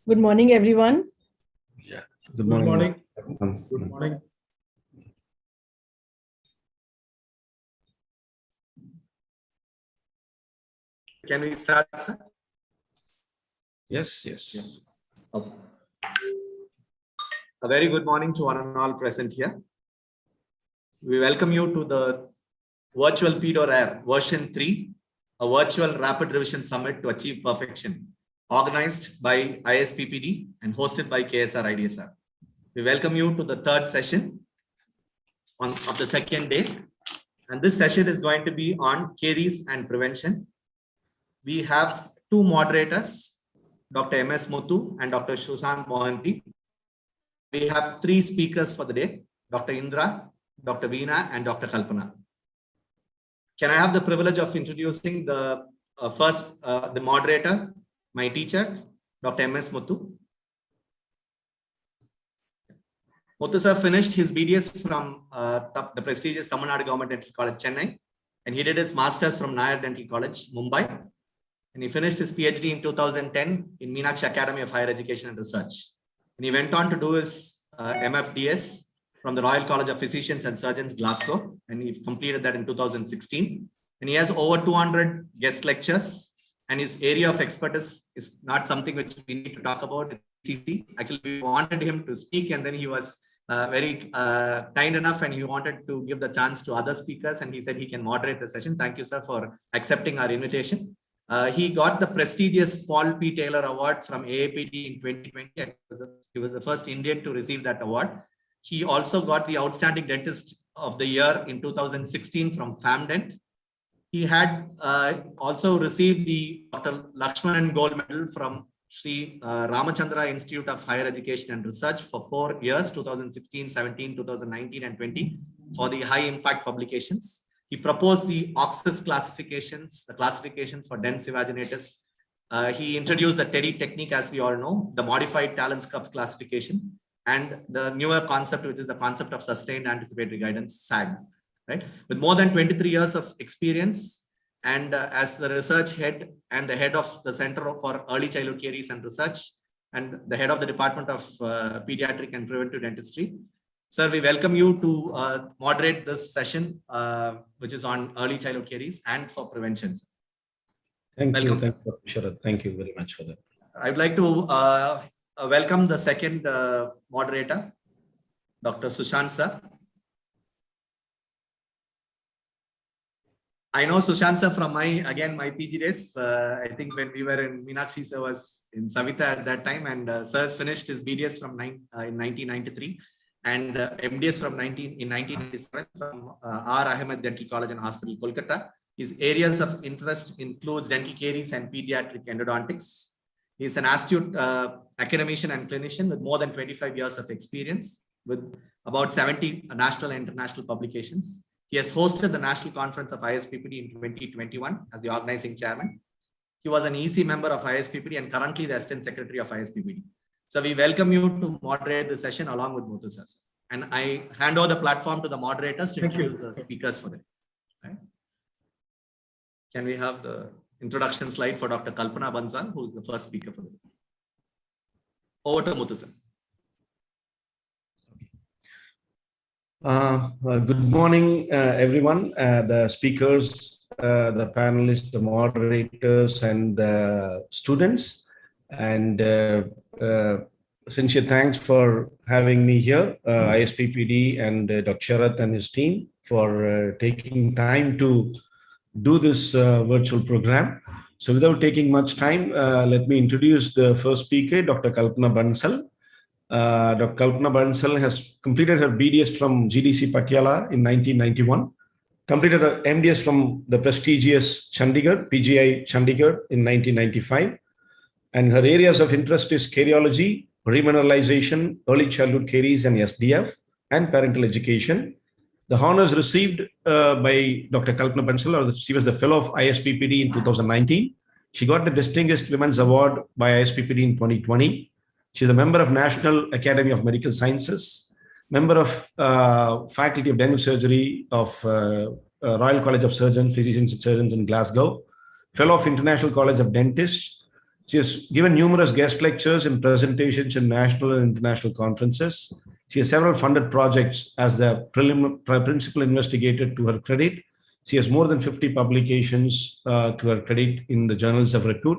Good morning, everyone. Yeah. Good morning. Good morning. Can we start, sir? Yes. Okay. A very good morning to one and all present here. We welcome you to the virtual PedoRare version 3, a virtual rapid revision summit to achieve perfection, organized by ISPPD and hosted by KSR IDSR. We welcome you to the third session of the second day. And this session is going to be on caries and prevention. We have two moderators, Dr. M.S. Muthu and Dr. Sushant Mohanty. We have three speakers for the day, Dr. Indra, Dr. Veena, and Dr. Kalpana. Can I have the privilege of introducing the the moderator, my teacher, Dr. M.S. Muthu. Muthu sir finished his BDS from the prestigious Tamil Nadu Government Dental College, Chennai, and he did his master's from Nair Dental College, Mumbai. And he finished his PhD in 2010 in Meenakshi Academy of Higher Education and Research. And he went on to do his MFDS from the Royal College of Physicians and Surgeons, Glasgow, and he completed that in 2016. And he has over 200 guest lectures, and his area of expertise is not something which we need to talk about at Ecc. Actually, we wanted him to speak, and then he was very kind enough, and he wanted to give the chance to other speakers, and he said he can moderate the session. Thank you, sir, for accepting our invitation. He got the prestigious Paul P. Taylor Award from AAPD in 2020. He was the first Indian to receive that award. He also got the Outstanding Dentist of the Year in 2016 from FAMDent. He had also received the Dr. Lakshmanan Gold Medal from Sri Ramachandra Institute of Higher Education and Research for 4 years, 2016, 17, 2019, and 20, for the high impact publications. He proposed the OXIS classifications, the classifications for dense vaginatus. He introduced the TEDdy technique, as we all know, the modified Talon's cup classification, and the newer concept, which is the concept of sustained anticipatory guidance, SAG. Right? With more than 23 years of experience, and as the research head and the head of the Center for Early Childhood Caries and Research, and the head of the Department of Pediatric and Preventive Dentistry, sir, we welcome you to moderate this session, which is on early childhood caries and for prevention. Thank you. Thank you very much for that. I'd like to welcome the second moderator, Dr. Sushant sir. I know Sushant sir from my PG days. I think when we were in Meenakshi, sir was in Savita at that time, and sir has finished his BDS from in 1993. And MDS from 1997 from R. Ahmed Dental College and Hospital, Kolkata. His areas of interest includes dental caries and pediatric endodontics. He is an astute academician and clinician with more than 25 years of experience, with about 70 national and international publications. He has hosted the National Conference of ISPPD in 2021 as the organizing chairman. He was an EC member of ISPPD and currently the Assistant Secretary of ISPPD. So we welcome you to moderate the session along with Muthu sir. And I hand over the platform to the moderators to introduce the speakers for it. Right? Can we have the introduction slide for Dr. Kalpana Bansal, who is the first speaker for it? Over to Muthu sir. Good morning, everyone, the speakers, the panelists, the moderators, and the students. And sincere thanks for having me here, ISPPD and Dr. Sharath and his team for taking time to do this virtual program. So without taking much time, let me introduce the first speaker, Dr. Kalpana Bansal. Dr. Kalpana Bansal has completed her BDS from GDC Patiala in 1991, completed her MDS from the prestigious Chandigarh, PGI Chandigarh in 1995. And her areas of interest is cariology, remineralization, early childhood caries and SDF, and parental education. The honors received by Dr. Kalpana Bansal, she was the fellow of ISPPD in 2019. She got the Distinguished Women's Award by ISPPD in 2020. She's a member of National Academy of Medical Sciences, member of Faculty of Dental Surgery of Royal College of Surgeons, Physicians and Surgeons in Glasgow, fellow of International College of Dentists, She has given numerous guest lectures and presentations in national and international conferences. She has several funded projects as the principal investigator to her credit. She has more than 50 publications to her credit in the journals of repute.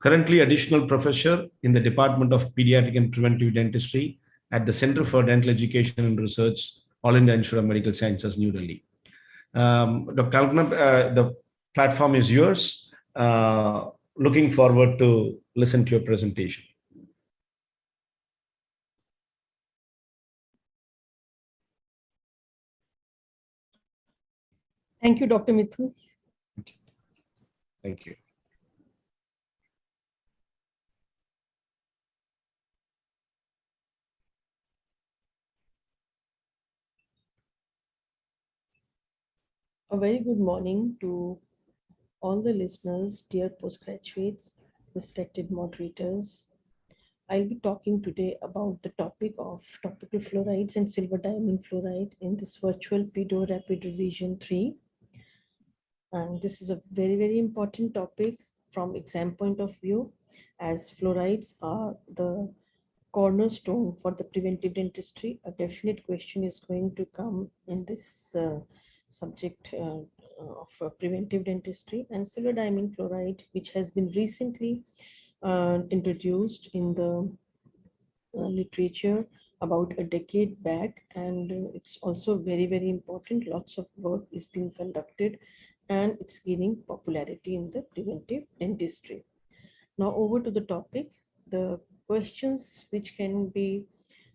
Currently, additional professor in the Department of Pediatric and Preventive Dentistry at the Center for Dental Education and Research, All India Institute of Medical Sciences, New Delhi. Dr. Kalpana, the platform is yours. Looking forward to listen to your presentation. Thank you, Dr. Mithun. Thank you. A very good morning to all the listeners, dear postgraduates, respected moderators. I'll be talking today about the topic of topical fluorides and silver diamine fluoride in this virtual PedoRare Rapid Revision 3. And this is a very, very important topic from exam point of view, as fluorides are the cornerstone for the preventive dentistry. A definite question is going to come in this subject of preventive dentistry. And silver diamine fluoride, which has been recently introduced in the literature about a decade back, and it's also very, very important. Lots of work is being conducted and it's gaining popularity in the preventive dentistry. Now over to the topic. The questions which can be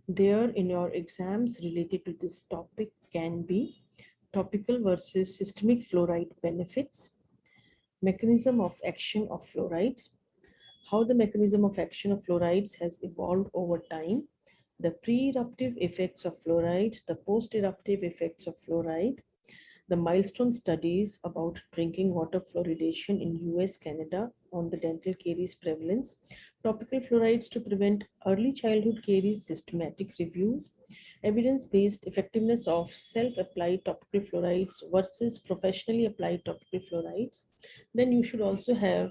there in your exams related to this topic can be topical versus systemic fluoride benefits, mechanism of action of fluorides, how the mechanism of action of fluorides has evolved over time, the pre-eruptive effects of fluoride, the post-eruptive effects of fluoride, the milestone studies about drinking water fluoridation in US, Canada on the dental caries prevalence, topical fluorides to prevent early childhood caries systematic reviews, evidence-based effectiveness of self-applied topical fluorides versus professionally applied topical fluorides. Then you should also have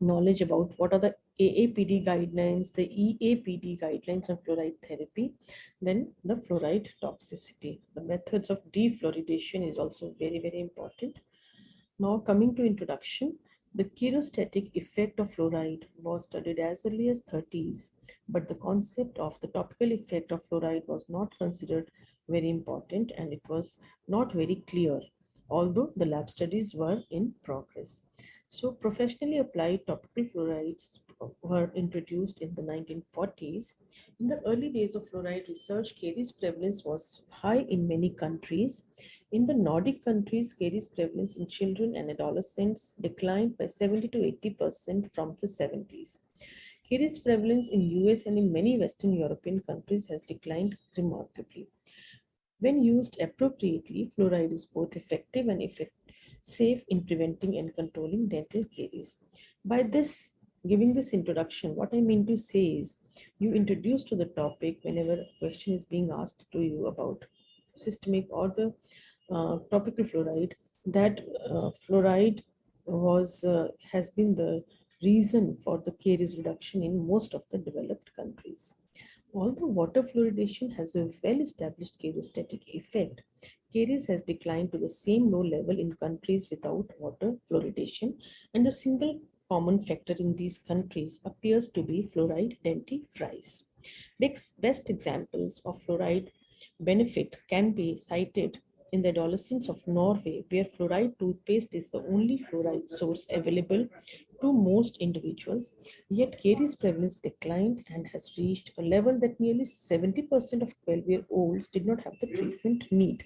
knowledge about what are the AAPD guidelines, the EAPD guidelines on fluoride therapy, then the fluoride toxicity. The methods of defluoridation is also very, very important. Now coming to introduction, the chemostatic effect of fluoride was studied as early as 30s, but the concept of the topical effect of fluoride was not considered very important and it was not very clear, although the lab studies were in progress. So professionally applied topical fluorides were introduced in the 1940s. In the early days of fluoride research, caries prevalence was high in many countries. In the Nordic countries, caries prevalence in children and adolescents declined by 70 to 80% from the 70s. Caries prevalence in US and in many Western European countries has declined remarkably. When used appropriately, fluoride is both effective and safe in preventing and controlling dental caries. By this, giving this introduction, what I mean to say is you introduce to the topic whenever a question is being asked to you about systemic or the topical fluoride, that fluoride has been the reason for the caries reduction in most of the developed countries. Although water fluoridation has a well-established chemostatic effect, caries has declined to the same low level in countries without water fluoridation, and a single common factor in these countries appears to be fluoride dentifrice. Best examples of fluoride benefit can be cited in the adolescents of Norway, where fluoride toothpaste is the only fluoride source available to most individuals, yet caries prevalence declined and has reached a level that nearly 70% of 12-year-olds did not have the treatment need.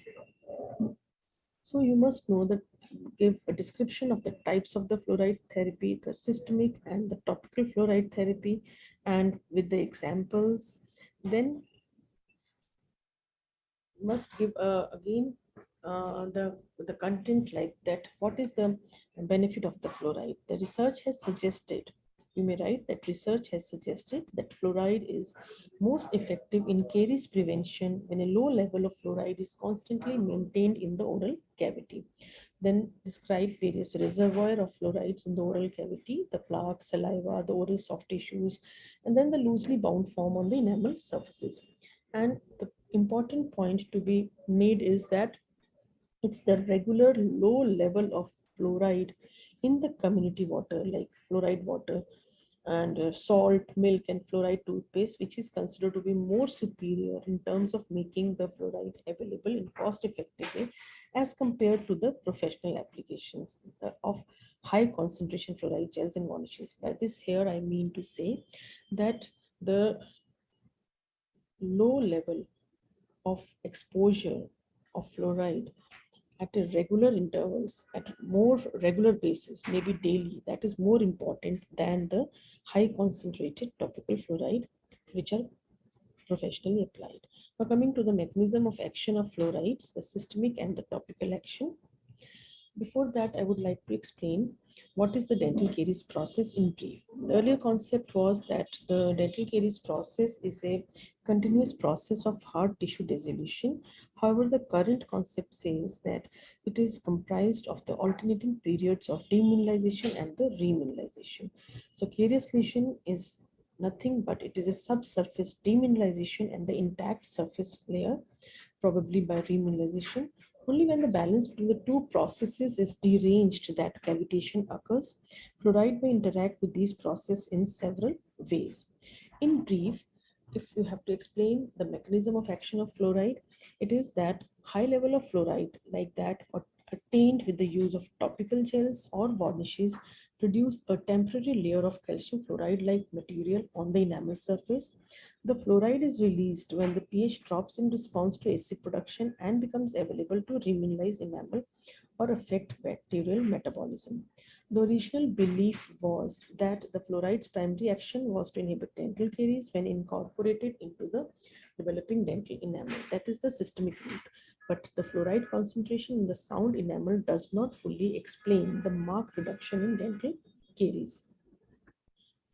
So you must know that, give a description of the types of the fluoride therapy, the systemic and the topical fluoride therapy, and with the examples. Then must give again the content like that. What is the benefit of the fluoride? The research has suggested, you may write that research has suggested that fluoride is most effective in caries prevention when a low level of fluoride is constantly maintained in the oral cavity. then describe various reservoir of fluorides in the oral cavity, the plaque, saliva, the oral soft tissues, and then the loosely bound form on the enamel surfaces. And the important point to be made is that it's the regular low level of fluoride in the community water, like fluoride water and salt, milk, and fluoride toothpaste, which is considered to be more superior in terms of making the fluoride available in cost-effective way as compared to the professional applications of high concentration fluoride gels and varnishes. By this here, I mean to say that the low level of exposure of fluoride at a regular intervals, at more regular basis, maybe daily, that is more important than the high concentrated topical fluoride, which are professionally applied. Now coming to the mechanism of action of fluorides, the systemic and the topical action. Before that, I would like to explain what is the dental caries process in brief. The earlier concept was that the dental caries process is a continuous process of hard tissue dissolution. However, the current concept says that it is comprised of the alternating periods of demineralization and the remineralization. So caries lesion is nothing but it is a subsurface demineralization and the intact surface layer, probably by remineralization. Only when the balance between the two processes is deranged that cavitation occurs. Fluoride may interact with these processes in several ways. In brief, if you have to explain the mechanism of action of fluoride, it is that high level of fluoride like that attained with the use of topical gels or varnishes produce a temporary layer of calcium fluoride like material on the enamel surface. The fluoride is released when the pH drops in response to acid production and becomes available to remineralize enamel or affect bacterial metabolism. The original belief was that the fluoride's primary action was to inhibit dental caries when incorporated into the developing dental enamel. That is the systemic route. But the fluoride concentration in the sound enamel does not fully explain the marked reduction in dental caries.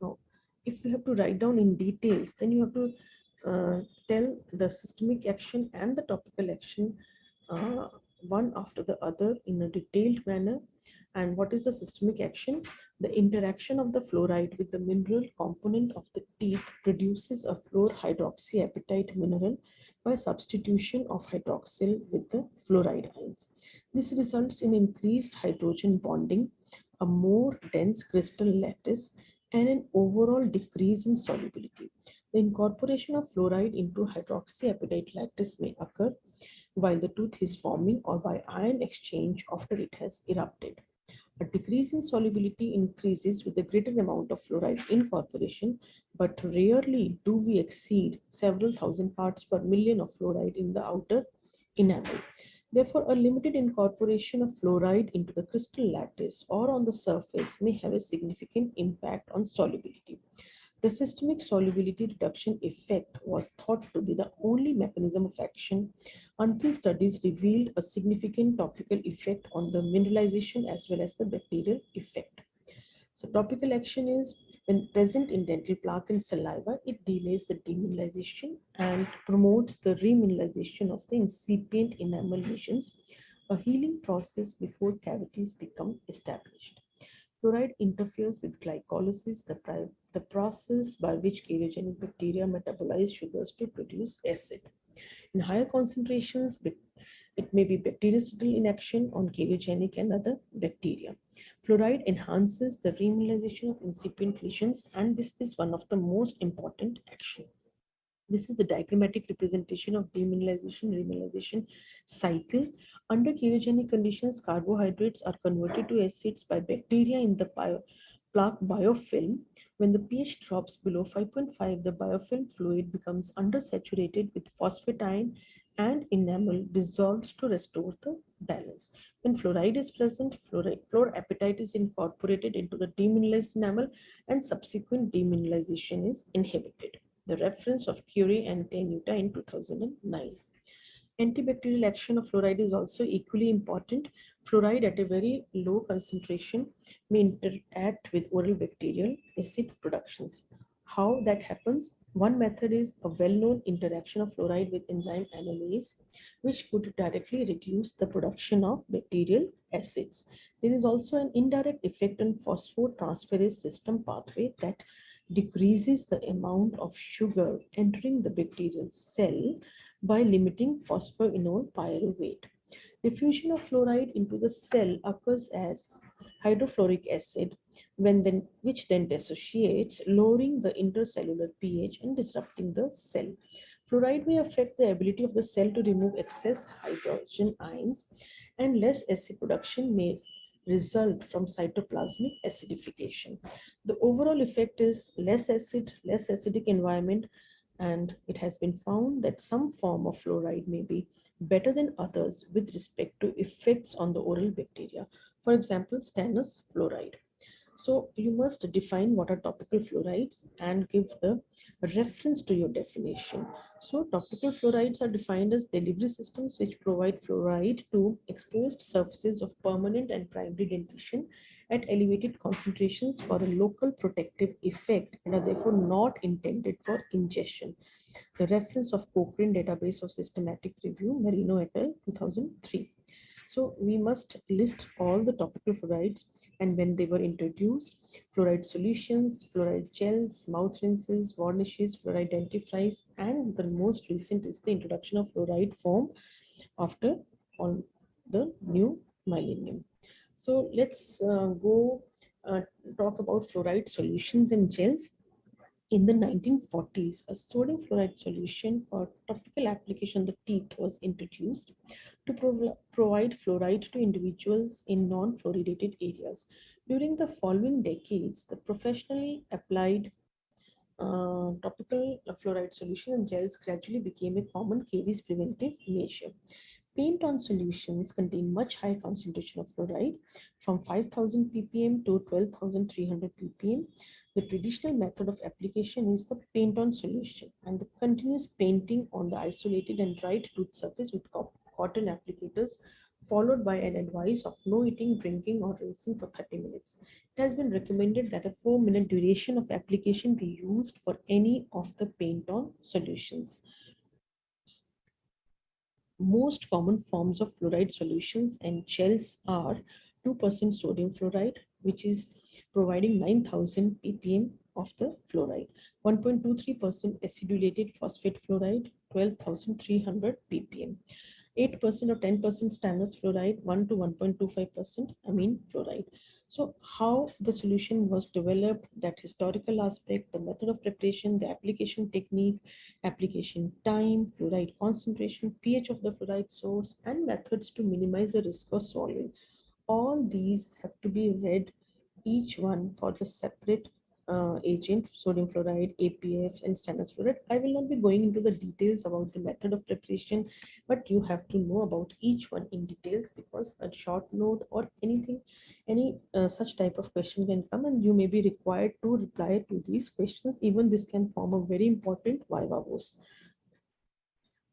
Now, if you have to write down in details, then you have to tell the systemic action and the topical action one after the other in a detailed manner. And what is the systemic action? The interaction of the fluoride with the mineral component of the teeth produces a fluor hydroxyapatite mineral by substitution of hydroxyl with the fluoride ions. This results in increased hydrogen bonding, a more dense crystal lattice, and an overall decrease in solubility. The incorporation of fluoride into hydroxyapatite lattice may occur while the tooth is forming or by ion exchange after it has erupted. A decrease in solubility increases with a greater amount of fluoride incorporation, but rarely do we exceed several thousand parts per million of fluoride in the outer enamel. Therefore, a limited incorporation of fluoride into the crystal lattice or on the surface may have a significant impact on solubility. The systemic solubility reduction effect was thought to be the only mechanism of action until studies revealed a significant topical effect on the mineralization as well as the bacterial effect. So topical action is when present in dental plaque and saliva, it delays the demineralization and promotes the remineralization of the incipient enamel lesions, a healing process before cavities become established. Fluoride interferes with glycolysis, the process by which cariogenic bacteria metabolize sugars to produce acid. In higher concentrations, it may be bactericidal in action on cariogenic and other bacteria. Fluoride enhances the remineralization of incipient lesions, and this is one of the most important actions. This is the diagrammatic representation of demineralization-remineralization cycle. Under cariogenic conditions, carbohydrates are converted to acids by bacteria in the plaque biofilm. When the pH drops below 5.5, the biofilm fluid becomes undersaturated with phosphate ion and enamel dissolves to restore the balance. When fluoride is present, fluorapatite is incorporated into the demineralized enamel and subsequent demineralization is inhibited. The reference of Curie and Tenuta in 2009. Antibacterial action of fluoride is also equally important. Fluoride at a very low concentration may interact with oral bacterial acid productions. How that happens? One method is a well-known interaction of fluoride with enzyme analase, which could directly reduce the production of bacterial acids. There is also an indirect effect on phosphotransferase system pathway that decreases the amount of sugar entering the bacterial cell by limiting phosphoenol pyruvate. Diffusion of fluoride into the cell occurs as hydrofluoric acid, which then dissociates, lowering the intercellular pH and disrupting the cell. Fluoride may affect the ability of the cell to remove excess hydrogen ions, and less acid production may result from cytoplasmic acidification. The overall effect is less acid, less acidic environment, and it has been found that some form of fluoride may be better than others with respect to effects on the oral bacteria. For example, stannous fluoride. So you must define what are topical fluorides and give the reference to your definition. So topical fluorides are defined as delivery systems which provide fluoride to exposed surfaces of permanent and primary dentition at elevated concentrations for a local protective effect and are therefore not intended for ingestion. The reference of Cochrane Database of Systematic Review, Marino et al. 2003. So we must list all the topical fluorides and when they were introduced, fluoride solutions, fluoride gels, mouth rinses, varnishes, fluoride dentifrice, and the most recent is the introduction of fluoride form after on the new millennium. So let's go talk about fluoride solutions and gels. In the 1940s, a sodium fluoride solution for topical application on the teeth was introduced to provide fluoride to individuals in non-fluoridated areas. During the following decades, the professionally applied topical fluoride solution and gels gradually became a common caries preventive measure. Paint-on solutions contain much higher concentration of fluoride from 5,000 ppm to 12,300 ppm. The traditional method of application is the paint-on solution and the continuous painting on the isolated and dried tooth surface with cotton applicators, followed by an advice of no eating, drinking, or rinsing for 30 minutes. It has been recommended that a 4-minute duration of application be used for any of the paint-on solutions. Most common forms of fluoride solutions and gels are 2% sodium fluoride, which is providing 9,000 ppm of the fluoride, 1.23% acidulated phosphate fluoride, 12,300 ppm, 8% or 10% stannous fluoride, 1 to 1.25% amine fluoride. So how the solution was developed, that historical aspect, the method of preparation, the application technique, application time, fluoride concentration, pH of the fluoride source, and methods to minimize the risk of swallowing. All these have to be read, each one for the separate agent, sodium fluoride, APF, and stannous fluoride. I will not be going into the details about the method of preparation, but you have to know about each one in details because a short note or anything, any such type of question can come and you may be required to reply to these questions. Even this can form a very important viva voce.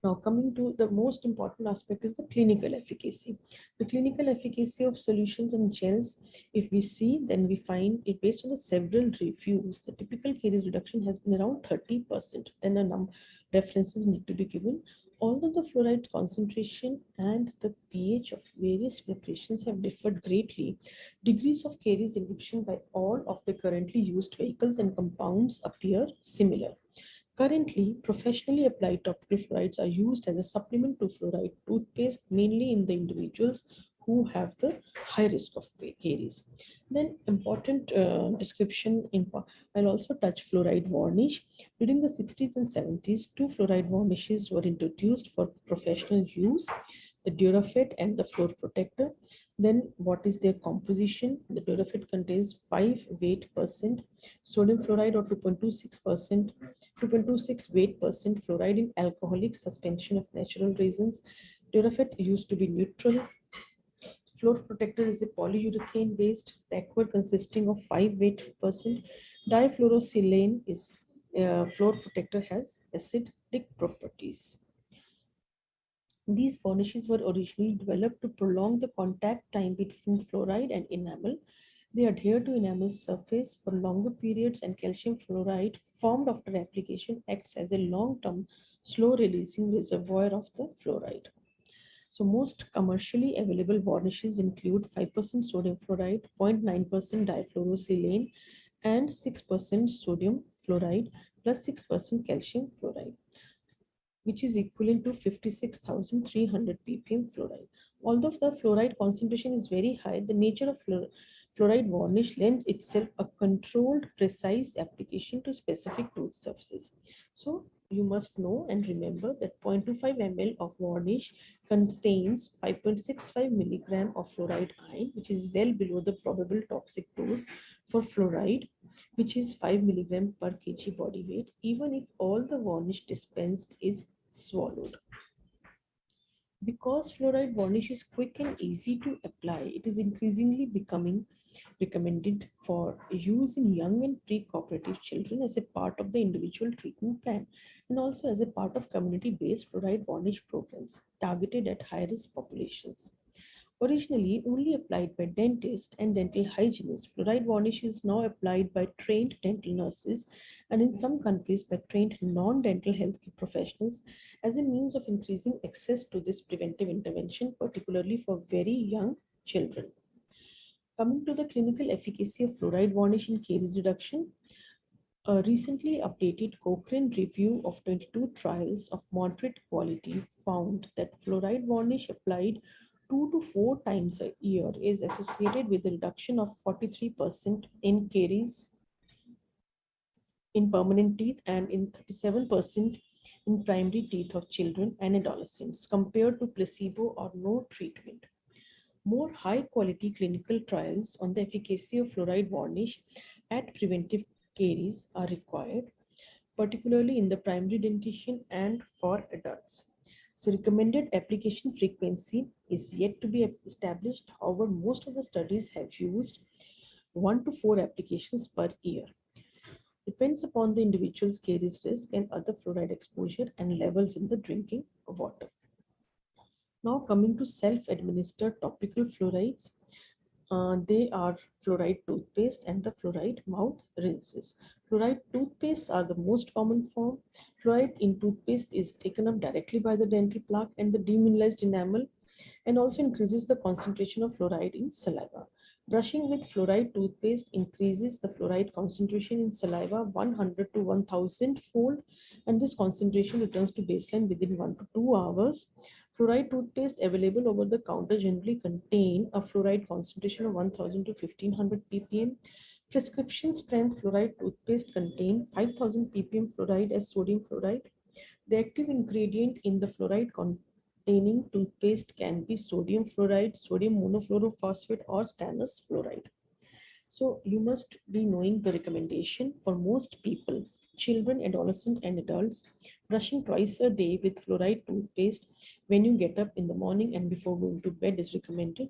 Now, coming to the most important aspect is the clinical efficacy. The clinical efficacy of solutions and gels, if we see, then we find it based on the several reviews, the typical caries reduction has been around 30%. Then a references need to be given. Although the fluoride concentration and the pH of various preparations have differed greatly, degrees of caries inhibition by all of the currently used vehicles and compounds appear similar. Currently, professionally applied topical fluorides are used as a supplement to fluoride toothpaste, mainly in the individuals who have the high risk of caries. Then important description, I'll also touch fluoride varnish. During the 60s and 70s, 2 fluoride varnishes were introduced for professional use, the Durafit and the Fluor Protector. Then what is their composition? The Durafit contains 5 weight percent sodium fluoride or 2.26%, 2.26 weight percent fluoride in alcoholic suspension of natural resins. Durafit used to be neutral. Fluor Protector is a polyurethane based lacquer consisting of 5 weight percent. Difluorosilane is Fluor Protector has acidic properties. These varnishes were originally developed to prolong the contact time between fluoride and enamel. They adhere to enamel surface for longer periods, and calcium fluoride formed after application acts as a long-term slow-releasing reservoir of the fluoride. So most commercially available varnishes include 5% sodium fluoride, 0.9% difluorosilane, and 6% sodium fluoride plus 6% calcium fluoride, which is equivalent to 56,300 ppm fluoride. Although the fluoride concentration is very high, the nature of fluoride varnish lends itself a controlled, precise application to specific tooth surfaces. So you must know and remember that 0.25 ml of varnish contains 5.65 milligram of fluoride ion, which is well below the probable toxic dose for fluoride, which is 5 milligram per kg body weight, even if all the varnish dispensed is swallowed. Because fluoride varnish is quick and easy to apply, it is increasingly becoming recommended for use in young and pre-cooperative children as a part of the individual treatment plan, and also as a part of community-based fluoride varnish programs targeted at high-risk populations. Originally only applied by dentists and dental hygienists, fluoride varnish is now applied by trained dental nurses and in some countries by trained non-dental healthcare professionals as a means of increasing access to this preventive intervention, particularly for very young children. Coming to the clinical efficacy of fluoride varnish in caries reduction, a recently updated Cochrane review of 22 trials of moderate quality found that fluoride varnish applied 2 to 4 times a year is associated with a reduction of 43% in caries in permanent teeth and in 37% in primary teeth of children and adolescents compared to placebo or no treatment. More high quality clinical trials on the efficacy of fluoride varnish at preventive caries are required, particularly in the primary dentition and for adults. So recommended application frequency is yet to be established. However, most of the studies have used 1 to 4 applications per year. Depends upon the individual's caries risk and other fluoride exposure and levels in the drinking water. Now coming to self-administered topical fluorides, they are fluoride toothpaste and the fluoride mouth rinses. Fluoride toothpaste are the most common form. Fluoride in toothpaste is taken up directly by the dental plaque and the demineralized enamel, and also increases the concentration of fluoride in saliva. Brushing with fluoride toothpaste increases the fluoride concentration in saliva 100 to 1000 fold, and this concentration returns to baseline within 1 to 2 hours. Fluoride toothpaste available over the counter generally contain a fluoride concentration of 1000 to 1500 ppm. Prescription strength fluoride toothpaste contain 5000 ppm fluoride as sodium fluoride. The active ingredient in the fluoride containing toothpaste can be sodium fluoride, sodium monofluorophosphate, or stannous fluoride. So you must be knowing the recommendation for most people, children, adolescents, and adults. Brushing twice a day with fluoride toothpaste when you get up in the morning and before going to bed is recommended.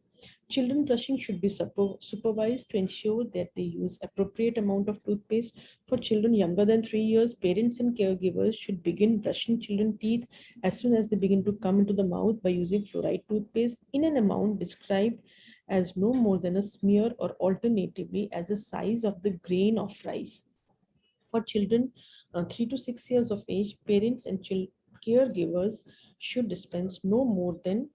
Children brushing should be supervised to ensure that they use appropriate amount of toothpaste. For children younger than 3 years, parents and caregivers should begin brushing children's teeth as soon as they begin to come into the mouth by using fluoride toothpaste in an amount described as no more than a smear or alternatively as a size of the grain of rice. For children 3 to 6 years of age, parents and caregivers should dispense no more than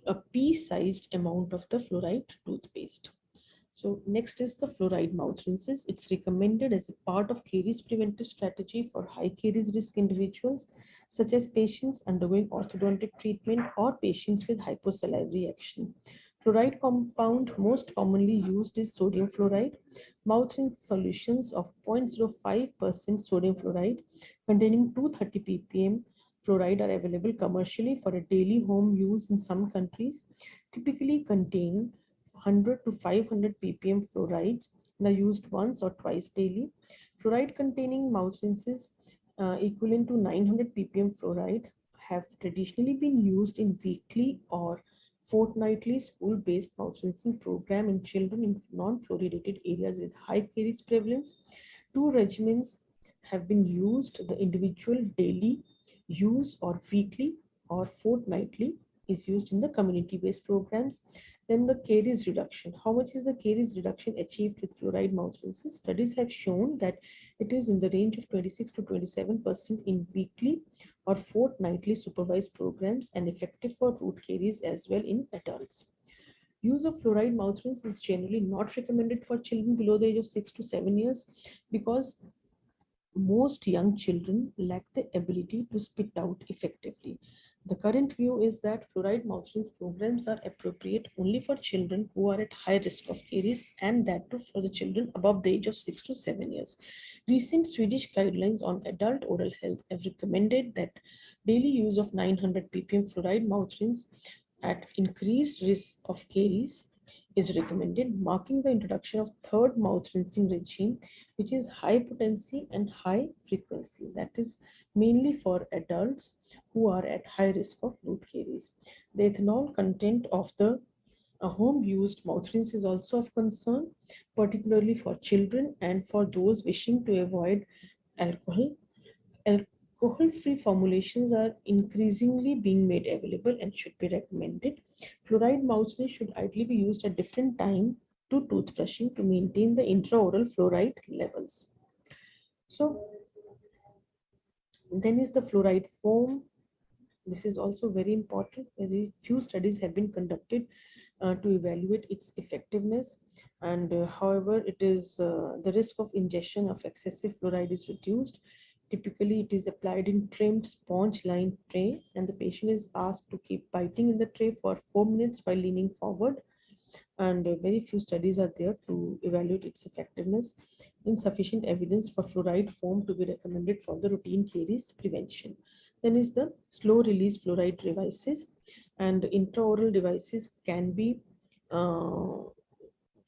a pea-sized amount of the fluoride toothpaste. So next is the fluoride mouth rinses. It's recommended as a part of caries preventive strategy for high caries risk individuals, such as patients undergoing orthodontic treatment or patients with hyposalivary action. Fluoride compound most commonly used is sodium fluoride. Mouth rinse solutions of 0.05% sodium fluoride containing 230 ppm fluoride are available commercially for a daily home use in some countries, typically contain 100 to 500 ppm fluorides and are used once or twice daily. Fluoride containing mouth rinses equivalent to 900 ppm fluoride have traditionally been used in weekly or fortnightly school-based mouth rinsing program in children in non-fluoridated areas with high caries prevalence. Two regimens have been used: the individual daily use or weekly or fortnightly is used in the community-based programs. Then the caries reduction. How much is the caries reduction achieved with fluoride mouth rinses? Studies have shown that it is in the range of 26 to 27% in weekly or fortnightly supervised programs and effective for root caries as well in adults. Use of fluoride mouth rinse is generally not recommended for children below the age of 6 to 7 years because most young children lack the ability to spit out effectively. The current view is that fluoride mouth rinse programs are appropriate only for children who are at high risk of caries, and that too for the children above the age of 6 to 7 years. Recent Swedish guidelines on adult oral health have recommended that daily use of 900 ppm fluoride mouth rinse at increased risk of caries is recommended, marking the introduction of third mouth rinsing regime, which is high potency and high frequency. That is mainly for adults who are at high risk of root caries. The ethanol content of the home used mouth rinse is also of concern, particularly for children and for those wishing to avoid alcohol. Alcohol-free formulations are increasingly being made available and should be recommended. Fluoride mouth rinse should ideally be used at different time to toothbrushing to maintain the intraoral fluoride levels. So then is the fluoride foam. This is also very important. Very few studies have been conducted to evaluate its effectiveness, and however it is the risk of ingestion of excessive fluoride is reduced. Typically it is applied in trimmed sponge lined tray, and the patient is asked to keep biting in the tray for 4 minutes while leaning forward, and very few studies are there to evaluate its effectiveness. Insufficient evidence for fluoride foam to be recommended for the routine caries prevention. Then is the slow release fluoride devices, and intraoral devices can be uh,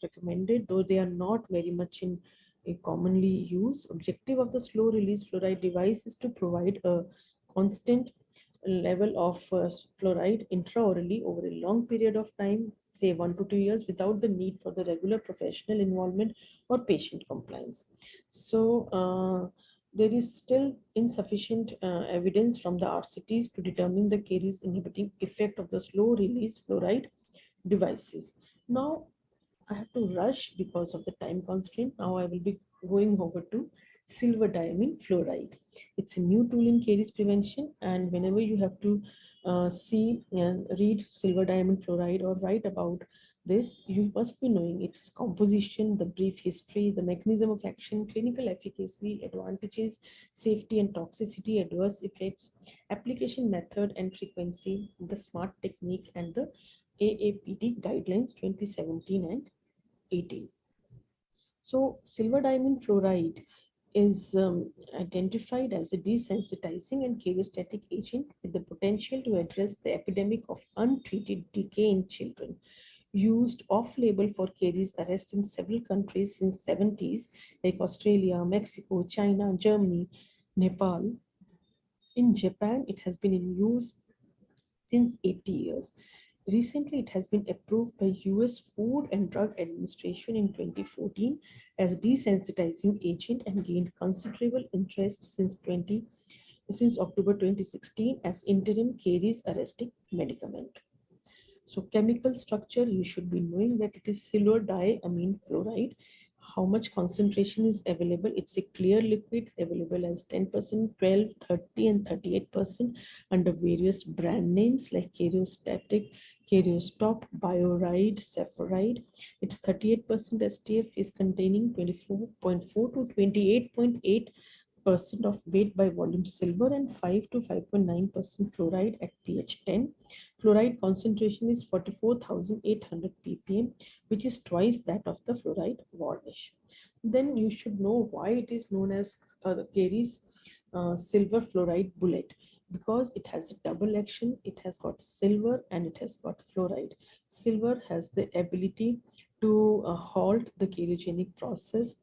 recommended, though they are not very much in a commonly used. Objective of the slow release fluoride device is to provide a constant level of fluoride intraorally over a long period of time, say 1 to 2 years, without the need for the regular professional involvement or patient compliance. So there is still insufficient evidence from the RCTs to determine the caries inhibiting effect of the slow release fluoride devices. Now I have to rush because of the time constraint. Now I will be going over to silver diamine fluoride. It's a new tool in caries prevention, and whenever you have to see and read silver diamond fluoride or write about this, you must be knowing its composition, the brief history, the mechanism of action, clinical efficacy, advantages, safety and toxicity, adverse effects, application method and frequency, the SMART technique, and the AAPD guidelines 2017 and 18. So silver diamond fluoride is identified as a desensitizing and cholestatic agent with the potential to address the epidemic of untreated decay in children. Used off-label for caries arrest in several countries since 70s, like Australia, Mexico, China, Germany, Nepal. In Japan, it has been in use since 80 years. Recently, it has been approved by US Food and Drug Administration in 2014 as desensitizing agent and gained considerable interest since October 2016 as interim caries arresting medicament. So chemical structure, you should be knowing that it is silver diamine fluoride. How much concentration is available? It's a clear liquid available as 10%, 12, 30, and 38% under various brand names like Cariostatic, Cariostop, Bioride, Saffride. Its 38% STF is containing 24.4 to 28.8% of weight by volume silver and 5 to 5.9% fluoride at pH 10. Fluoride concentration is 44,800 ppm, which is twice that of the fluoride varnish. Then you should know why it is known as Caries silver fluoride bullet, because it has a double action. It has got silver and it has got fluoride. Silver has the ability to halt the cariogenic process,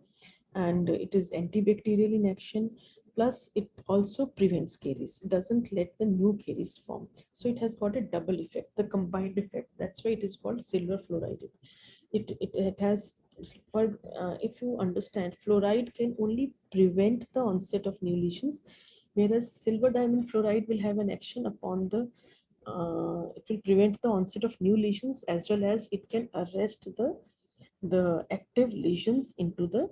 and it is antibacterial in action. Plus, it also prevents caries. It doesn't let the new caries form. So it has got a double effect, the combined effect. That's why it is called silver fluoride. It has, if you understand, fluoride can only prevent the onset of new lesions, whereas silver diamond fluoride will have an action upon the it will prevent the onset of new lesions, as well as it can arrest the active lesions into the,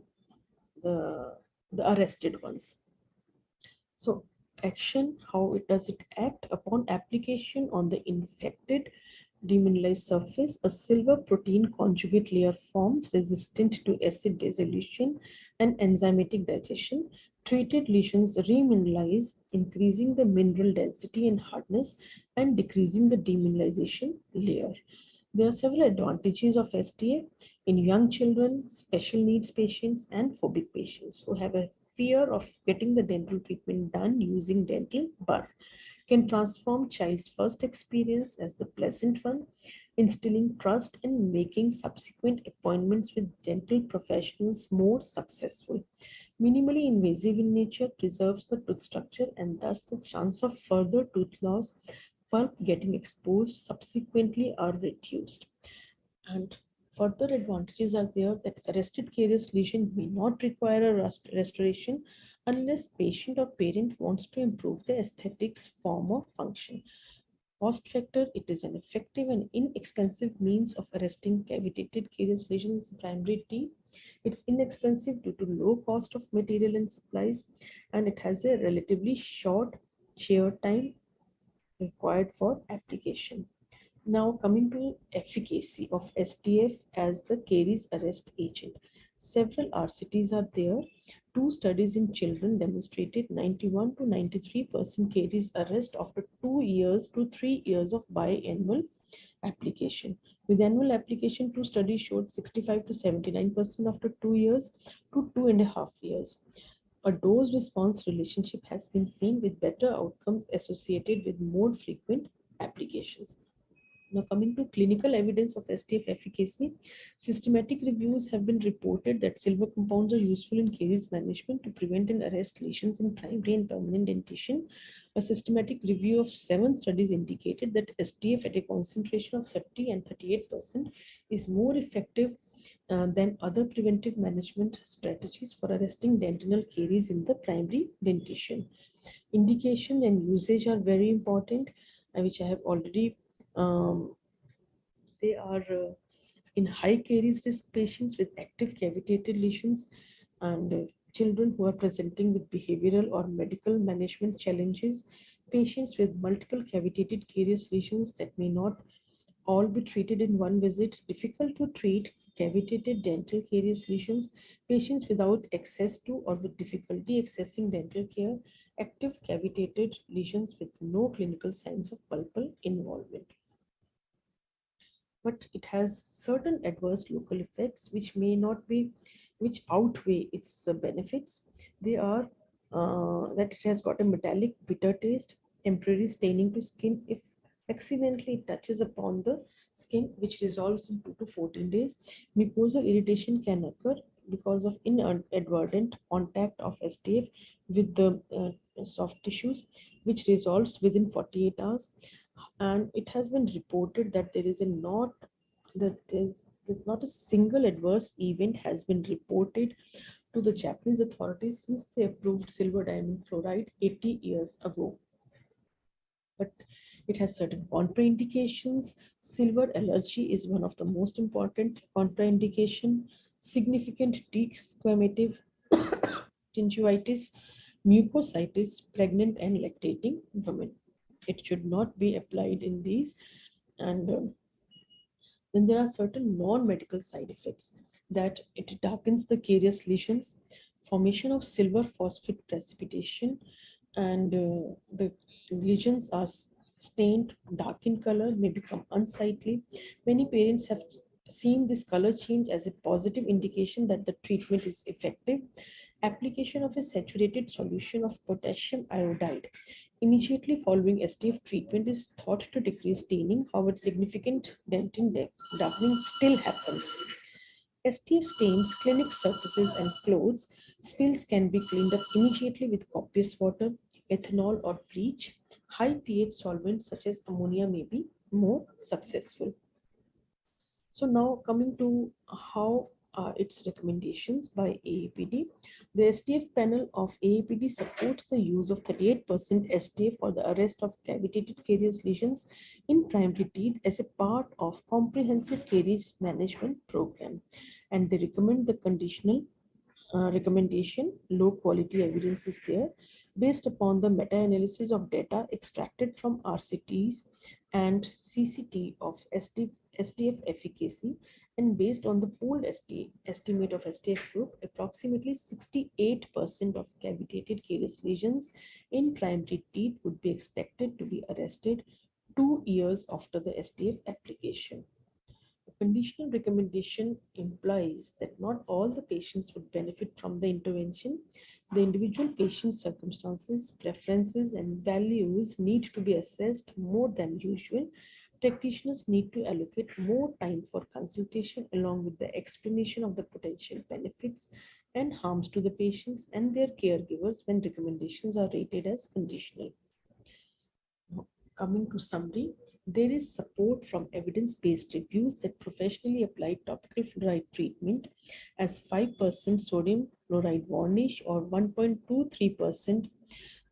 the arrested ones. So action, how it does it act? Upon application on the infected demineralized surface, a silver protein conjugate layer forms resistant to acid dissolution and enzymatic digestion. Treated lesions remineralize, increasing the mineral density and hardness and decreasing the demineralization layer. There are several advantages of STA in young children, special needs patients, and phobic patients who have a fear of getting the dental treatment done using dental burr. Can transform child's first experience as the pleasant one, instilling trust and making subsequent appointments with dental professionals more successful. Minimally invasive in nature, preserves the tooth structure and thus the chance of further tooth loss, pulp getting exposed subsequently are reduced. And further advantages are there that arrested caries lesion may not require a restoration unless patient or parent wants to improve the aesthetics, form, or function. Cost factor, it is an effective and inexpensive means of arresting cavitated caries lesions in primary teeth. It's inexpensive due to low cost of material and supplies, and it has a relatively short chair time required for application. Now coming to efficacy of STF as the caries arrest agent. Several RCTs are there. Two studies in children demonstrated 91 to 93% caries arrest after 2 years to 3 years of biannual application. With annual application, two studies showed 65 to 79% after 2 years to 2.5 years. A dose response relationship has been seen with better outcomes associated with more frequent applications. Now, coming to clinical evidence of STF efficacy, systematic reviews have been reported that silver compounds are useful in caries management to prevent and arrest lesions in primary and permanent dentition. A systematic review of 7 studies indicated that STF at a concentration of 30 and 38% is more effective than other preventive management strategies for arresting dentinal caries in the primary dentition. Indication and usage are very important, which I have already they are in high caries risk patients with active cavitated lesions and children who are presenting with behavioral or medical management challenges, patients with multiple cavitated caries lesions that may not all be treated in one visit, difficult to treat cavitated dental caries lesions, patients without access to or with difficulty accessing dental care, active cavitated lesions with no clinical signs of pulpal involvement. But it has certain adverse local effects which outweigh its benefits. They are that it has got a metallic bitter taste, temporary staining to skin if accidentally it touches upon the skin, which resolves in 2 to 14 days. Mucosal irritation can occur because of inadvertent contact of STF with the soft tissues, which resolves within 48 hours. And it has been reported that there's not a single adverse event has been reported to the Japanese authorities since they approved silver diamond fluoride 80 years ago. But it has certain contraindications. Silver allergy is one of the most important contraindication. Significant desquamative gingivitis, mucositis, pregnant and lactating women. It should not be applied in these. And then there are certain non-medical side effects that it darkens the carious lesions, formation of silver phosphate precipitation, and the lesions are stained dark in color, may become unsightly. Many parents have seen this color change as a positive indication that the treatment is effective. Application of a saturated solution of potassium iodide immediately following STF treatment is thought to decrease staining. However, significant dentin darkening still happens. STF stains clinic surfaces and clothes. Spills can be cleaned up immediately with copious water, ethanol, or bleach. High pH solvents such as ammonia may be more successful. So now coming to how are its recommendations by AAPD. The STF panel of AAPD supports the use of 38% STF for the arrest of cavitated caries lesions in primary teeth as a part of comprehensive caries management program. And they recommend the conditional recommendation. Low quality evidence is there based upon the meta-analysis of data extracted from RCTs and CCT of STF efficacy, and based on the pooled estimate of STF group, approximately 68% of cavitated caries lesions in primary teeth would be expected to be arrested 2 years after the STF application. A conditional recommendation implies that not all the patients would benefit from the intervention. The individual patient's circumstances, preferences, and values need to be assessed more than usual. Practitioners need to allocate more time for consultation along with the explanation of the potential benefits and harms to the patients and their caregivers when recommendations are rated as conditional. Coming to summary, there is support from evidence-based reviews that professionally applied topical fluoride treatment as 5% sodium fluoride varnish or 1.23%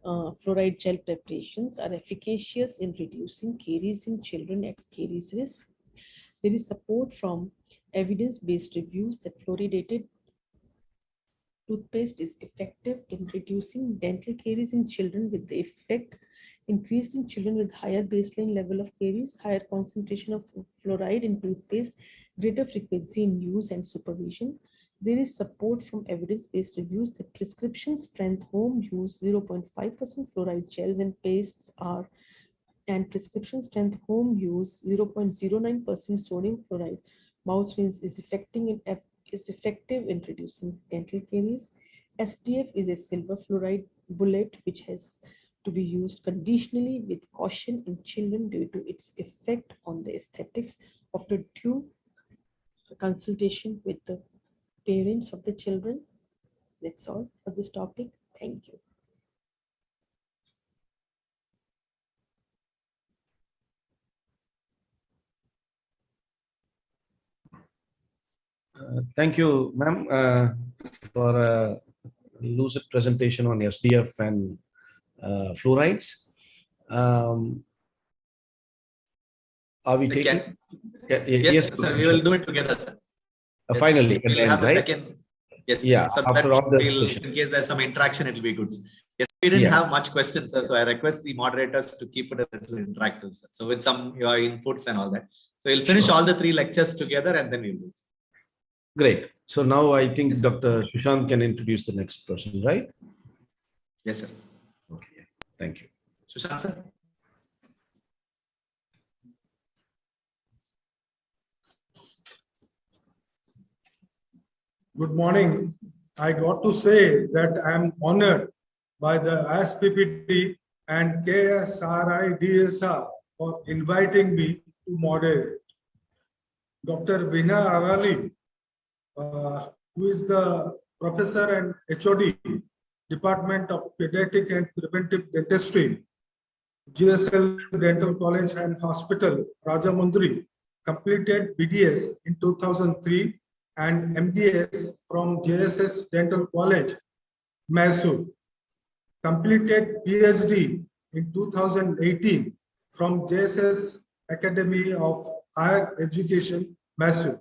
fluoride gel preparations are efficacious in reducing caries in children at caries risk. There is support from evidence-based reviews that fluoridated toothpaste is effective in reducing dental caries in children with the effect increased in children with higher baseline level of caries, higher concentration of fluoride in toothpaste, greater frequency in use and supervision. There is support from evidence-based reviews that prescription strength home use 0.5% fluoride gels and pastes are and prescription strength home use 0.09% sodium fluoride mouth rinse is effective in reducing dental caries. STF is a silver fluoride bullet which has to be used conditionally with caution in children due to its effect on the aesthetics of the due consultation with the parents of the children. That's all for this topic. Thank you. Thank you, ma'am, for a lucid presentation on SDF and fluorides. Are we taking? Yes, sir. We will do it together, sir. Yes, finally, we'll have right? a second. Yes. Yeah. So after all the we'll, session. in case there's some interaction, it will be good. Yes, we didn't have much questions, sir. So I request the moderators to keep it a little interactive, sir. So with some your inputs and all that. So we'll finish all the 3 lectures together and then we'll do it. Great. So now I think Dr. Sushant can introduce the next person, right? Yes, sir. Okay. Thank you. Sushant, sir. Good morning. I got to say that I am honored by the SPPD and KSRIDSR for inviting me to moderate. Dr. Vina Arali, who is the professor and HOD, Department of Pediatric and Preventive Dentistry, GSL Dental College and Hospital, Rajamundry, completed BDS in 2003 and MDS from JSS Dental College, Mysore. Completed PhD in 2018 from JSS Academy of Higher Education, Mysore.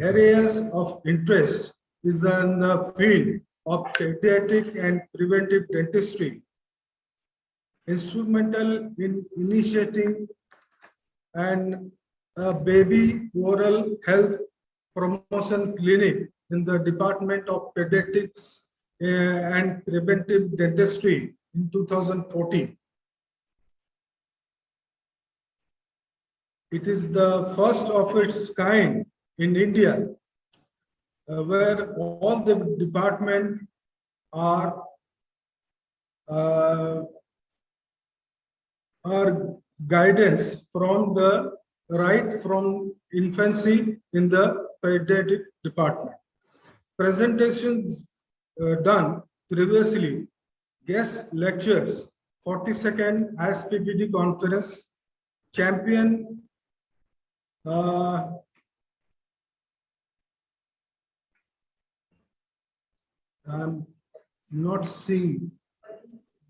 Areas of interest is in the field of pediatric and preventive dentistry. Instrumental in initiating and a baby oral health promotion clinic in the Department of Pediatrics and Preventive Dentistry in 2014. It is the first of its kind in India, where all the departments are guidance from the right from infancy in the pediatric department. Presentations done previously, guest lectures, 42nd SPPD conference, champion I'm not seeing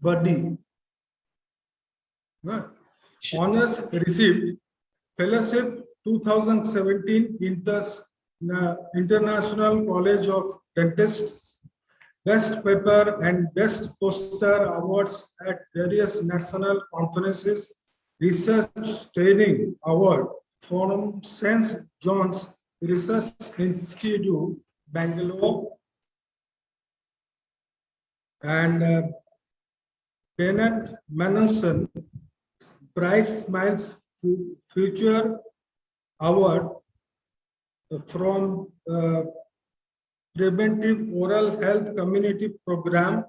Buddy. Honors received Fellowship 2017 International College of Dentists, Best Paper and Best Poster Awards at various national conferences, Research Training Award from St. John's Research Institute, Bangalore, and Bennett Manson Bright Smiles Future Award from Preventive Oral Health Community Program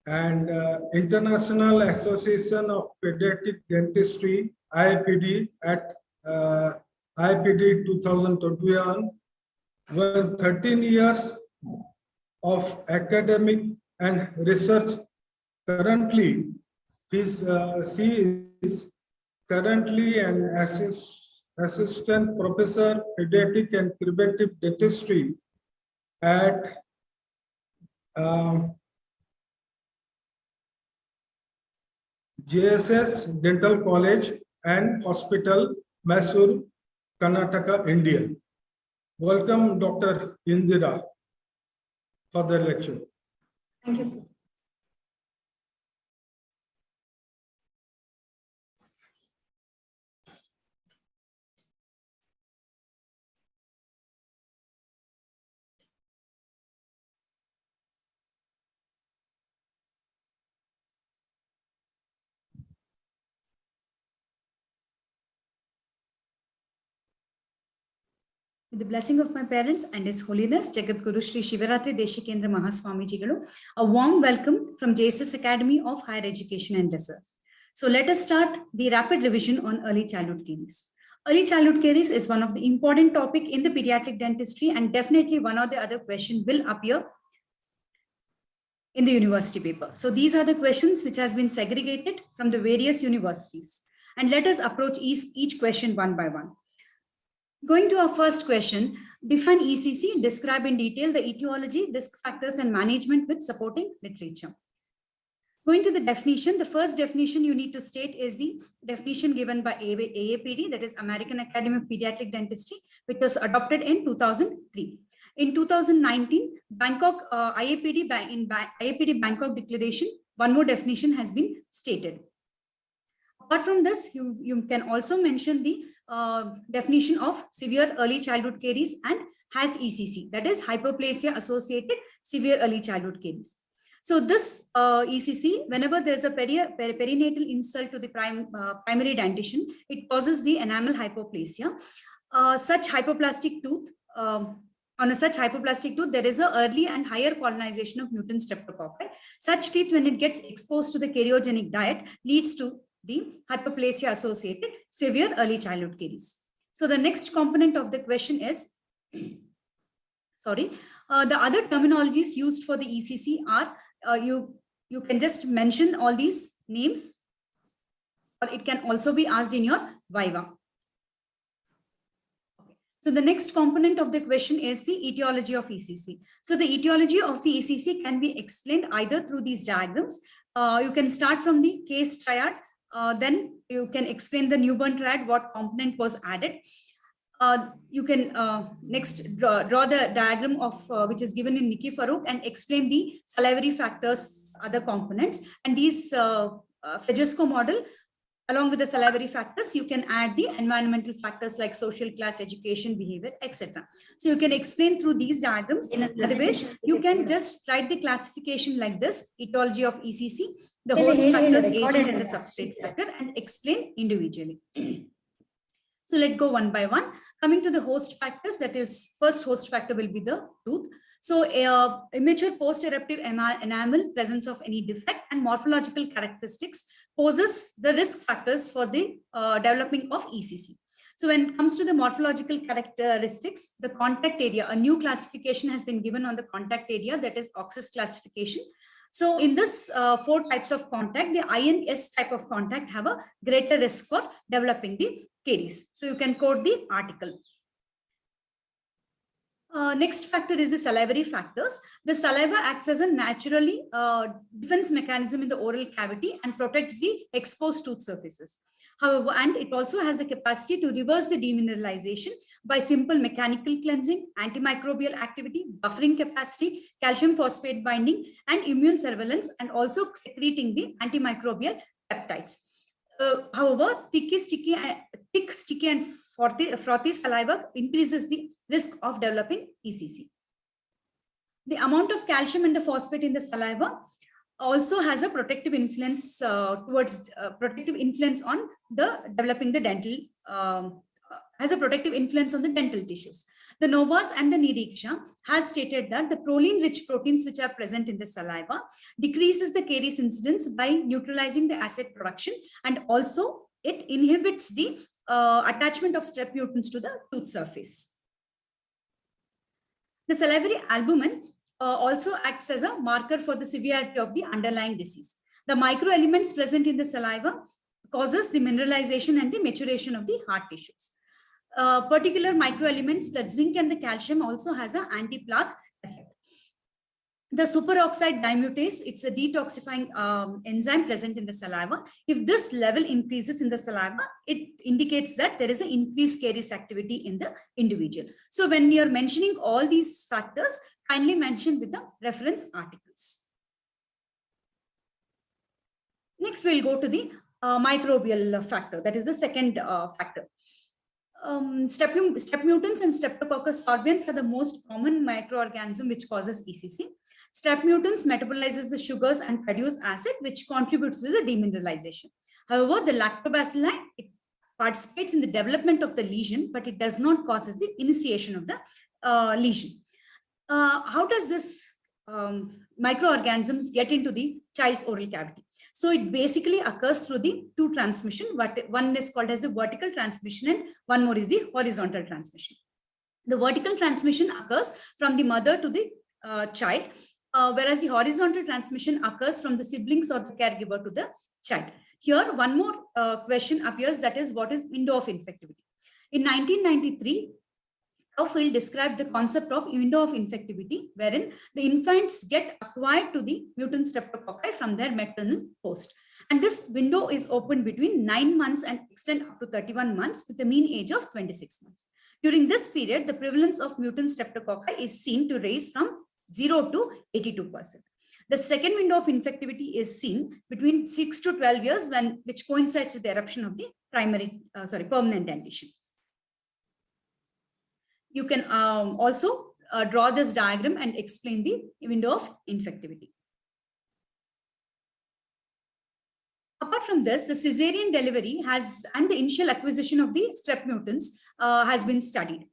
and International Association of Pediatric Dentistry, IAPD, at IAPD 2021, when 13 years of academic and research. Currently, she is currently an assistant professor pediatric and preventive dentistry at JSS Dental College and Hospital, Mysore, Karnataka, India. Welcome, Dr. Indira, for the lecture. Thank you, sir. With the blessing of my parents and His Holiness Jagadguru Sri Shivaratri Deshikendra Mahaswamijigalu, a warm welcome from JSS Academy of Higher Education and Research. So let us start the rapid revision on early childhood caries. Early childhood caries is one of the important topic in the pediatric dentistry, and definitely one or the other question will appear in the university paper. So these are the questions which has been segregated from the various universities. And let us approach each question one by one. Going to our first question, define ECC, describe in detail the etiology, risk factors, and management with supporting literature. Going to the definition, the first definition you need to state is the definition given by AAPD, that is American Academy of Pediatric Dentistry, which was adopted in 2003. In 2019, Bangkok IAPD Bangkok Declaration, one more definition has been stated. Apart from this, you can also mention the definition of severe early childhood caries and has ECC, that is hyperplasia associated severe early childhood caries. So this ECC, whenever there's a perinatal insult to the primary dentition, it causes the enamel hypoplasia. Such hypoplastic tooth, on a such hypoplastic tooth, there is a early and higher colonization of mutant streptococci. Such teeth, when it gets exposed to the cariogenic diet, leads to the hyperplasia associated severe early childhood caries. So the next component of the question is, the other terminologies used for the ECC are, you can just mention all these names, or it can also be asked in your viva. So the next component of the question is the etiology of ECC. So the etiology of the ECC can be explained either through these diagrams. You can start from the case triad, then you can explain the newborn triad, what component was added. You can next draw the diagram of which is given in Nikki Farouk and explain the salivary factors, other components, and these Fejesco model. Along with the salivary factors, you can add the environmental factors like social class, education, behavior, etc. So you can explain through these diagrams. Otherwise, you can just write the classification like this: etiology of ECC, the host factors, agent, and the substrate factor, and explain individually. So let's go one by one. Coming to the host factors, that is, first host factor will be the tooth. So immature post-eruptive enamel, presence of any defect, and morphological characteristics poses the risk factors for the developing of ECC. So when it comes to the morphological characteristics, the contact area, a new classification has been given on the contact area, that is Oxis classification. So in this 4 types of contact, the I and S type of contact have a greater risk for developing the caries. So you can quote the article. Next factor is the salivary factors. The saliva acts as a naturally defense mechanism in the oral cavity and protects the exposed tooth surfaces. However, and it also has the capacity to reverse the demineralization by simple mechanical cleansing, antimicrobial activity, buffering capacity, calcium phosphate binding, and immune surveillance, and also secreting the antimicrobial peptides. However, thick, sticky, and frothy saliva increases the risk of developing ECC. The amount of calcium and the phosphate in the saliva also has a protective influence protective influence on the developing the dental has a protective influence on the dental tissues. The Novas and the Nireksha has stated that the proline-rich proteins which are present in the saliva decreases the caries incidence by neutralizing the acid production, and also it inhibits the attachment of strep mutants to the tooth surface. The salivary albumin also acts as a marker for the severity of the underlying disease. The microelements present in the saliva causes the mineralization and the maturation of the hard tissues. Particular microelements, the zinc and the calcium, also has an anti-plaque effect. The superoxide dimutase, it's a detoxifying enzyme present in the saliva. If this level increases in the saliva, it indicates that there is an increased caries activity in the individual. So when we are mentioning all these factors, kindly mention with the reference articles. Next, we'll go to the microbial factor. That is the second factor. Strep mutants and Streptococcus sorbians are the most common microorganism which causes ECC. Strep mutants metabolizes the sugars and produce acid, which contributes to the demineralization. However, the lactobacilli, it participates in the development of the lesion, but it does not cause the initiation of the lesion. How does this microorganisms get into the child's oral cavity? So it basically occurs through the two transmission. One is called as the vertical transmission, and one more is the horizontal transmission. The vertical transmission occurs from the mother to the child, whereas the horizontal transmission occurs from the siblings or the caregiver to the child. Here, one more question appears, that is, what is window of infectivity? In 1993, Field described the concept of window of infectivity, wherein the infants get acquired to the mutant streptococci from their maternal host. And this window is open between 9 months and extend up to 31 months with a mean age of 26 months. During this period, the prevalence of mutant streptococci is seen to rise from 0 to 82%. The second window of infectivity is seen between 6 to 12 years, which coincides with the eruption of the permanent dentition. You can also draw this diagram and explain the window of infectivity. Apart from this, the cesarean delivery and the initial acquisition of the strep mutants has been studied.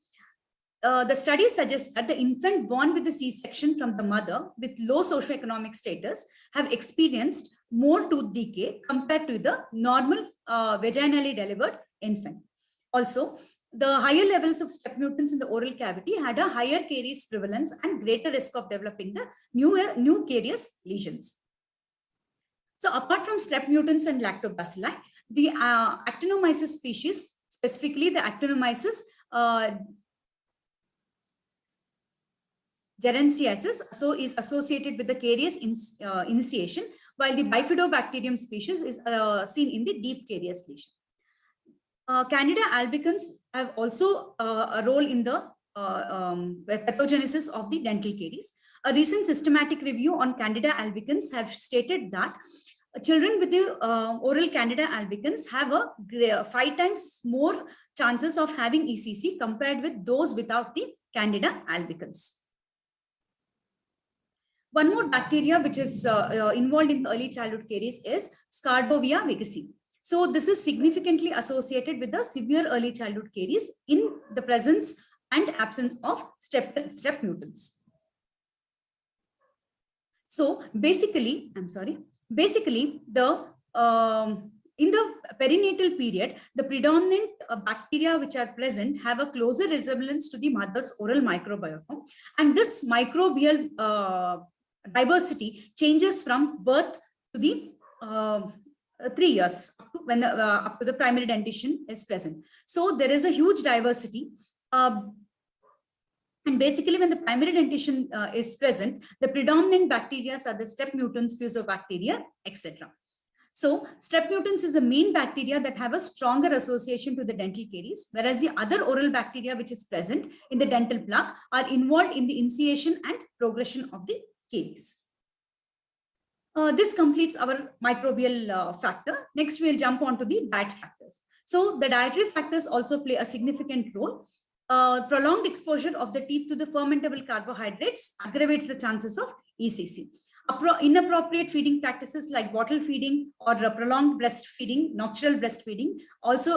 The study suggests that the infant born with the C-section from the mother with low socioeconomic status have experienced more tooth decay compared to the normal vaginally delivered infant. Also, the higher levels of strep mutants in the oral cavity had a higher caries prevalence and greater risk of developing the new carious lesions. So apart from strep mutants and lactobacilli, the actinomyces species, specifically the actinomyces gerenciasis, so is associated with the caries initiation, while the bifidobacterium species is seen in the deep caries lesion. Candida albicans have also a role in the pathogenesis of the dental caries. A recent systematic review on Candida albicans have stated that children with the oral Candida albicans have a 5 times more chances of having ECC compared with those without the Candida albicans. One more bacteria which is involved in early childhood caries is Scardovia vigaceae. So this is significantly associated with the severe early childhood caries in the presence and absence of strep mutants. So basically, the in the perinatal period, the predominant bacteria which are present have a closer resemblance to the mother's oral microbiome, and this microbial diversity changes from birth to the 3 years up to the primary dentition is present. So there is a huge diversity, and And basically, when the primary dentition is present, the predominant bacteria are the strep mutans, fusobacteria, etc. So strep mutans is the main bacteria that have a stronger association to the dental caries, whereas the other oral bacteria which is present in the dental plaque are involved in the initiation and progression of the caries. This completes our microbial factor. Next, we'll jump on to the diet factors. So the dietary factors also play a significant role. Prolonged exposure of the teeth to the fermentable carbohydrates aggravates the chances of ECC. Inappropriate feeding practices like bottle feeding or prolonged breastfeeding, nocturnal breastfeeding also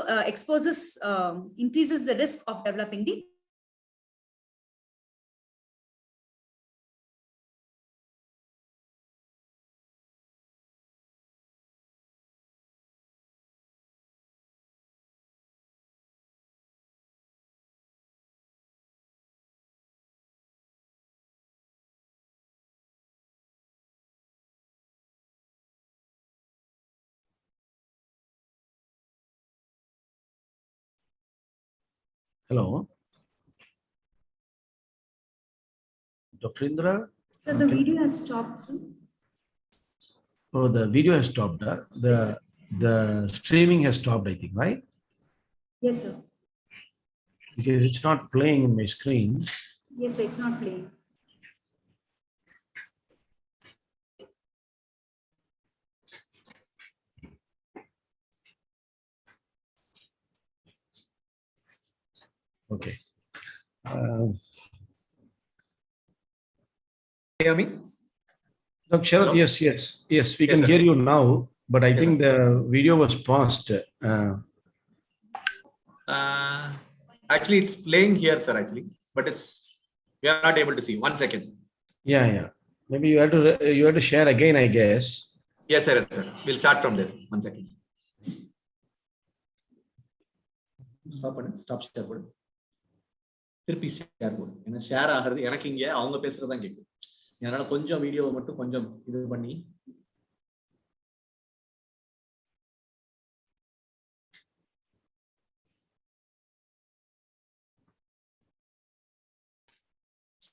increases the risk of developing the Hello, Dr. Indra. So the video has stopped. Sir. Oh, the video has stopped. The streaming has stopped, I think, right? Yes, sir. Because it's not playing in my screen. Yes, sir, it's not playing. Okay. Hear me? Dr. Sharath, Hello? yes, we Yes, can sir. hear you now, but I Yes, think the video was paused. Actually, it's playing here, sir, actually, but we are not able to see. 1 second, sir. Yeah. Maybe you have to share again, I guess. Yes, sir. We'll start from this. 1 second. Stop share board. திருப்பி share போடு. ஏன்னா share ஆகிறது எனக்கு இங்க அவங்க பேசுறதுதான் கேட்கும். அதனால கொஞ்சம் வீடியோவை மட்டும் கொஞ்சம் இது பண்ணி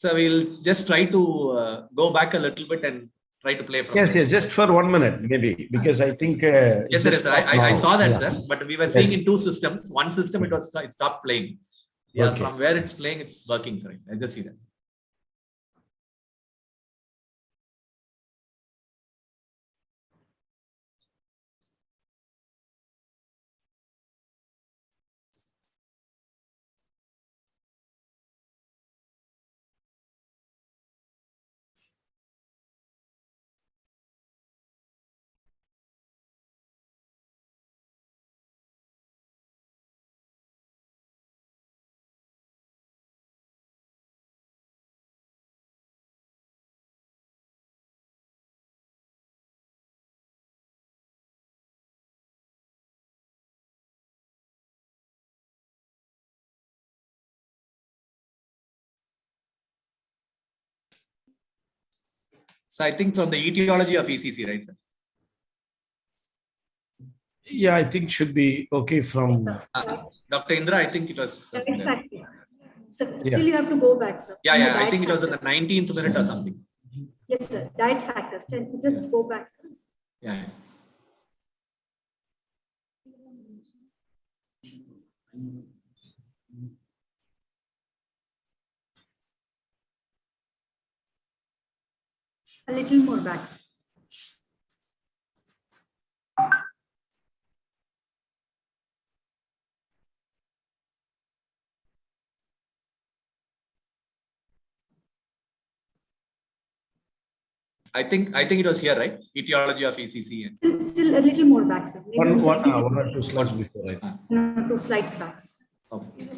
So we'll just try to go back a little bit and try to play from Yes, there. just for 1 minute, maybe, because I think. Yes, sir. I saw that, Yeah. sir. But we were seeing in two systems. One system it stopped playing. Yeah, Okay. from where it's playing, it's working, sir. I just see that. So I think from the etiology of ECC, right, sir? Yeah, I think should be okay from. Dr. Indra, I think it was. So still you have to go back, sir. Yeah. I think it was in the 19th minute or something. Yes, sir. Diet factors. Just go back, sir. Yeah. A little more back, sir. I think it was here, right? Etiology of ECC. Still a little more back, sir. Maybe One or two slides before, right? No, 2 slides back. Okay.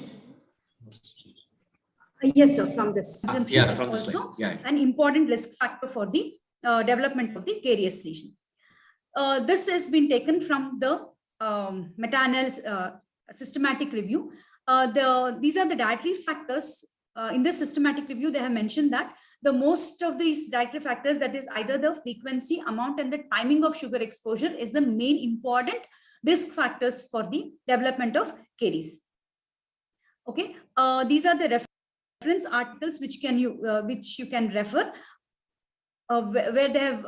Yes, sir. From this. Yeah, is from this also slide. Yeah. an important risk factor for the development of the caries lesion. This has been taken from the meta-analysis systematic review. These are the dietary factors. In this systematic review, they have mentioned that the most of these dietary factors, that is either the frequency, amount, and the timing of sugar exposure, is the main important risk factors for the development of caries. Okay, these are the reference articles which you can refer, where they have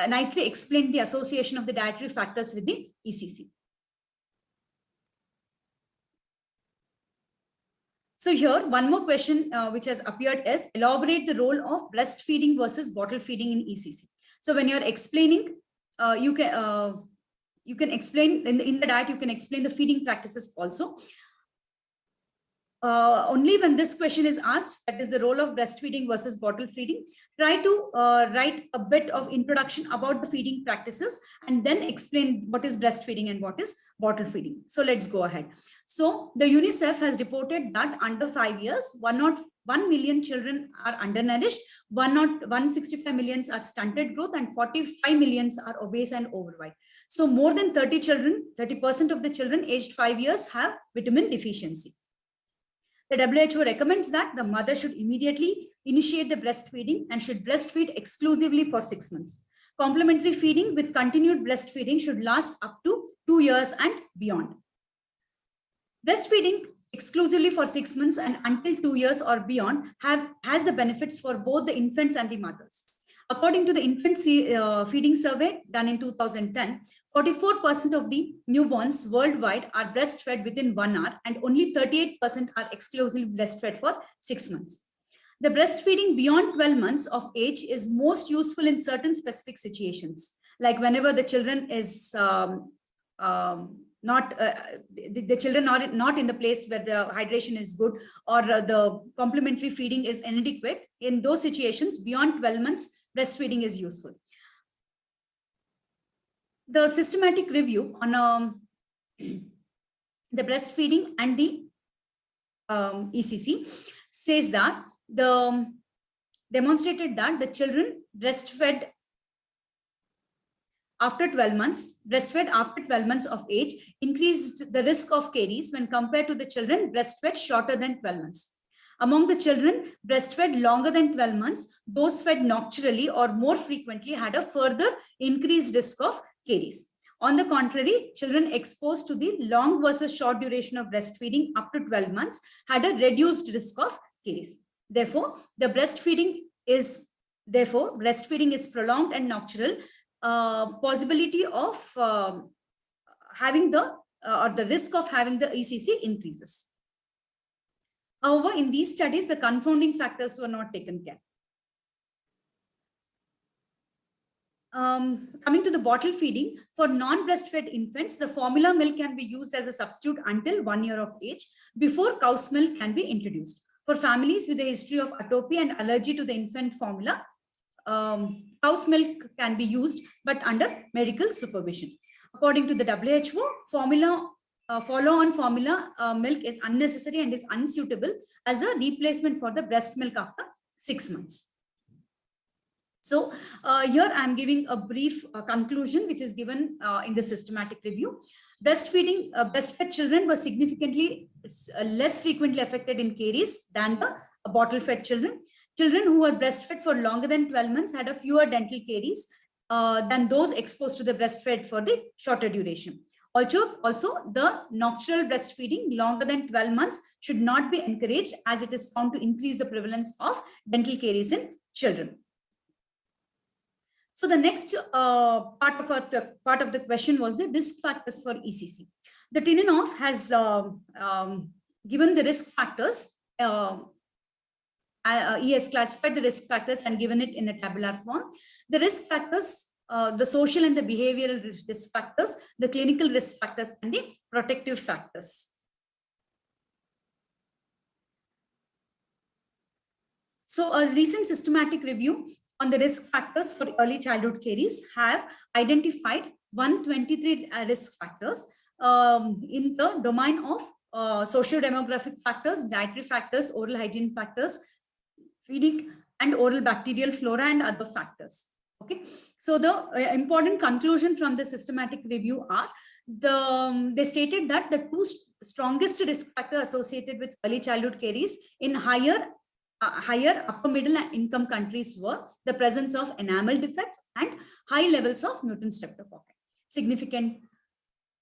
nicely explained the association of the dietary factors with the ECC. So here, one more question which has appeared is, elaborate the role of breastfeeding versus bottle feeding in ECC. So when you're explaining, you can explain in the diet, you can explain the feeding practices also. Only when this question is asked, that is the role of breastfeeding versus bottle feeding, try to write a bit of introduction about the feeding practices and then explain what is breastfeeding and what is bottle feeding. So let's go ahead. So the UNICEF has reported that under 5 years, 1 million children are undernourished, 165 millions are stunted growth, and 45 millions are obese and overweight. So more than 30% of the children aged 5 years have vitamin deficiency. The WHO recommends that the mother should immediately initiate the breastfeeding and should breastfeed exclusively for 6 months. Complementary feeding with continued breastfeeding should last up to 2 years and beyond. Breastfeeding exclusively for 6 months and until 2 years or beyond has the benefits for both the infants and the mothers. According to the infant feeding survey done in 2010, 44% of the newborns worldwide are breastfed within 1 hour and only 38% are exclusively breastfed for 6 months. The breastfeeding beyond 12 months of age is most useful in certain specific situations, like whenever the children is the children are not in the place where the hydration is good or the complementary feeding is inadequate. In those situations, beyond 12 months, breastfeeding is useful. The systematic review on the breastfeeding and the ECC says that demonstrated that the children breastfed after 12 months of age increased the risk of caries when compared to the children breastfed shorter than 12 months. Among the children breastfed longer than 12 months, those fed nocturnally or more frequently had a further increased risk of caries. On the contrary, children exposed to the long versus short duration of breastfeeding up to 12 months had a reduced risk of caries. Therefore, breastfeeding is prolonged and nocturnal. Possibility of having the risk of having the ECC increases. However, in these studies, the confounding factors were not taken care. Coming to the bottle feeding, for non-breastfed infants, the formula milk can be used as a substitute until 1 year of age before cow's milk can be introduced. For families with a history of atopy and allergy to the infant formula, cow's milk can be used, but under medical supervision. According to the WHO, follow-on formula milk is unnecessary and is unsuitable as a replacement for the breast milk after 6 months. So here I am giving a brief conclusion which is given in the systematic review. Breastfed children were significantly less frequently affected in caries than the bottle-fed children. Children who were breastfed for longer than 12 months had a fewer dental caries than those exposed to the breastfed for the shorter duration. Also, the nocturnal breastfeeding longer than 12 months should not be encouraged as it is found to increase the prevalence of dental caries in children. So the next part of the question was the risk factors for ECC. The Tininoff has given the risk factors. He has classified the risk factors and given it in a tabular form. The risk factors, the social and the behavioral risk factors, the clinical risk factors, and the protective factors. So a recent systematic review on the risk factors for early childhood caries have identified 123 risk factors in the domain of socio-demographic factors, dietary factors, oral hygiene factors, feeding and oral bacterial flora, and other factors. Okay, so the important conclusion from the systematic review are they stated that the two strongest risk factors associated with early childhood caries in higher upper middle income countries were the presence of enamel defects and high levels of mutant streptococci. Significant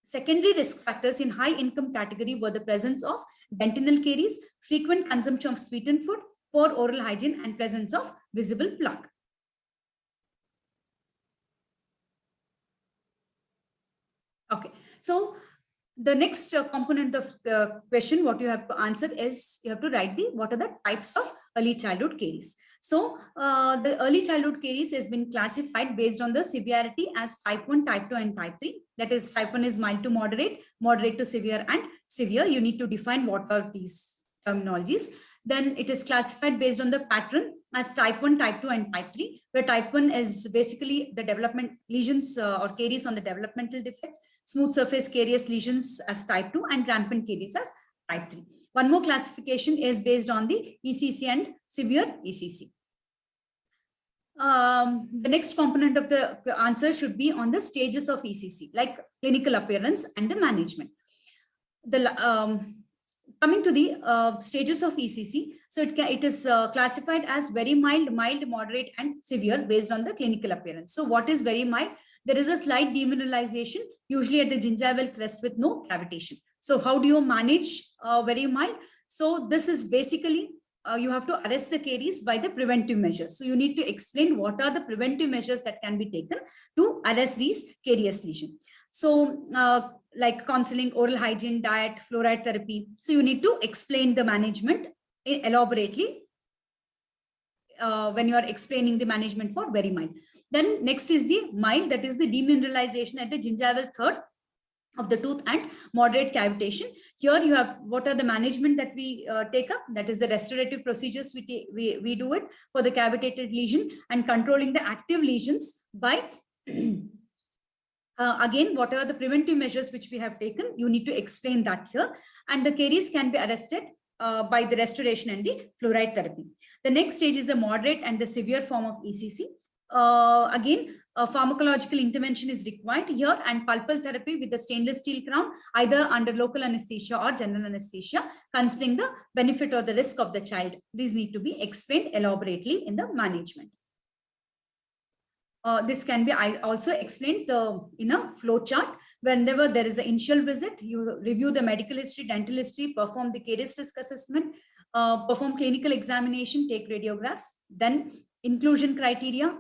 Secondary risk factors in high income category were the presence of dentinal caries, frequent consumption of sweetened food, poor oral hygiene, and presence of visible plaque. Okay, so the next component of the question, what you have to answer is you have to write what are the types of early childhood caries. So the early childhood caries has been classified based on the severity as type 1, type 2, and type 3. That is, type 1 is mild to moderate, moderate to severe, and severe. You need to define what are these terminologies. Then it is classified based on the pattern as type 1, type 2, and type 3, where type 1 is basically the development lesions or caries on the developmental defects, smooth surface carious lesions as type 2, and rampant caries as type 3. One more classification is based on the ECC and severe ECC. The next component of the answer should be on the stages of ECC, like clinical appearance and the management. Coming to the stages of ECC, so it is classified as very mild, mild, moderate, and severe based on the clinical appearance. So what is very mild? There is a slight demineralization, usually at the gingival crest with no cavitation. So how do you manage very mild? So this is basically, you have to arrest the caries by the preventive measures. So you need to explain what are the preventive measures that can be taken to arrest these carious lesions. So like counseling, oral hygiene, diet, fluoride therapy. So you need to explain the management elaborately when you are explaining the management for very mild. Then next is the mild, that is the demineralization at the gingival third of the tooth and moderate cavitation. Here you have what are the management that we take up, that is the restorative procedures we do it for the cavitated lesion and controlling the active lesions by again, what are the preventive measures which we have taken? You need to explain that here. And the caries can be arrested by the restoration and the fluoride therapy. The next stage is the moderate and the severe form of ECC. Again, pharmacological intervention is required here, and pulpal therapy with the stainless steel crown, either under local anesthesia or general anesthesia, considering the benefit or the risk of the child. These need to be explained elaborately in the management. This can be also explained in a flow chart. Whenever there is an initial visit, you review the medical history, dental history, perform the caries risk assessment, perform clinical examination, take radiographs, then inclusion criteria.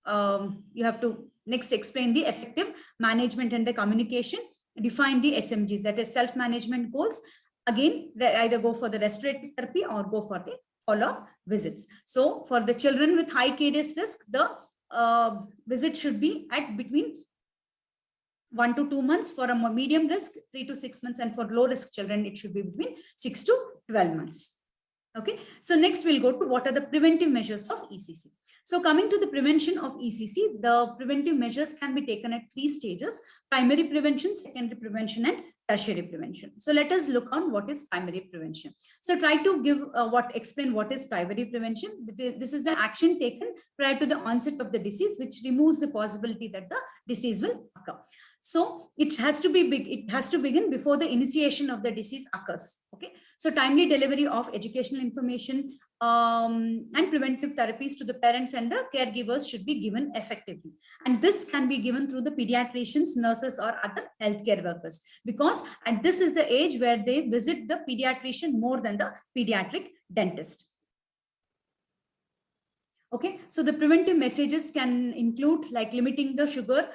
You have to next explain the effective management and the communication, define the SMGs, that is self-management goals. Again, they either go for the restorative therapy or go for the follow-up visits. So for the children with high caries risk, the visit should be at between 1 to 2 months. For a medium risk, 3 to 6 months, and for low risk children, it should be between 6 to 12 months. Okay, so next we'll go to what are the preventive measures of ECC. So coming to the prevention of ECC, the preventive measures can be taken at 3 stages: primary prevention, secondary prevention, and tertiary prevention. So let us look on what is primary prevention. So try to give explain what is primary prevention. This is the action taken prior to the onset of the disease, which removes the possibility that the disease will occur. So it has to be big. It has to begin before the initiation of the disease occurs. Okay. So timely delivery of educational information and preventive therapies to the parents and the caregivers should be given effectively. And this can be given through the pediatricians, nurses, or other healthcare workers, because and this is the age where they visit the pediatrician more than the pediatric dentist. Okay, so the preventive messages can include like limiting the sugar,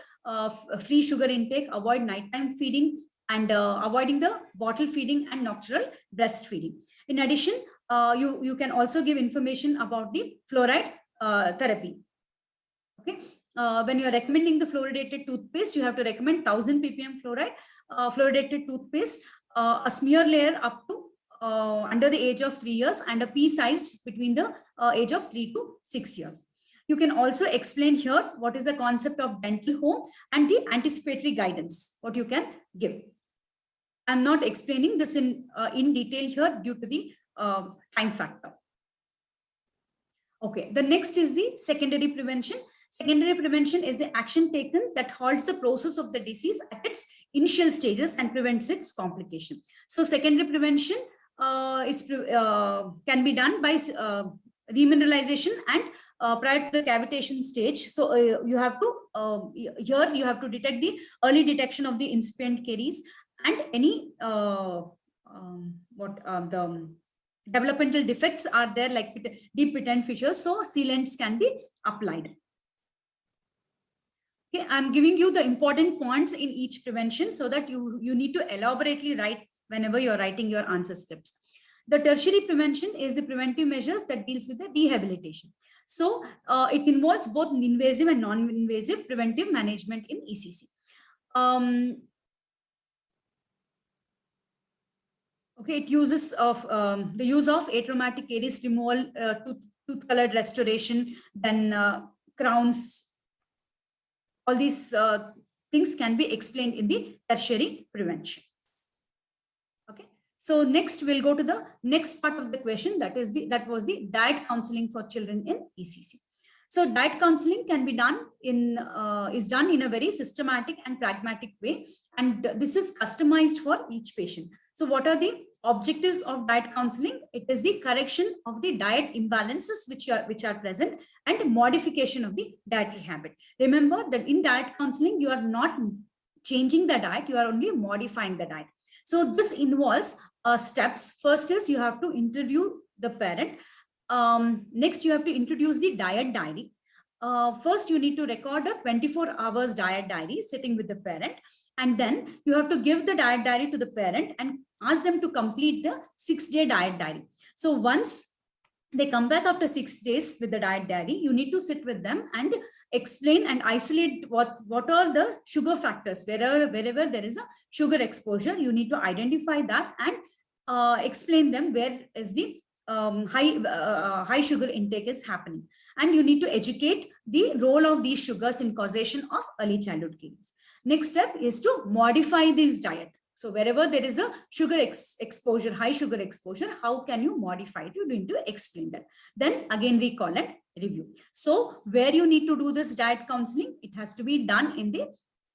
free sugar intake, avoid nighttime feeding, and avoiding the bottle feeding and nocturnal breastfeeding. In addition, you can also give information about the fluoride therapy. Okay, when you are recommending the fluoridated toothpaste, you have to recommend 1000 ppm fluoride, fluoridated toothpaste, a smear layer up to under the age of 3 years, and a pea-sized between the age of 3 to 6 years. You can also explain here what is the concept of dental home and the anticipatory guidance, what you can give. I'm not explaining this in detail here due to the time factor. Okay, the next is the secondary prevention. Secondary prevention is the action taken that halts the process of the disease at its initial stages and prevents its complication. So secondary prevention can be done by remineralization and prior to the cavitation stage. So you have to, here you have to detect the early detection of the incipient caries and any the developmental defects are there, like deep patent fissures, so sealants can be applied. Okay, I'm giving you the important points in each prevention so that you need to elaborately write whenever you're writing your answer scripts. The tertiary prevention is the preventive measures that deals with the rehabilitation. So it involves both invasive and non-invasive preventive management in ECC. Okay, it uses of the use of atraumatic caries removal, tooth colored restoration, then crowns. All these things can be explained in the tertiary prevention. Okay, so next we'll go to the next part of the question, that was the diet counseling for children in ECC. So diet counseling can be done is done in a very systematic and pragmatic way, and this is customized for each patient. So what are the objectives of diet counseling? It is the correction of the diet imbalances which are present and modification of the dietary habit. Remember that in diet counseling, you are not changing the diet, you are only modifying the diet. So this involves steps. First is you have to interview the parent. Next, you have to introduce the diet diary. First, you need to record a 24 hours diet diary sitting with the parent. And then you have to give the diet diary to the parent and ask them to complete the 6-day diet diary. So once they come back after 6 days with the diet diary, you need to sit with them and explain and isolate what are the sugar factors. Wherever there is a sugar exposure, you need to identify that and explain them where is the high sugar intake is happening. And you need to educate the role of these sugars in causation of early childhood caries. Next step is to modify this diet. So wherever there is a sugar exposure, high sugar exposure, how can you modify it? You need to explain that. Then again, we call it review. So where you need to do this diet counseling, it has to be done in the,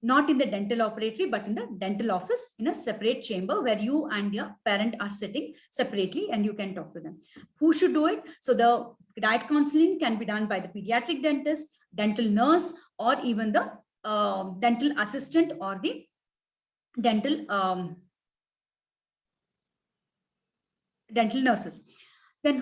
not in the dental operatory, but in the dental office in a separate chamber where you and your parent are sitting separately and you can talk to them. Who should do it? So the diet counseling can be done by the pediatric dentist, dental nurse, or even the dental assistant or the dental nurses. Then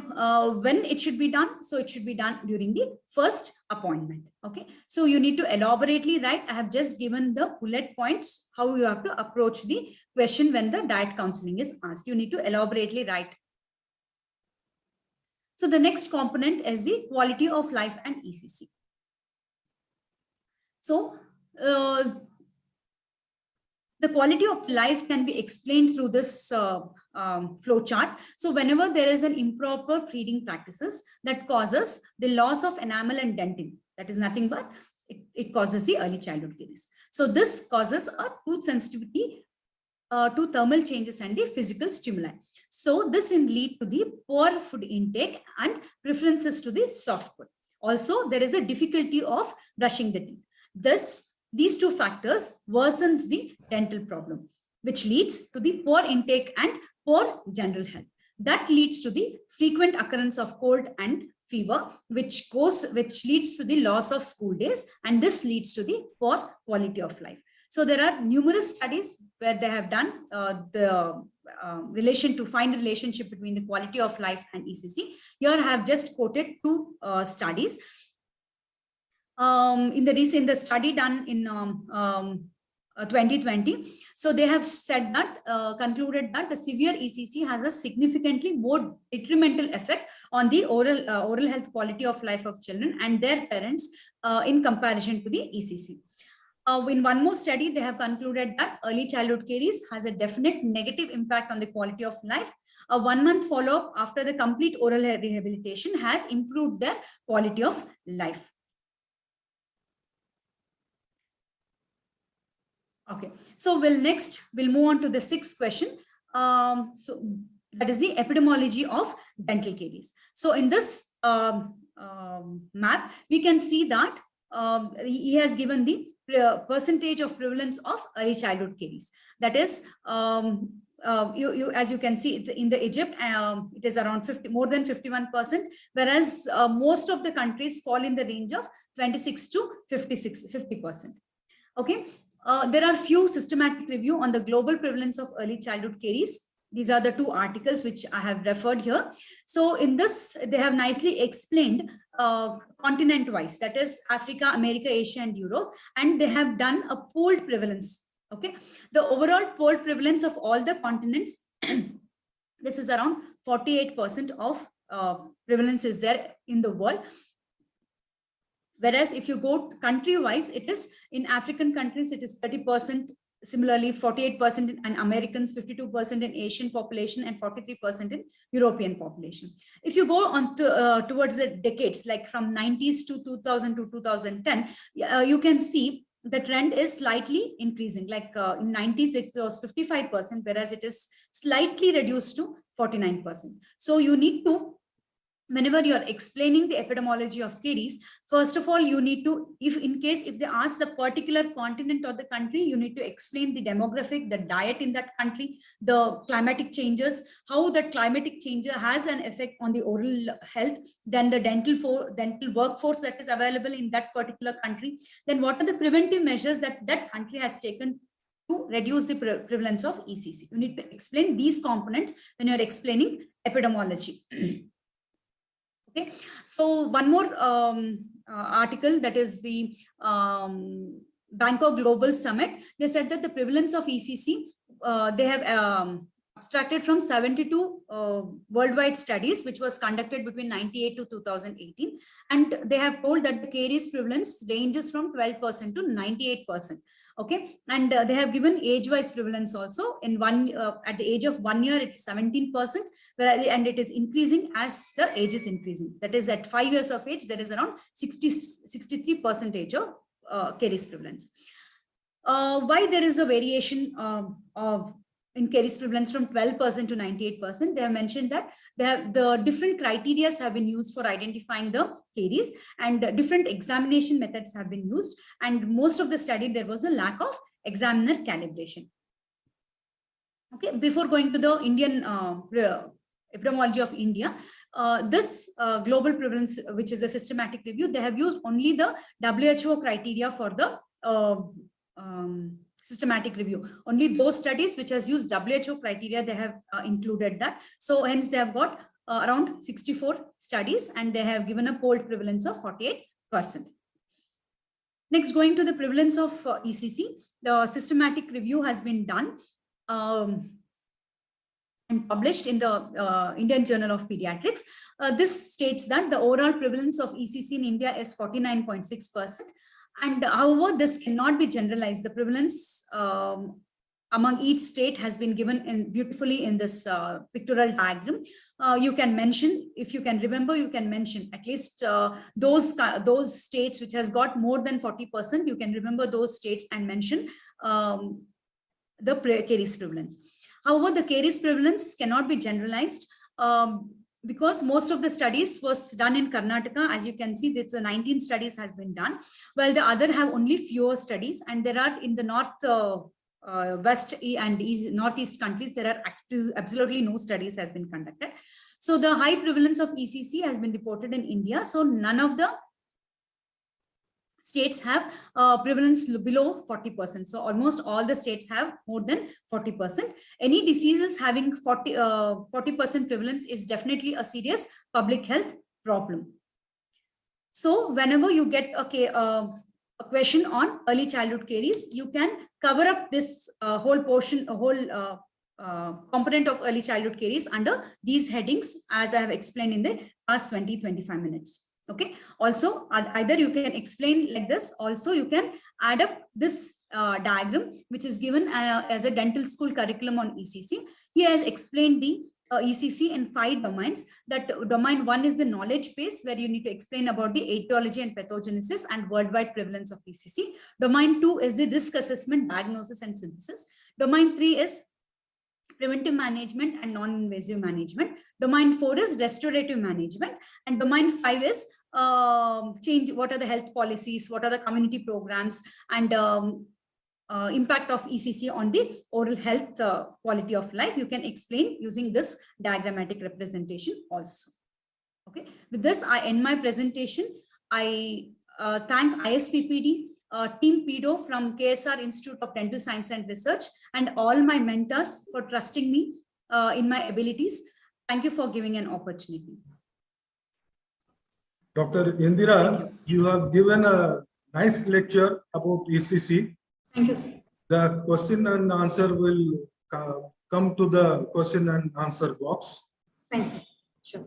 when it should be done? So it should be done during the first appointment. Okay, so you need to elaborately write. I have just given the bullet points how you have to approach the question when the diet counseling is asked. You need to elaborately write. So the next component is the quality of life and ECC. So the quality of life can be explained through this flow chart. So whenever there is an improper feeding practices that causes the loss of enamel and dentin, that is nothing but it causes the early childhood caries. So this causes a tooth sensitivity to thermal changes and the physical stimuli. So this can lead to the poor food intake and preferences to the soft food. Also, there is a difficulty of brushing the teeth. These two factors worsens the dental problem, which leads to the poor intake and poor general health. That leads to the frequent occurrence of cold and fever, which leads to the loss of school days, and this leads to the poor quality of life. So there are numerous studies where they have done relation to find the relationship between the quality of life and ECC. Here I have just quoted two studies. In the study done in 2020, so they have said that concluded that the severe ECC has a significantly more detrimental effect on the oral health quality of life of children and their parents in comparison to the ECC. In one more study, they have concluded that early childhood caries has a definite negative impact on the quality of life. A 1-month follow-up after the complete oral rehabilitation has improved their quality of life. Okay, so we'll move on to the 6th question. So that is the epidemiology of dental caries. So in this map, we can see that he has given the percentage of prevalence of early childhood caries. That is, as you can see, in the Egypt, it is around more than 51%, whereas most of the countries fall in the range of 26 to 50%. Okay, there are few systematic review on the global prevalence of early childhood caries. These are the two articles which I have referred here. So in this, they have nicely explained continent-wise, that is Africa, America, Asia, and Europe, and they have done a pooled prevalence. Okay, the overall pooled prevalence of all the continents, this is around 48% of prevalence is there in the world. Whereas if you go country-wise, it is in African countries, it is 30%, similarly 48% in Americans, 52% in Asian population, and 43% in European population. If you go on to, towards the decades, like from 90s to 2000 to 2010, you can see the trend is slightly increasing. Like in 90s, it was 55%, whereas it is slightly reduced to 49%. So you need to, whenever you're explaining the epidemiology of caries, first of all, you need to, if they ask the particular continent or the country, you need to explain the demographic, the diet in that country, the climatic changes, how that climatic change has an effect on the oral health, then the dental workforce that is available in that particular country, then what are the preventive measures that that country has taken to reduce the prevalence of ECC. You need to explain these components when you're explaining epidemiology. Okay, so one more article, that is the Bangkok Global Summit. They said that the prevalence of ECC, they have abstracted from 72 worldwide studies, which was conducted between 98 to 2018. And they have told that the caries prevalence ranges from 12% to 98%. Okay, and they have given age-wise prevalence also. In at the age of 1 year, it is 17%, and it is increasing as the age is increasing. That is, at 5 years of age, there is around 63% of caries prevalence. Why there is a variation in caries prevalence from 12% to 98%? They have mentioned that the different criteria have been used for identifying the caries, and different examination methods have been used. And most of the study, there was a lack of examiner calibration. Okay, before going to the Indian epidemiology of India, this global prevalence, which is a systematic review, they have used only the WHO criteria for the systematic review. Only those studies which has used WHO criteria, they have included that. So hence they have got around 64 studies, and they have given a pooled prevalence of 48%. Next, going to the prevalence of ECC, the systematic review has been done and published in the Indian Journal of Pediatrics. This states that the overall prevalence of ECC in India is 49.6%. And however, this cannot be generalized. The prevalence among each state has been given beautifully in this pictorial diagram. You can mention, if you can remember, you can mention at least those states which has got more than 40%. You can remember those states and mention the caries prevalence. However, the caries prevalence cannot be generalized because most of the studies was done in Karnataka. As you can see, it's 19 studies has been done, while the other have only fewer studies. And there are in the north, west and east, northeast countries, there are absolutely no studies has been conducted. So the high prevalence of ECC has been reported in India. So none of the states have prevalence below 40%. So almost all the states have more than 40%. Any diseases having 40% prevalence is definitely a serious public health problem. So whenever you get a question on early childhood caries, you can cover up this whole portion, a whole component of early childhood caries under these headings, as I have explained in the past 20-25 minutes. Okay. Also, either you can explain like this. Also, you can add up this diagram, which is given as a dental school curriculum on ECC. He has explained the ECC in 5 domains. That domain 1 is the knowledge base, where you need to explain about the etiology and pathogenesis and worldwide prevalence of ECC. Domain 2 is the risk assessment, diagnosis, and synthesis. Domain 3 is preventive management and non-invasive management. Domain 4 is restorative management, and domain 5 is change. What are the health policies? What are the community programs? And impact of ECC on the oral health quality of life. You can explain using this diagrammatic representation also. Okay, with this, I end my presentation. I thank ISPPD, Team Pedo from KSR Institute of Dental Science and Research, and all my mentors for trusting me in my abilities. Thank you for giving an opportunity. Dr. Indira, you have given a nice lecture about ECC. Thank you, sir. The question and answer will come to the question and answer box. Thanks, sir. Sure.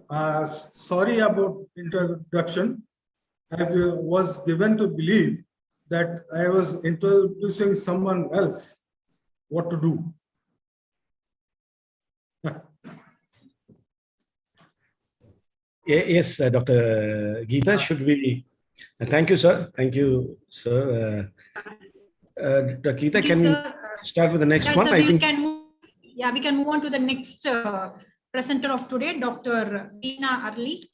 Sorry about introduction. I was given to believe that I was introducing someone else what to do. Yes, Dr. Geeta, should we? Thank you, sir. Thank you, sir. Dr. Geeta, can we start with the next one? I think we can move on to the next presenter of today, Dr. Veena Early.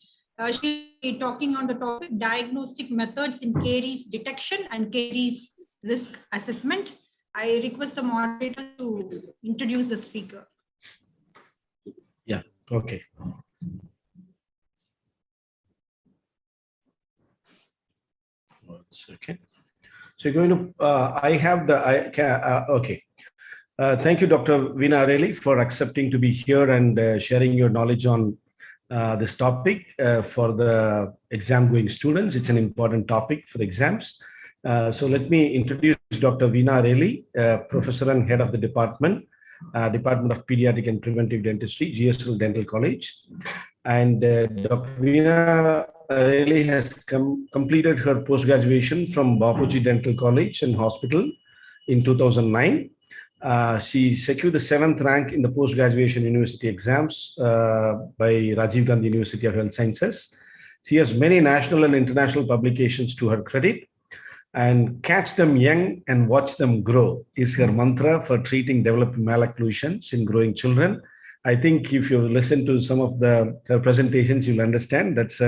She will be talking on the topic diagnostic methods in caries detection and caries risk assessment. I request the moderator to introduce the speaker. Yeah, okay. One second. So you're going to, I have the, okay. Thank you, Dr. Veena Early, for accepting to be here and sharing your knowledge on this topic for the exam going students. It's an important topic for the exams. So let me introduce Dr. Veena Early, Professor and Head of the Department of Pediatric and Preventive Dentistry, GSL Dental College. And Dr. Veena Early has completed her post-graduation from Bapuji Dental College and Hospital in 2009. She secured the 7th rank in the post-graduation university exams by Rajiv Gandhi University of Health Sciences. She has many national and international publications to her credit, and catch them young and watch them grow is her mantra for treating developing malocclusions in growing children. I think if you listen to some of her presentations, you'll understand that's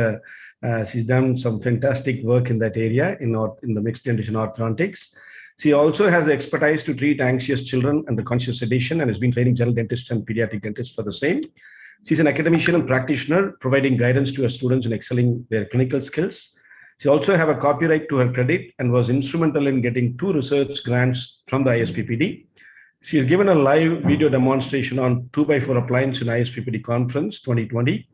she's done some fantastic work in that area in the mixed generation orthodontics. She also has the expertise to treat anxious children under conscious sedation and has been training general dentists and pediatric dentists for the same. She's an academician and practitioner, providing guidance to her students in excelling their clinical skills. She also has a copyright to her credit and was instrumental in getting 2 research grants from the ISPPD. She has given a live video demonstration on 2x4 appliance in ISPPD conference 2020.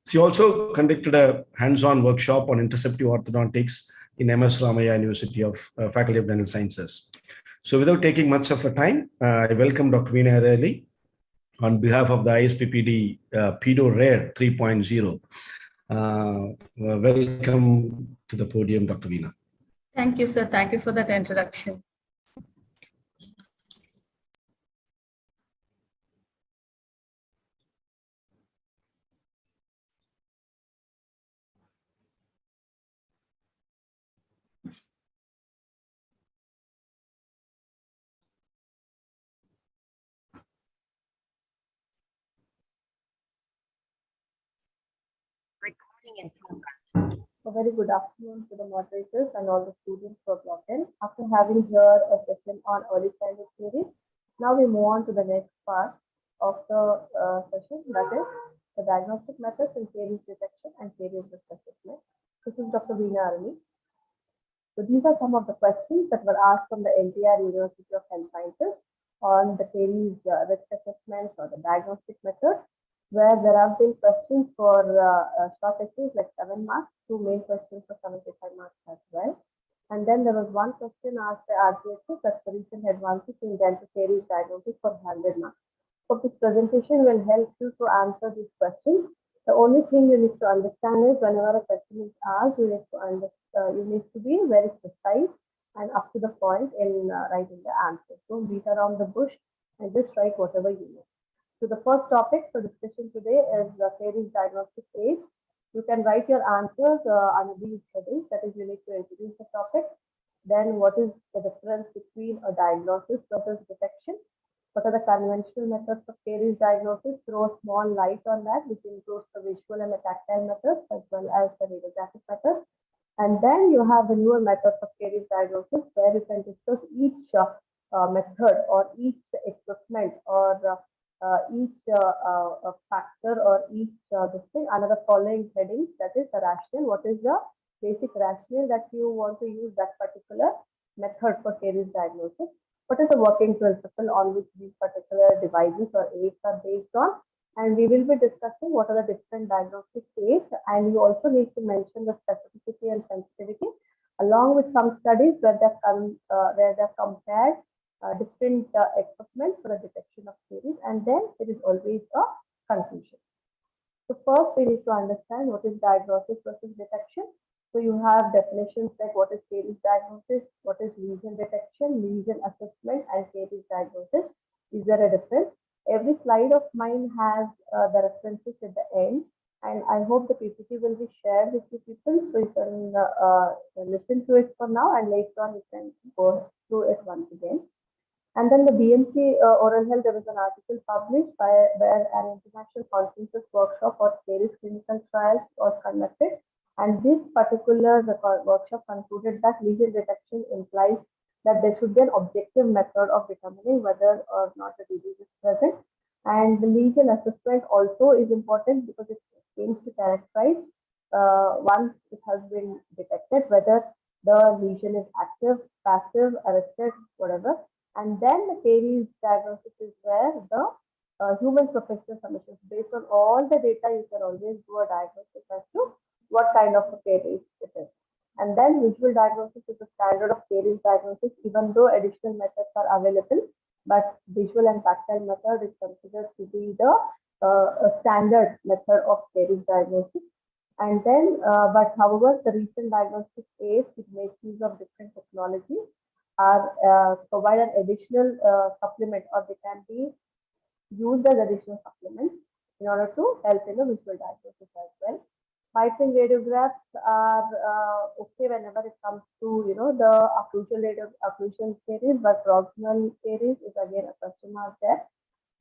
She also conducted a hands-on workshop on interceptive orthodontics in MS Ramaya University of Faculty of Dental Sciences. So without taking much of a time, I welcome Dr. Veena Early on behalf of the ISPPD PedoRare 3.0. Welcome to the podium, Dr. Veena. Thank you, sir. Thank you for that introduction. A very good afternoon to the moderators and all the students who have logged in. After having heard a session on early childhood caries, now we move on to the next part of the session, that is the diagnostic methods in caries detection and caries risk assessment. This is Dr. Veena Early. So these are some of the questions that were asked from the NTR University of Health Sciences on the caries risk assessment or the diagnostic methods, where there have been questions for short essays like 7 marks, 2 main questions for 75 marks as well. And then there was one question asked by RGHS, that's the recent advances in dental caries diagnosis for 100 marks. So this presentation will help you to answer these questions. The only thing you need to understand is whenever a question is asked, you need to be very precise and up to the point in writing the answer. Don't beat around the bush and just write whatever you know. So the first topic for discussion today is the caries diagnostic age. You can write your answers under these headings. That is, you need to introduce the topic. Then what is the difference between a diagnosis versus detection? What are the conventional methods of caries diagnosis? Throw a small light on that, which includes the visual and the tactile methods as well as the radiographic methods. And then you have the newer methods of caries diagnosis, where you can discuss each method or each equipment or each factor or each this thing under the following headings, that is the rationale. What is the basic rationale that you want to use that particular method for caries diagnosis? What is the working principle on which these particular devices or aids are based on? And we will be discussing what are the different diagnostic aids, and you also need to mention the specificity and sensitivity along with some studies where they've compared different equipment for the detection of caries, and then there is always a conclusion. So first we need to understand what is diagnosis versus detection. So you have definitions like what is caries diagnosis, what is lesion detection, lesion assessment, and caries diagnosis. Is there a difference? Every slide of mine has the references at the end, and I hope the PPT will be shared with you people, so you can listen to it for now, and later on you can go through it once again. And then the BMC Oral Health, there was an article published where an international consensus workshop for caries clinical trials was conducted. And this particular workshop concluded that lesion detection implies that there should be an objective method of determining whether or not the disease is present. And the lesion assessment also is important because it aims to characterize once it has been detected whether the lesion is active, passive, arrested, whatever. And then the caries diagnosis is where the human professional submissions, based on all the data, you can always do a diagnosis as to what kind of a caries it is. And then visual diagnosis is the standard of caries diagnosis, even though additional methods are available, but visual and tactile method is considered to be the standard method of caries diagnosis. And then, but however, the recent diagnostic aids, which make use of different technologies, are provide an additional supplement, or they can be used as additional supplements in order to help in the visual diagnosis as well. Biting radiographs are okay whenever it comes to the occlusion caries, but proximal caries is again a question mark there.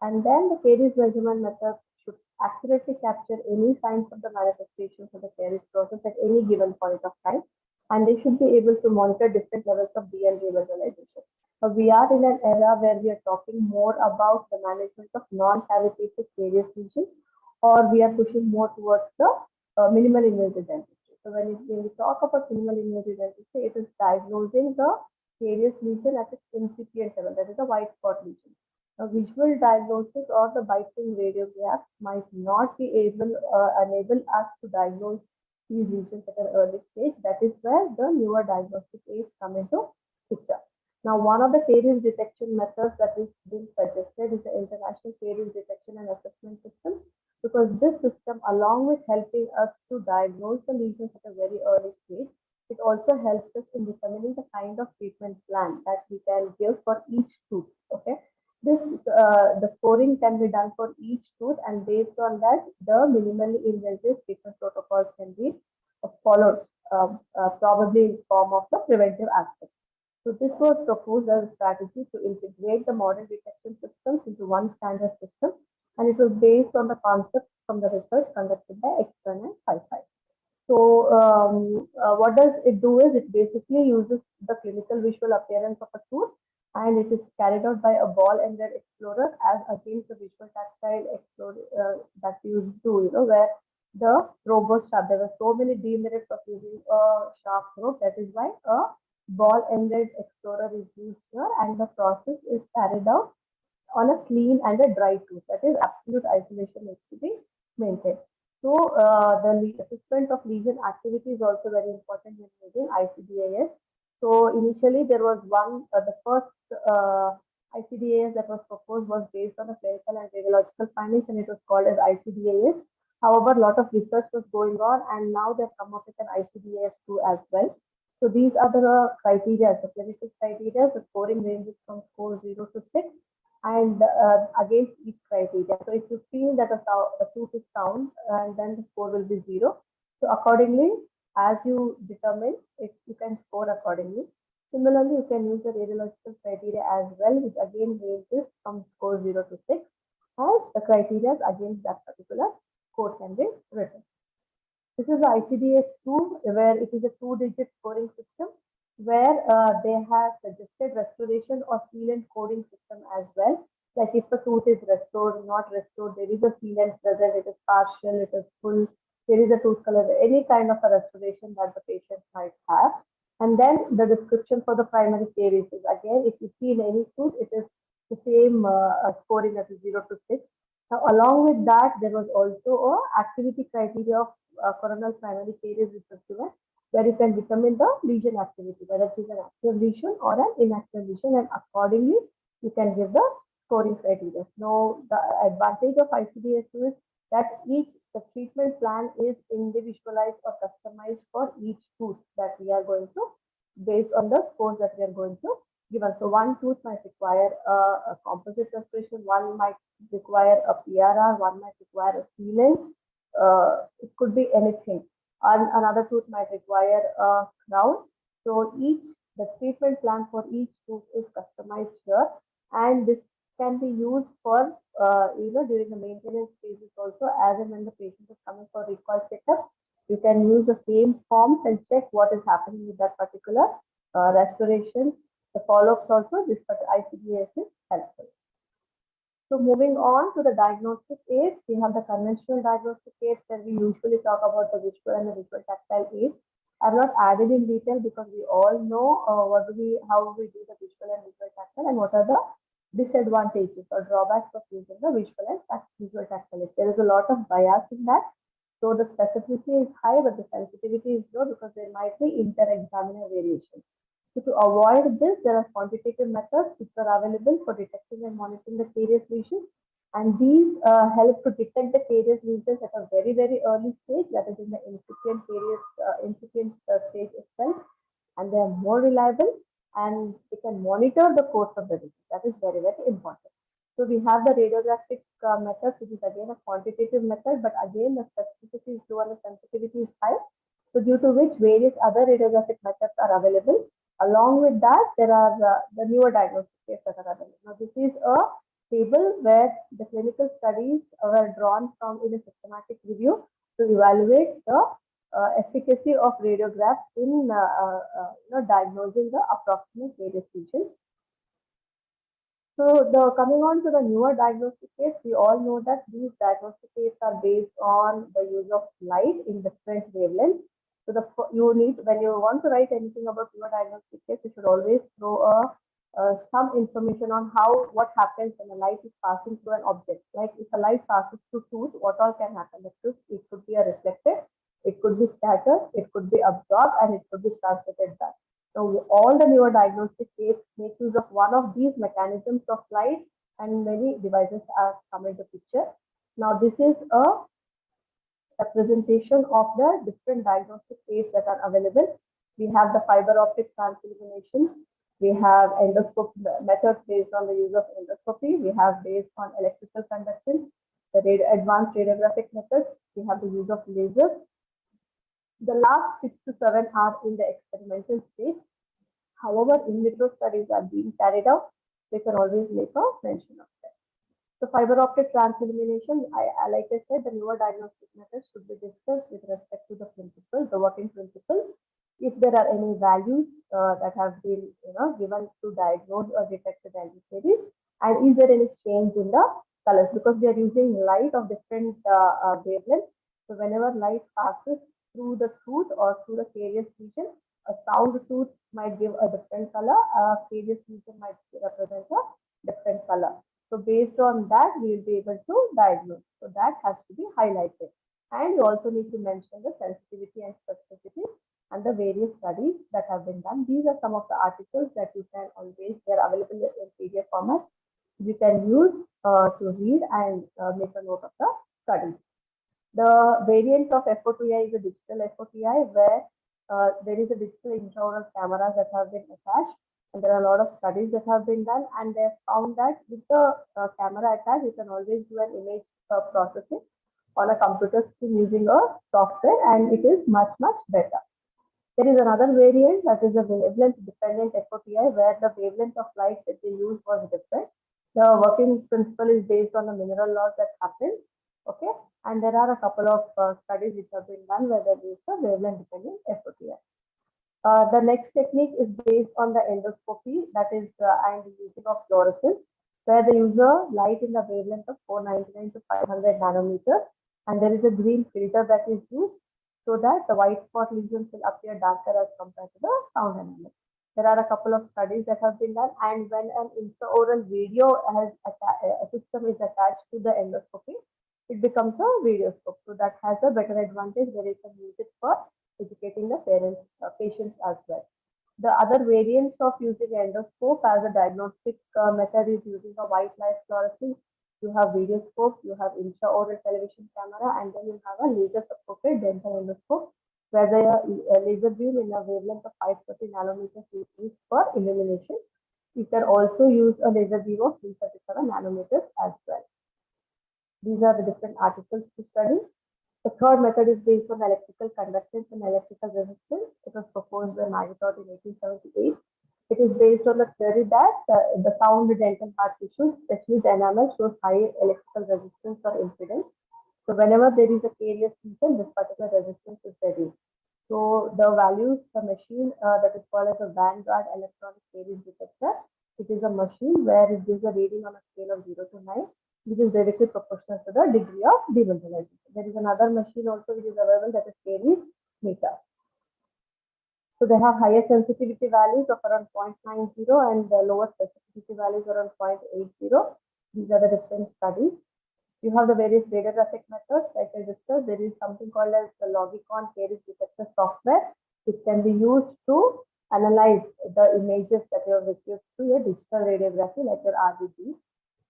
And then the caries measurement method should accurately capture any signs of the manifestations of the caries process at any given point of time, and they should be able to monitor different levels of DNA visualization. So we are in an era where we are talking more about the management of non-cavitated caries lesions, or we are pushing more towards the minimal invasive dentistry. So when we talk about minimal invasive dentistry, it is diagnosing the caries lesion at its incipient level, that is a white spot lesion. A visual diagnosis or the biting radiograph might not be enable us to diagnose these lesions at an early stage. That is where the newer diagnostic aids come into picture. Now, one of the caries detection methods that is being suggested is the International Caries Detection and Assessment System, because this system, along with helping us to diagnose the lesions at a very early stage, it also helps us in determining the kind of treatment plan that we can give for each tooth. Okay, this the scoring can be done for each tooth, and based on that, the minimally invasive treatment protocols can be followed, probably in form of the preventive aspect. So this was proposed as a strategy to integrate the modern detection systems into one standard system, and it was based on the concepts from the research conducted by Extern and Sci-Fi. So what does it do is it basically uses the clinical visual appearance of a tooth, and it is carried out by a ball-ended explorer as against the visual tactile explorer that we used to, where the probe was sharp. There were so many demerits of using a sharp probe. That is why a ball-ended explorer is used here, and the process is carried out on a clean and a dry tooth. That is, absolute isolation needs to be maintained. So the assessment of lesion activity is also very important when using ICDAS. So initially there was the first ICDAS that was proposed was based on the clinical and radiological findings, and it was called as ICDAS. However, a lot of research was going on, and now they've come up with an ICDAS-2 as well. So these are the criteria, the clinical criteria. The scoring ranges from score 0 to 6, and against each criteria. So if you feel that a tooth is sound, and then the score will be 0. So accordingly, as you determine it, you can score accordingly. Similarly, you can use the radiological criteria as well, which again ranges from score 0 to 6, as the criteria against that particular score can be written. This is the ICDAS-2, where it is a 2-digit scoring system. where they have suggested restoration or sealant coding system as well. Like if the tooth is restored, not restored, there is a sealant present, it is partial, it is full, there is a tooth color, any kind of a restoration that the patient might have. And then the description for the primary caries is, again, if you see in any tooth, it is the same scoring as 0 to 6. Now, along with that, there was also a activity criteria of coronal primary caries which given, where you can determine the lesion activity, whether it is an active lesion or an inactive lesion, and accordingly, you can give the scoring criteria. Now, the advantage of ICD-SU is that the treatment plan is individualized or customized for each tooth that we are going to, based on the scores that we are going to give. So one tooth might require a composite restoration, one might require a PRR, one might require a sealant. It could be anything. And another tooth might require a crown. So the treatment plan for each tooth is customized here, and this can be used for during the maintenance phases also, as and when the patient is coming for recall checkup. You can use the same forms and check what is happening with that particular restoration. The follow-ups also, this ICD-S is helpful. So moving on to the diagnostic aids, we have the conventional diagnostic aids that we usually talk about, the visual and the visual tactile aids. I've not added in detail because we all know how we do the visual and visual tactile and what are the disadvantages or drawbacks of using the visual and visual tactile. There is a lot of bias in that. So the specificity is high, but the sensitivity is low because there might be inter-examiner variation. So to avoid this, there are quantitative methods which are available for detecting and monitoring the caries lesions. And these help to detect the caries lesions at a very, very early stage, that is in the incipient stage itself. And they are more reliable and they can monitor the course of the disease. That is very, very important. So we have the radiographic method, which is again a quantitative method, but again the specificity is low and the sensitivity is high. So due to which various other radiographic methods are available. Along with that, there are the newer diagnostic aids that are available. Now, this is a table where the clinical studies were drawn from in a systematic review to evaluate the efficacy of radiographs in diagnosing the approximate caries lesions. So coming on to the newer diagnostic aids, we all know that these diagnostic aids are based on the use of light in different wavelengths. So when you want to write anything about newer diagnostic aids, you should always throw some information on what happens when the light is passing through an object. Like if a light passes through tooth, what all can happen? The tooth, it could be a reflected, it could be scattered, it could be absorbed, and it could be transmitted back. So all the newer diagnostic aids make use of one of these mechanisms of light, and many devices are come into picture. Now this is a representation of the different diagnostic aids that are available. We have the fiber optic transillumination. We have endoscope methods based on the use of endoscopy. We have based on electrical conductance, the advanced radiographic methods. We have the use of lasers. The last 6 to 7 are in the experimental stage. However, in vitro studies are being carried out. They can always make a mention of that. So fiber optic transillumination, like I said, the newer diagnostic methods should be discussed with respect to the principles, the working principles. If there are any values that have been given to diagnose or detect the caries, and is there any change in the colors, because we are using light of different wavelengths. So whenever light passes through the tooth or through the caries lesion, a sound tooth might give a different color, a caries lesion might represent a different color. So based on that, we will be able to diagnose. So that has to be highlighted. And you also need to mention the sensitivity and specificity and the various studies that have been done. These are some of the articles that you can always, they're available in PDF format. You can use to read and make a note of the studies. The variant of FOTI is a digital FOTI where there is a digital intraoral camera that have been attached, and there are a lot of studies that have been done, and they have found that with the camera attached, you can always do an image processing on a computer screen using a software, and it is much, much better. There is another variant that is a wavelength dependent FOTI where the wavelength of light that they used was different. The working principle is based on the mineral laws that happen. Okay, and there are a couple of studies which have been done where they use the wavelength dependent FOTI. The next technique is based on the endoscopy, that is, and the using of fluorescence, where the user light in the wavelength of 499 to 500 nanometers, and there is a green filter that is used so that the white spot lesions will appear darker as compared to the sound element. There are a couple of studies that have been done, and when an intraoral video a system is attached to the endoscopy, it becomes a video scope. So that has a better advantage where you can use it for educating the patients as well. The other variants of using endoscope as a diagnostic method is using a white light fluorescence. You have video scope, you have intraoral television camera, and then you have a laser supported dental endoscope where the laser beam in a wavelength of 530 nanometers is used for illumination. You can also use a laser beam of 337 nanometers as well. These are the different articles to study. The third method is based on electrical conductance and electrical resistance. It was proposed by Vanguard in 1878. It is based on the theory that the sound dental hard tissue, especially the enamel, shows high electrical resistance or impedance. So whenever there is a caries lesion, this particular resistance is reduced. So the values, the machine that is called as a Vanguard electronic caries detector. It is a machine where it gives a reading on a scale of 0 to 9, which is directly proportional to the degree of demineralization. There is another machine also which is available, that is caries meter. So they have higher sensitivity values of around 0.90 and the lower specificity values around 0.80. These are the different studies. You have the various radiographic methods, like I discussed. There is something called as the Logicon Caries Detector software, which can be used to analyze the images that you have received through your digital radiography, like your RDB.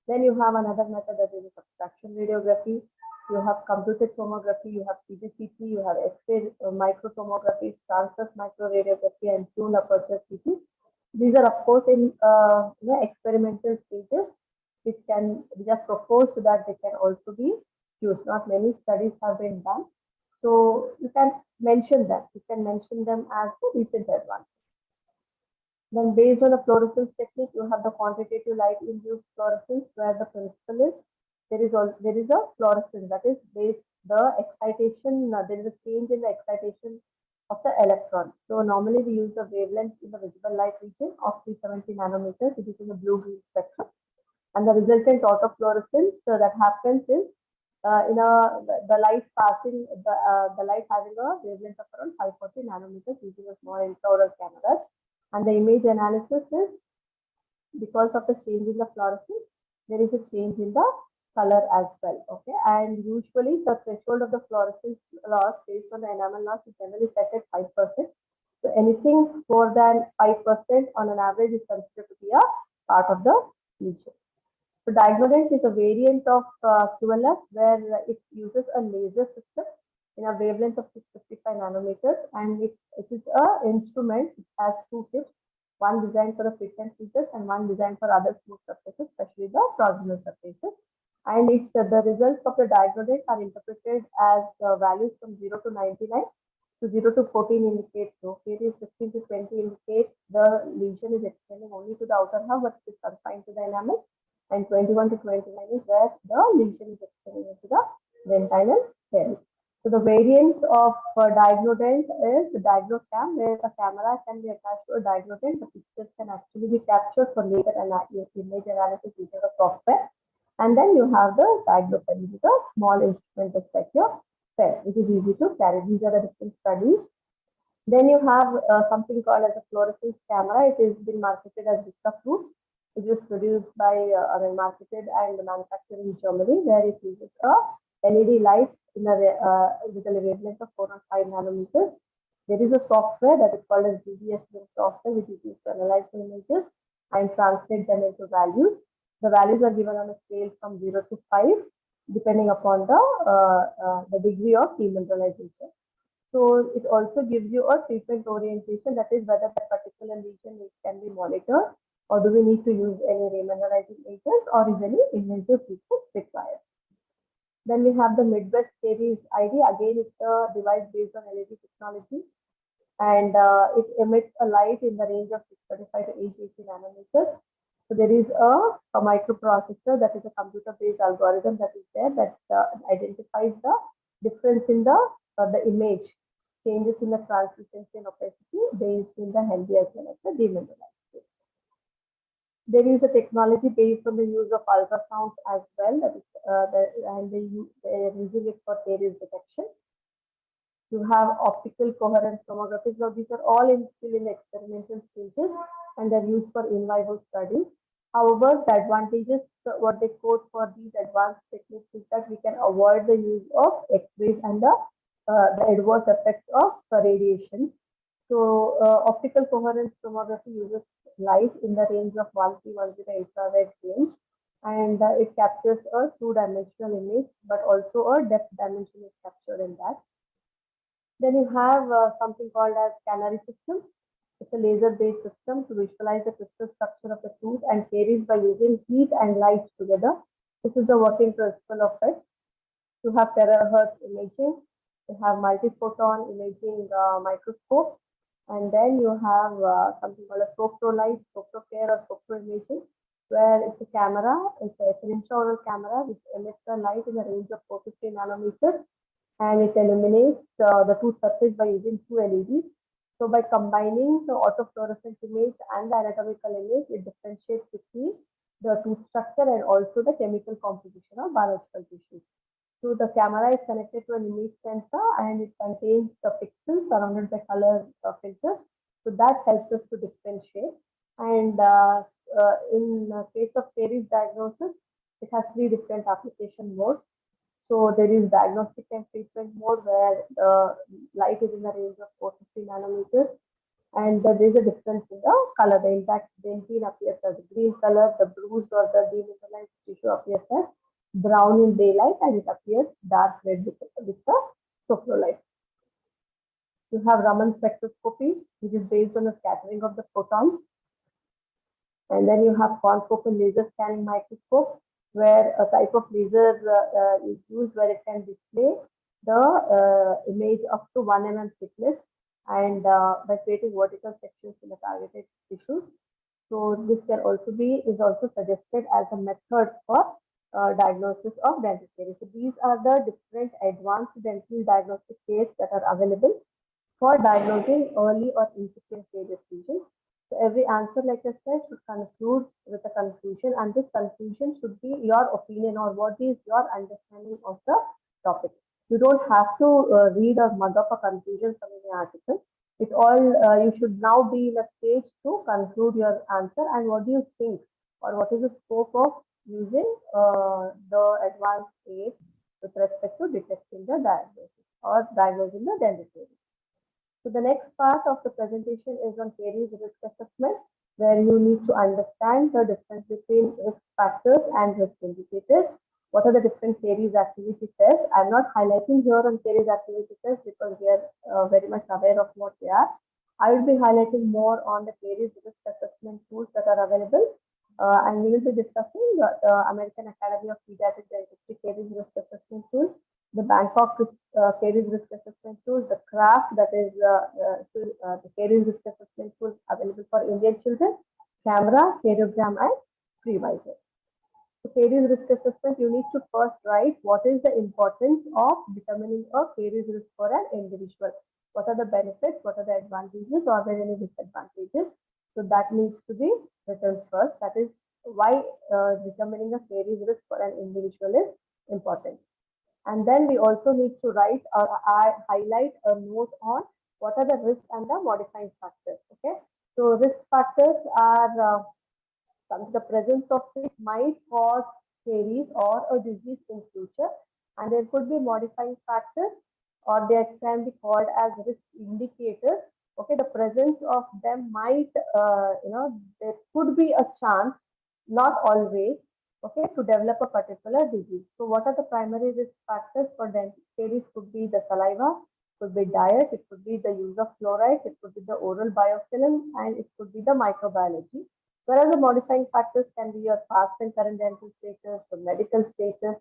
Then you have another method that is subtraction radiography. You have computed tomography, you have CBCT, you have X-ray microtomography, transverse microradiography, and tuned aperture CT. These are, of course, in experimental stages, which are proposed so that they can also be used. Not many studies have been done, so you can mention them. You can mention them as a recent advance. Then, based on the fluorescence technique, you have the quantitative light-induced fluorescence, where the principle is there is a fluorescence, that is based the excitation. There is a change in the excitation of the electron. So normally we use the wavelength in the visible light region of 370 nanometers, which is in the blue-green spectrum, and the resultant autofluorescence that happens is the light passing the light having a wavelength of around 540 nanometers using a small intraoral camera. And the image analysis is because of the change in the fluorescence, there is a change in the color as well. Okay, and usually the threshold of the fluorescence loss based on the enamel loss is generally set at 5%. So anything more than 5% on an average is considered to be a part of the lesion. So Diagnodent is a variant of QLF where it uses a laser system in a wavelength of 655 nanometers, and it is an instrument. It has two tips, one designed for the fit and features and one designed for other smooth surfaces, especially the proximal surfaces. And the results of the Diagnodent are interpreted as values from 0 to 99. So 0 to 14 indicates no caries, 15 to 20 indicates the lesion is extending only to the outer half, but it is confined to the enamel. And 21 to 29 is where the lesion is extending into the dentinal caries. So the variants of Diagnodent is the Diagnocam, where a camera can be attached to a Diagnodent. The pictures can actually be captured for later image analysis using a software. And then you have the Diagnopen, which is a small instrument just like your pen, which is easy to carry. These are the different studies. Then you have something called as a fluorescence camera. It is been marketed as VistaFruit. It is produced by marketed and manufactured in Germany, where it uses a LED light in with a wavelength of 405 nanometers. There is a software that is called as DBS software, which is used to analyze the images and translate them into values. The values are given on a scale from 0 to 5, depending upon the degree of demineralization. So it also gives you a treatment orientation, that is whether that particular lesion can be monitored, or do we need to use any remineralizing agents, or is any invasive treatment required. Then we have the Midwest Caries ID. Again, it's a device based on LED technology, and it emits a light in the range of 635 to 880 nanometers. So there is a microprocessor, that is a computer-based algorithm that is there that identifies the difference in the image. changes in the translucency and opacity based in the healthy as well as the demineralized state. There is a technology based on the use of ultrasounds as well, that is, and they are using it for caries detection. You have optical coherence tomography. Now, these are all still in experimental stages and they're used for in vivo studies. However, the advantages, what they quote for these advanced techniques is that we can avoid the use of X-rays and the adverse effects of radiation. So, optical coherence tomography uses light in the range of 1T10 infrared range, and it captures a two-dimensional image, but also a depth dimension is captured in that. Then you have something called as Caries system. It's a laser-based system to visualize the crystal structure of the tooth and caries by using heat and light together. This is the working principle of it. You have terahertz imaging. You have multiphoton imaging microscope, and then you have something called a SOPRO-Light, SOPRO-Care, or SOPRO-Imaging, where it's a camera. It's an intraoral camera which emits the light in a range of 450 nanometers, and it illuminates the tooth surface by using two LEDs. So by combining the autofluorescent image and the anatomical image, it differentiates between the tooth structure and also the chemical composition of biological tissues. So the camera is connected to an image sensor and it contains the pixels surrounded by color filters. So that helps us to differentiate. And in case of caries diagnosis, it has three different application modes. So there is diagnostic and treatment mode where light is in the range of 450 nanometers, and there is a difference in the color. The intact dentine appears as green color, the bruised or the demineralized tissue appears as brown in daylight, and it appears dark red with the SOPRO-Light. You have Raman spectroscopy, which is based on the scattering of the photons. And then you have confocal laser scanning microscope, where a type of laser is used where it can display the image up to 1 mm thickness and by creating vertical sections in the targeted tissues. So this can also is also suggested as a method for diagnosis of dental caries. So these are the different advanced dental diagnostic aids that are available for diagnosing early or incipient caries lesions. So every answer, like I said, should conclude with a conclusion, and this conclusion should be your opinion or what is your understanding of the topic. You don't have to read or mug up a conclusion from any article. It all you should now be in a stage to conclude your answer and what do you think or what is the scope of using the advanced aids with respect to detecting the diagnosis or diagnosing the dental caries. So the next part of the presentation is on caries risk assessment, where you need to understand the difference between risk factors and risk indicators. What are the different caries activity tests? I'm not highlighting here on caries activity tests because we are very much aware of what they are. I will be highlighting more on the caries risk assessment tools that are available. And we will be discussing the American Academy of Pediatric Dentistry caries risk assessment tool, the Bangkok caries risk assessment tool, the CRAFT, that is the caries risk assessment tool available for Indian children, camera, cariogram, and Previsor. So caries risk assessment, you need to first write what is the importance of determining a caries risk for an individual. What are the benefits? What are the advantages? Are there any disadvantages? So that needs to be written first. That is why determining a caries risk for an individual is important. And then we also need to write or highlight a note on what are the risks and the modifying factors. Okay, so risk factors are the presence of which might cause caries or a disease in future, and there could be modifying factors or they can be called as risk indicators. Okay, the presence of them might, there could be a chance, not always, okay, to develop a particular disease. So what are the primary risk factors for dental caries? Could be the saliva, could be diet, it could be the use of fluoride, it could be the oral biofilm, and it could be the microbiology. Whereas the modifying factors can be your past and current dental status, your medical status,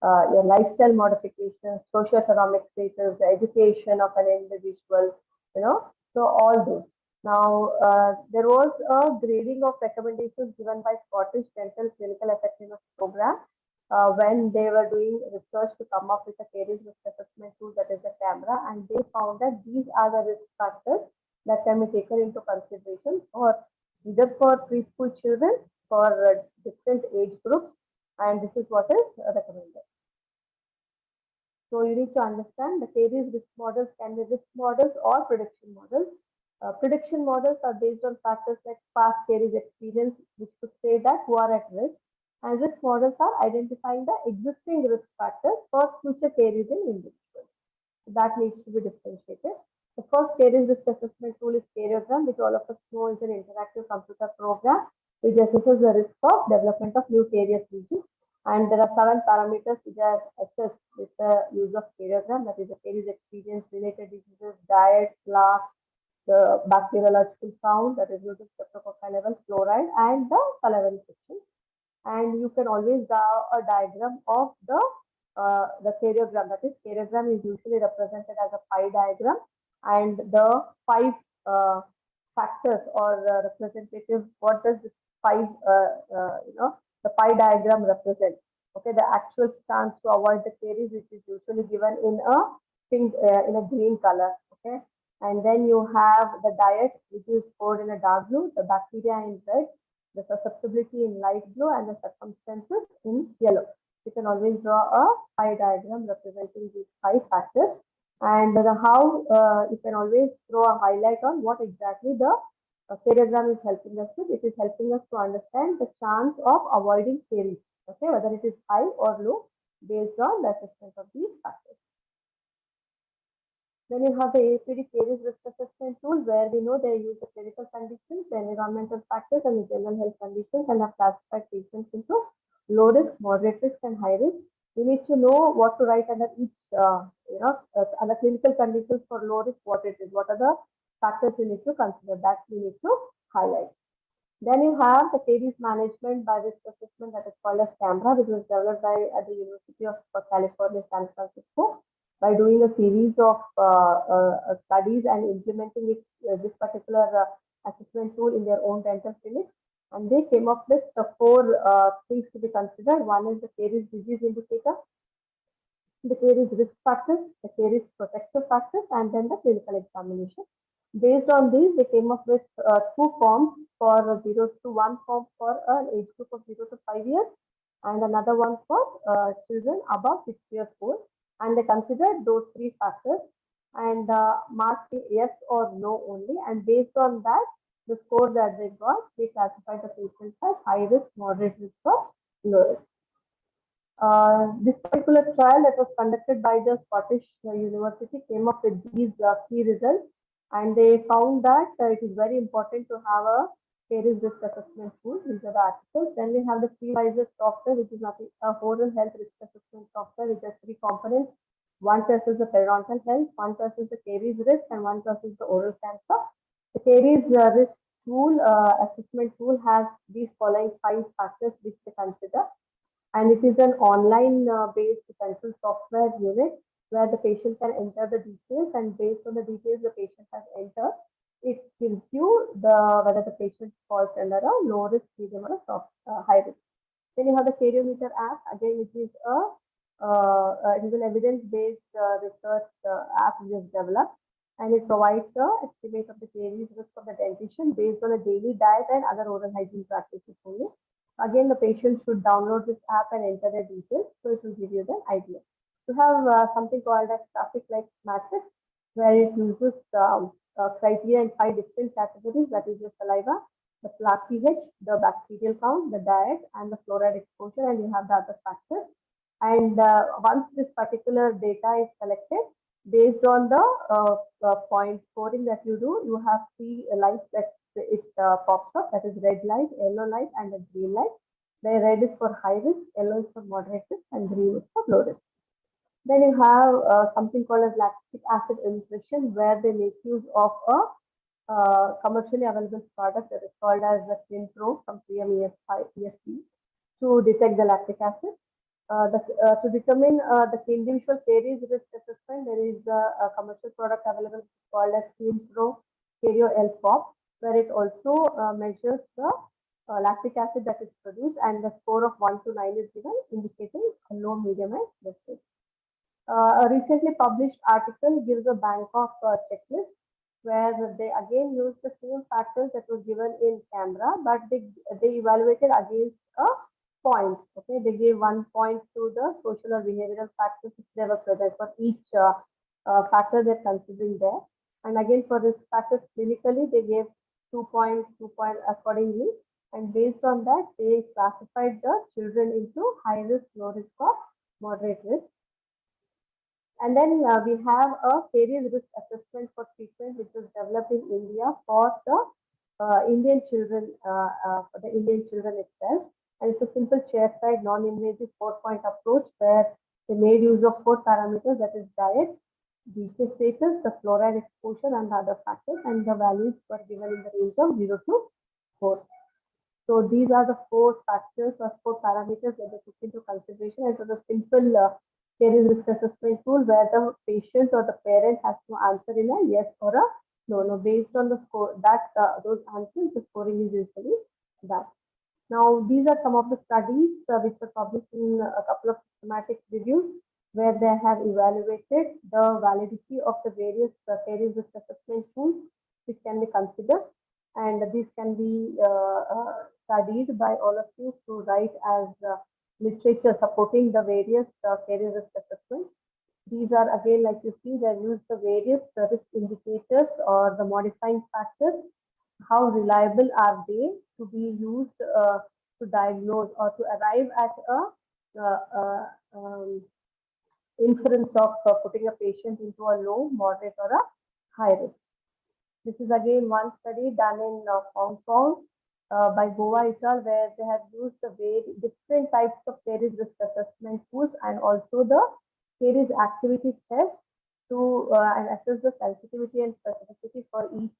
your lifestyle modifications, socioeconomic status, the education of an individual, so all those. Now, there was a grading of recommendations given by Scottish Dental Clinical Effectiveness Program, when they were doing research to come up with a caries risk assessment tool, that is a camera, and they found that these are the risk factors that can be taken into consideration for either for preschool children, for different age groups, and this is what is recommended. So you need to understand the caries risk models can be risk models or prediction models. Prediction models are based on factors like past caries experience, which could say that who are at risk, and risk models are identifying the existing risk factors for future caries in individuals. So that needs to be differentiated. The first caries risk assessment tool is Cariogram, which all of us know is an interactive computer program which assesses the risk of development of new carious lesions. And there are 7 parameters which are assessed with the use of Cariogram, that is the caries experience, related diseases, diet, class, the bacteriological count, that is using streptococci level, fluoride, and the salivary section. And you can always draw a diagram of the karyogram. That is, karyogram is usually represented as a pie diagram, and the 5 factors or representative. What does this 5 the pie diagram represent? Okay, the actual chance to avoid the caries, which is usually given in a pink in a green color. Okay, and then you have the diet, which is scored in a dark blue, the bacteria in red, the susceptibility in light blue, and the circumstances in yellow. You can always draw a pie diagram representing these 5 factors, and how you can always throw a highlight on what exactly the karyogram is helping us with. It is helping us to understand the chance of avoiding caries, okay, whether it is high or low based on the assessment of these factors. Then you have the AAPD caries risk assessment tool, where we know they use the clinical conditions, the environmental factors, and the general health conditions, and have classified patients into low risk, moderate risk, and high risk. You need to know what to write under each, under clinical conditions for low risk, what it is, what are the factors you need to consider, that you need to highlight. Then you have the caries management by risk assessment, that is called as CAMRA, which was developed by at the University of California, San Francisco, by doing a series of studies and implementing this particular assessment tool in their own dental clinics. And they came up with the 4 things to be considered. One is the caries disease indicator, the caries risk factors, the caries protective factors, and then the clinical examination. Based on these, they came up with 2 forms for 0 to 1 form for an age group of 0 to 5 years, and another one for children above 6 years old. And they considered those 3 factors and marked yes or no only. And based on that, the score that they got, they classified the patients as high risk, moderate risk, or low risk. This particular trial that was conducted by the Scottish University came up with these key results, and they found that it is very important to have a caries risk assessment tool. These are the articles. Then we have the Previsor software, which is nothing, a oral health risk assessment software, which has 3 components. One tests the periodontal health, one tests the caries risk, and one tests the oral cancer. The caries risk tool assessment tool has these following 5 factors which they consider, and it is an online based central software unit where the patient can enter the details, and based on the details the patient has entered, it gives you whether the patient falls under a low risk, medium, or a high risk. Then you have the Cariometer app, again, which is it is an evidence-based research app which is developed, and it provides the estimate of the caries risk of the dentition based on a daily diet and other oral hygiene practices only. Again, the patient should download this app and enter their details, so it will give you the idea. You have something called as traffic light matrix, where it uses criteria in 5 different categories, that is the saliva, the plaque pH, the bacterial count, the diet, and the fluoride exposure, and you have the other factors. And once this particular data is collected, based on the point scoring that you do, you have 3 lights that it pops up, that is red light, yellow light, and a green light. The red is for high risk, yellow is for moderate risk, and green is for low risk. Then you have something called as lactic acid impression, where they make use of a commercially available product that is called as the Clean Pro from 3M ESP to detect the lactic acid. To determine the individual caries risk assessment, there is a commercial product available called as Clean Pro Cario L Pop, where it also measures the lactic acid that is produced, and the score of 1 to 9 is given, indicating a low, medium, and breastfed. A recently published article gives a bank of checklist where they again use the same factors that were given in camera, but they evaluated against a point. Okay, they gave 1 point to the social or behavioral factors if they were present for each factor they're considering there. And again, for risk factors clinically, they gave 2 points accordingly. And based on that, they classified the children into high risk, low risk, or moderate risk. And then we have a caries risk assessment for treatment, which was developed in India for the Indian children, itself. And it's a simple chair-side, non-invasive 4-point approach where they made use of 4 parameters, that is diet, BK status, the fluoride exposure, and other factors. And the values were given in the range of 0 to 4. So these are the 4 factors or 4 parameters that they took into consideration. And so the simple caries risk assessment tool where the patient or the parent has to answer in a yes or a no. No, based on the score that those answers, the scoring is usually done. Now, these are some of the studies which were published in a couple of systematic reviews where they have evaluated the validity of the various caries risk assessment tools which can be considered. And these can be studied by all of you to write as literature supporting the various caries risk assessments. These are again, like you see, they use the various risk indicators or the modifying factors. How reliable are they to be used to diagnose or to arrive at a inference of putting a patient into a low, moderate, or a high risk. This is again one study done in Hong Kong by Goa et al., where they have used the very different types of caries risk assessment tools and also the caries activity test to and assess the sensitivity and specificity for each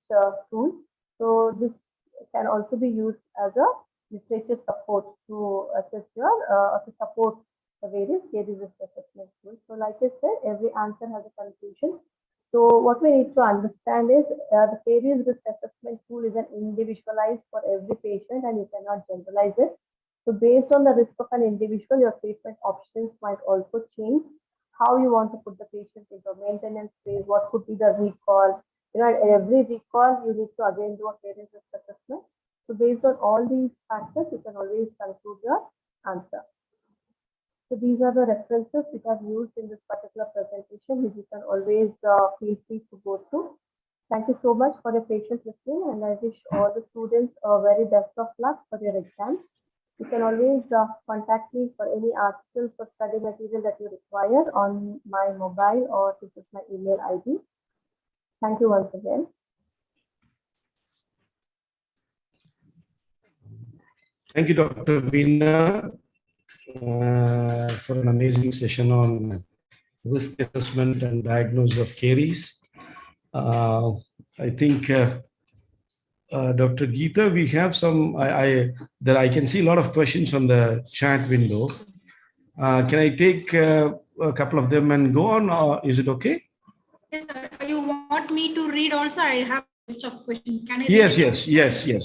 tool. So this can also be used as a literature support to assess your to support the various caries risk assessment tools. So like I said, every answer has a conclusion. So what we need to understand is the caries risk assessment tool is an individualized for every patient and you cannot generalize it. So based on the risk of an individual, your treatment options might also change. How you want to put the patient into a maintenance phase, what could be the recall. You know, at every recall, you need to again do a caries risk assessment. So based on all these factors, you can always conclude your answer. So these are the references which are used in this particular presentation, which you can always feel free to go through. Thank you so much for your patient listening, and I wish all the students a very best of luck for your exams. You can always contact me for any articles or study material that you require on my mobile, or this is my email ID. Thank you once again. Thank you, Dr. Veena, for an amazing session on risk assessment and diagnosis of caries. I think Dr. Geeta, we have some, I can see a lot of questions on the chat window. Can I take a couple of them and go on, or is it okay? Yes, sir. You want me to read also? I have a list of questions. Can I read Yes.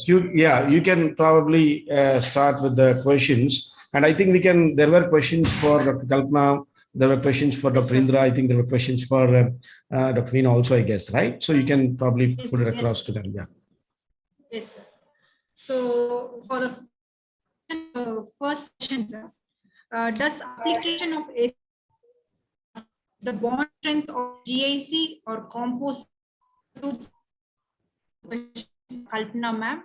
You can probably start with the questions. And I think there were questions for Dr. Kalpana, there were questions for Dr. Indra, I think there were questions for Dr. Veena also, I guess, right? So you can probably put it across to them, yeah. Yes, sir. So for the first question, sir, does application of the bond strength of GIC or compost Kalpana ma'am?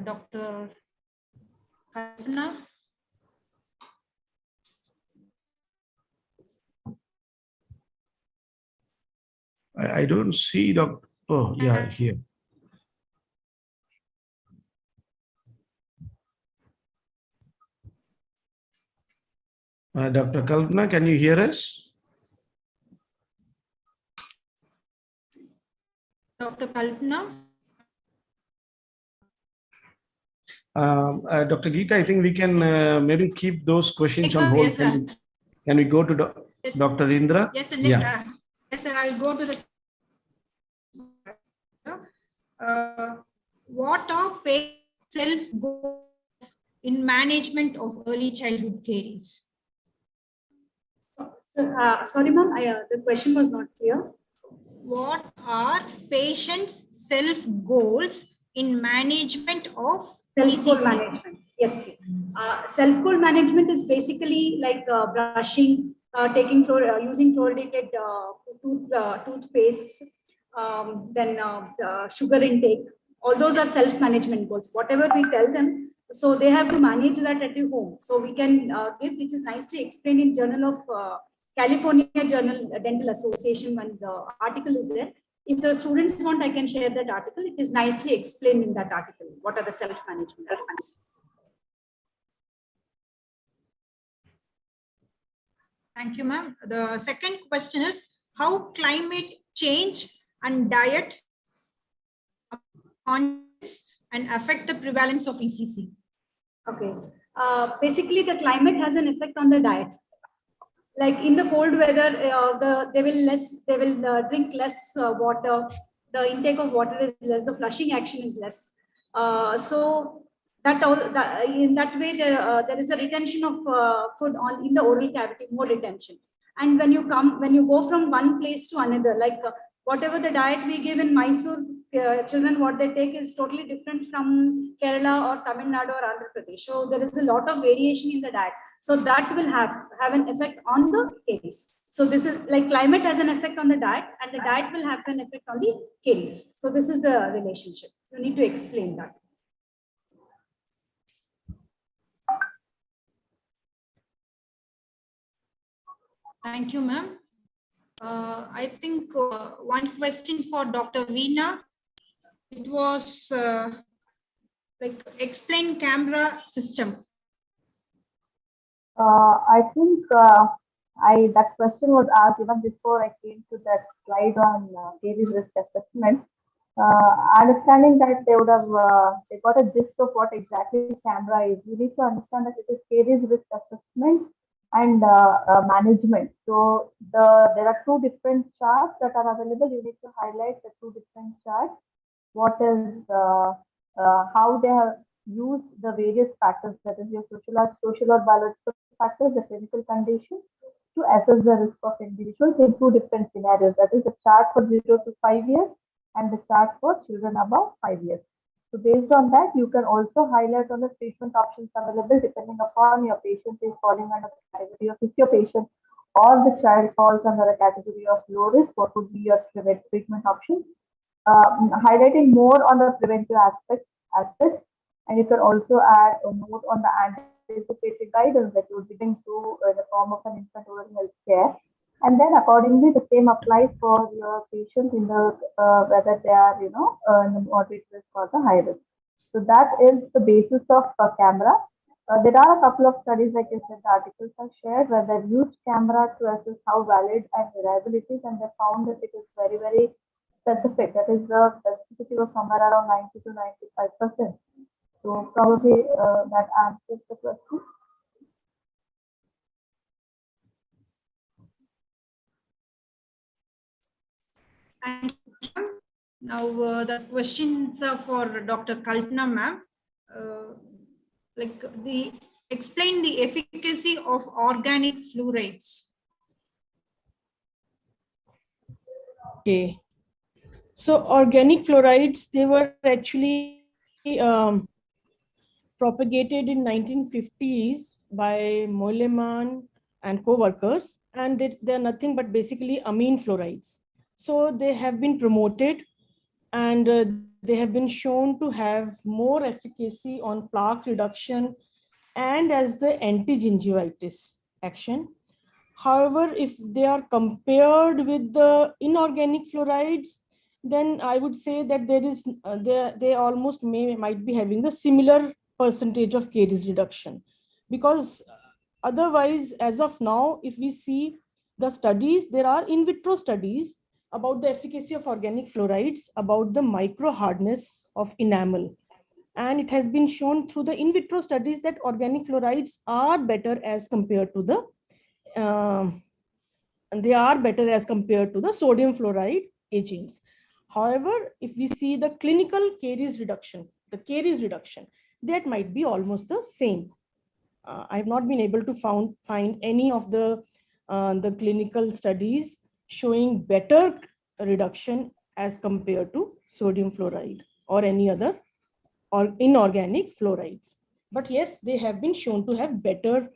Dr. Kalpana? I don't see Dr. Oh, yeah, here. Dr. Kalpana, can you hear us? Dr. Kalpana? Dr. Geeta, I think we can maybe keep those questions on hold. Yes, can we go to Dr. Indra? Yes, sir. Yeah. Yes, sir. I'll go to the. What are self-goals in management of early childhood caries? Sorry, ma'am, the question was not clear. What are patients' self-goals in management of Self-goal ECC? management? Yes. Self-goal management is basically like brushing, taking using fluoridated toothpaste, then sugar intake. All those are self-management goals. Whatever we tell them, so they have to manage that at the home. So we can give, which is nicely explained in Journal of California Journal Dental Association when the article is there. If the students want, I can share that article. It is nicely explained in that article. What are the self-management? Thank you, ma'am. The second question is, how climate change and diet and affect the prevalence of ECC? Okay. Basically, the climate has an effect on the diet. Like in the cold weather, they will drink less water. The intake of water is less. The flushing action is less. So in that way, there is a retention of food in the oral cavity, more retention. And when you go from one place to another, like whatever the diet we give in Mysore, children, what they take is totally different from Kerala or Tamil Nadu or Andhra Pradesh. So there is a lot of variation in the diet. So that will have an effect on the caries. So this is like climate has an effect on the diet, and the diet will have an effect on the caries. So this is the relationship. You need to explain that. Thank you, ma'am. I think one question for Dr. Veena. It was like explain camera system. I think that question was asked even before I came to that slide on caries risk assessment. Understanding that they would have they got a gist of what exactly camera is. You need to understand that it is caries risk assessment and management. So there are two different charts that are available. You need to highlight the two different charts. What is how they have used the various factors, that is your social or biological factors, the clinical condition, to assess the risk of individuals in two different scenarios. That is the chart for 0 to 5 years and the chart for children above 5 years. So based on that, you can also highlight on the treatment options available depending upon your patient is falling under the category of, if your patient or the child falls under a category of low risk, what would be your treatment options. Highlighting more on the preventive aspects, and you can also add a note on the anticipated guidance that you would be giving to the form of an infant oral health care. And then accordingly, the same applies for your patients in the whether they are, in the moderate risk or the high risk. So that is the basis of camera. There are a couple of studies, like I said, the articles are shared where they used camera to assess how valid and reliable it is, and they found that it is very, very specific. That is the specificity was somewhere around 90 to 95%. So probably that answers the question. And now the questions are for Dr. Kalpana, ma'am. Explain the efficacy of organic fluorides. Okay. So organic fluorides, they were actually propagated in 1950s by Moleman and co-workers, and they're nothing but basically amine fluorides. So they have been promoted, and they have been shown to have more efficacy on plaque reduction and as the anti-gingivitis action. However, if they are compared with the inorganic fluorides, then I would say that there is they almost might be having the similar percentage of caries reduction, because otherwise, as of now, if we see the studies, there are in vitro studies about the efficacy of organic fluorides, about the micro hardness of enamel. And it has been shown through the in vitro studies that organic fluorides are better as compared to the sodium fluoride agents. However, if we see the clinical caries reduction, that might be almost the same. I have not been able to find any of the clinical studies showing better reduction as compared to sodium fluoride or any other or inorganic fluorides. But yes, they have been shown to have better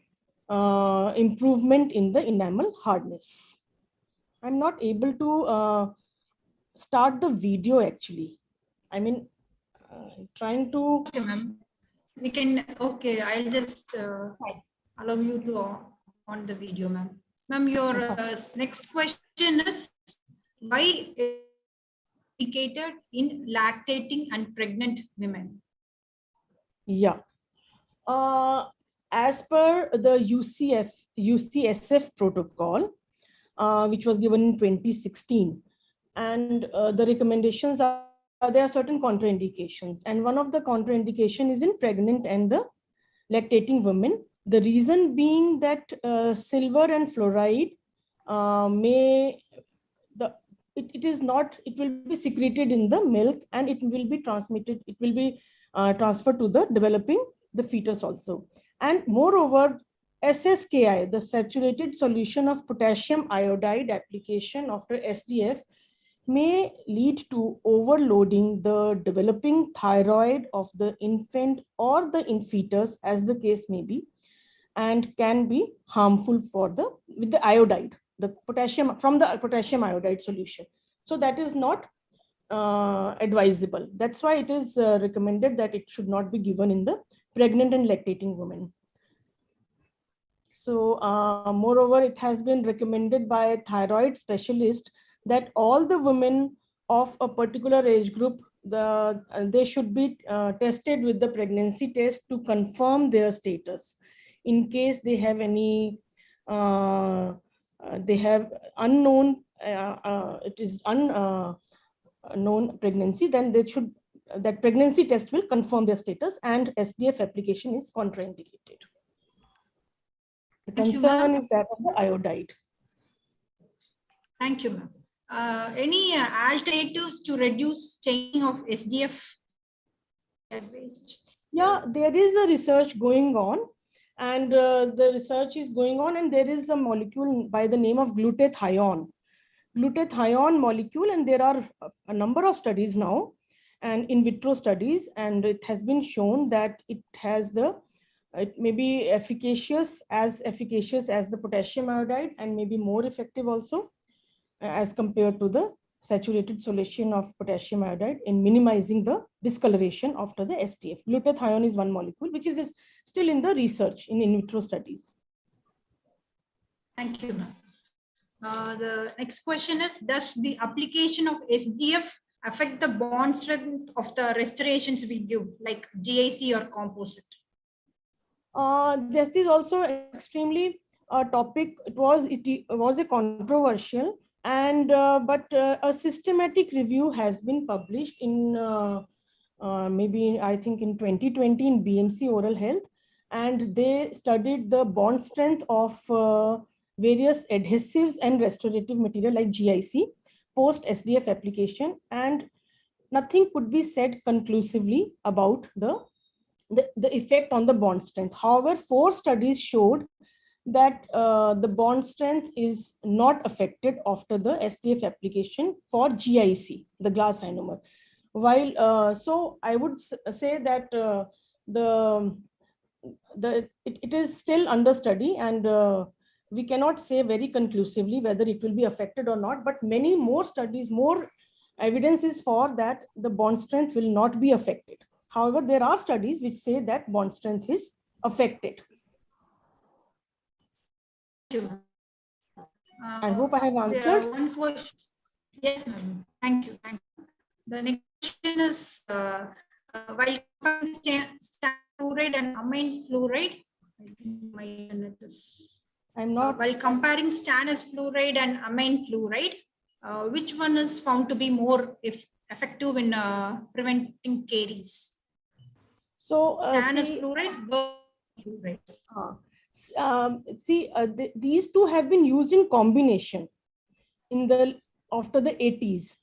improvement in the enamel hardness. I'm not able to start the video actually. I mean, trying to. Okay, ma'am. We can, okay, I'll just allow you to on the video, ma'am. Ma'am, your next question is, why indicated in lactating and pregnant women? Yeah. As per the UCSF protocol, which was given in 2016, and the recommendations are, there are certain contraindications, and one of the contraindication is in pregnant and the lactating women. The reason being that silver and fluoride it will be secreted in the milk, and it will be transmitted, it will be transferred to the fetus also. And moreover, SSKI, the saturated solution of potassium iodide application after SDF, may lead to overloading the developing thyroid of the infant or the fetus, as the case may be, and can be harmful for with the iodide, the potassium from the potassium iodide solution. So that is not advisable. That's why it is recommended that it should not be given in the pregnant and lactating women. So moreover, it has been recommended by a thyroid specialist that all the women of a particular age group, they should be tested with the pregnancy test to confirm their status. In case they have any, they have unknown, it is unknown pregnancy, then they should, that pregnancy test will confirm their status, and SDF application is contraindicated. The concern is that of the iodide. Thank you, ma'am. Any alternatives to reduce chaining of SDF? Yeah, there is a research going on, and the research is going on, and there is a molecule by the name of glutathione molecule, and there are a number of studies now and in vitro studies, and it has been shown that it may be as efficacious as the potassium iodide, and maybe more effective also as compared to the saturated solution of potassium iodide in minimizing the discoloration after the SDF. Glutathione is one molecule which is still in the research in vitro studies. Thank you, ma'am. The next question is, does the application of SDF affect the bond strength of the restorations we give, like GIC or composite? This is also extremely topic. It was a controversial, and but a systematic review has been published in maybe I think in 2020 in BMC Oral Health, and they studied the bond strength of various adhesives and restorative material like GIC post SDF application, and nothing could be said conclusively about the effect on the bond strength. However, 4 studies showed that the bond strength is not affected after the SDF application for GIC, the glass ionomer. While so I would say that it is still under study, and we cannot say very conclusively whether it will be affected or not, but many more studies, more evidence is for that the bond strength will not be affected. However, there are studies which say that bond strength is affected. I hope I have answered. One question. Yes, ma'am. Thank you. Thank you. The next question is, while comparing fluoride and amine fluoride, I'm not. While comparing stannous fluoride and amine fluoride, which one is found to be more effective in preventing caries? So stannous fluoride, fluoride. These two have been used in combination after the 80s,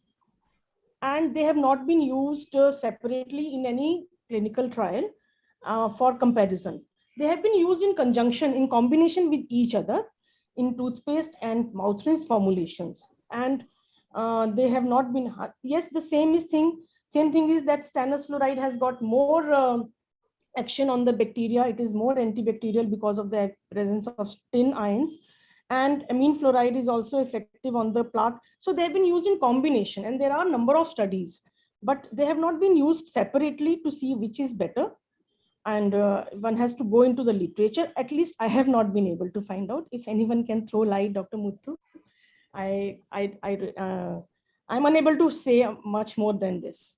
and they have not been used separately in any clinical trial. for comparison. They have been used in conjunction, in combination with each other in toothpaste and mouth rinse formulations. And they have not been, yes, the same thing is that stannous fluoride has got more action on the bacteria. It is more antibacterial because of the presence of tin ions. And amine fluoride is also effective on the plaque. So they have been used in combination, and there are a number of studies, but they have not been used separately to see which is better. And one has to go into the literature. At least I have not been able to find out. If anyone can throw light, Dr. Muthu, I'm unable to say much more than this,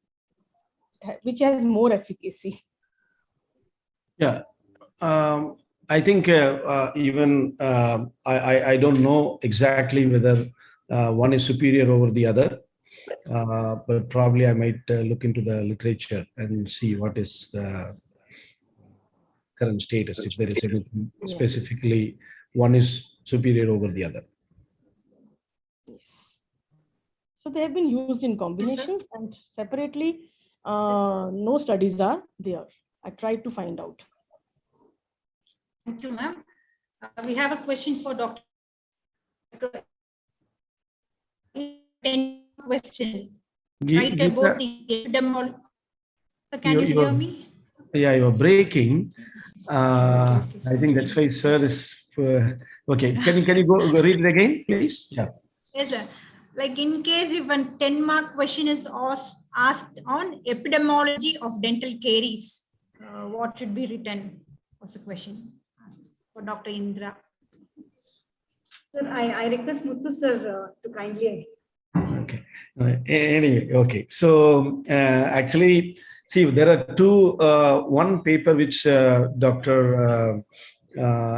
which has more efficacy. Yeah. I think even I don't know exactly whether one is superior over the other, but probably I might look into the literature and see what is the current status, if there is anything specifically one is superior over the other. Yes. So they have been used in combinations, and separately, no studies are there. I tried to find out. Thank you, ma'am. We have a question for Dr. Question. Right about the epidemiology. Can you hear me? Yeah, you're breaking. I think that's why sir is okay. Can you go read it again, please? Yeah. Yes, sir. Like in case if a 10-mark question is asked on epidemiology of dental caries, what should be written? Was a question for Dr. Indra. Sir, I request Muthu sir to kindly. Okay. Anyway, okay. So actually, see, there are two. One paper which Dr.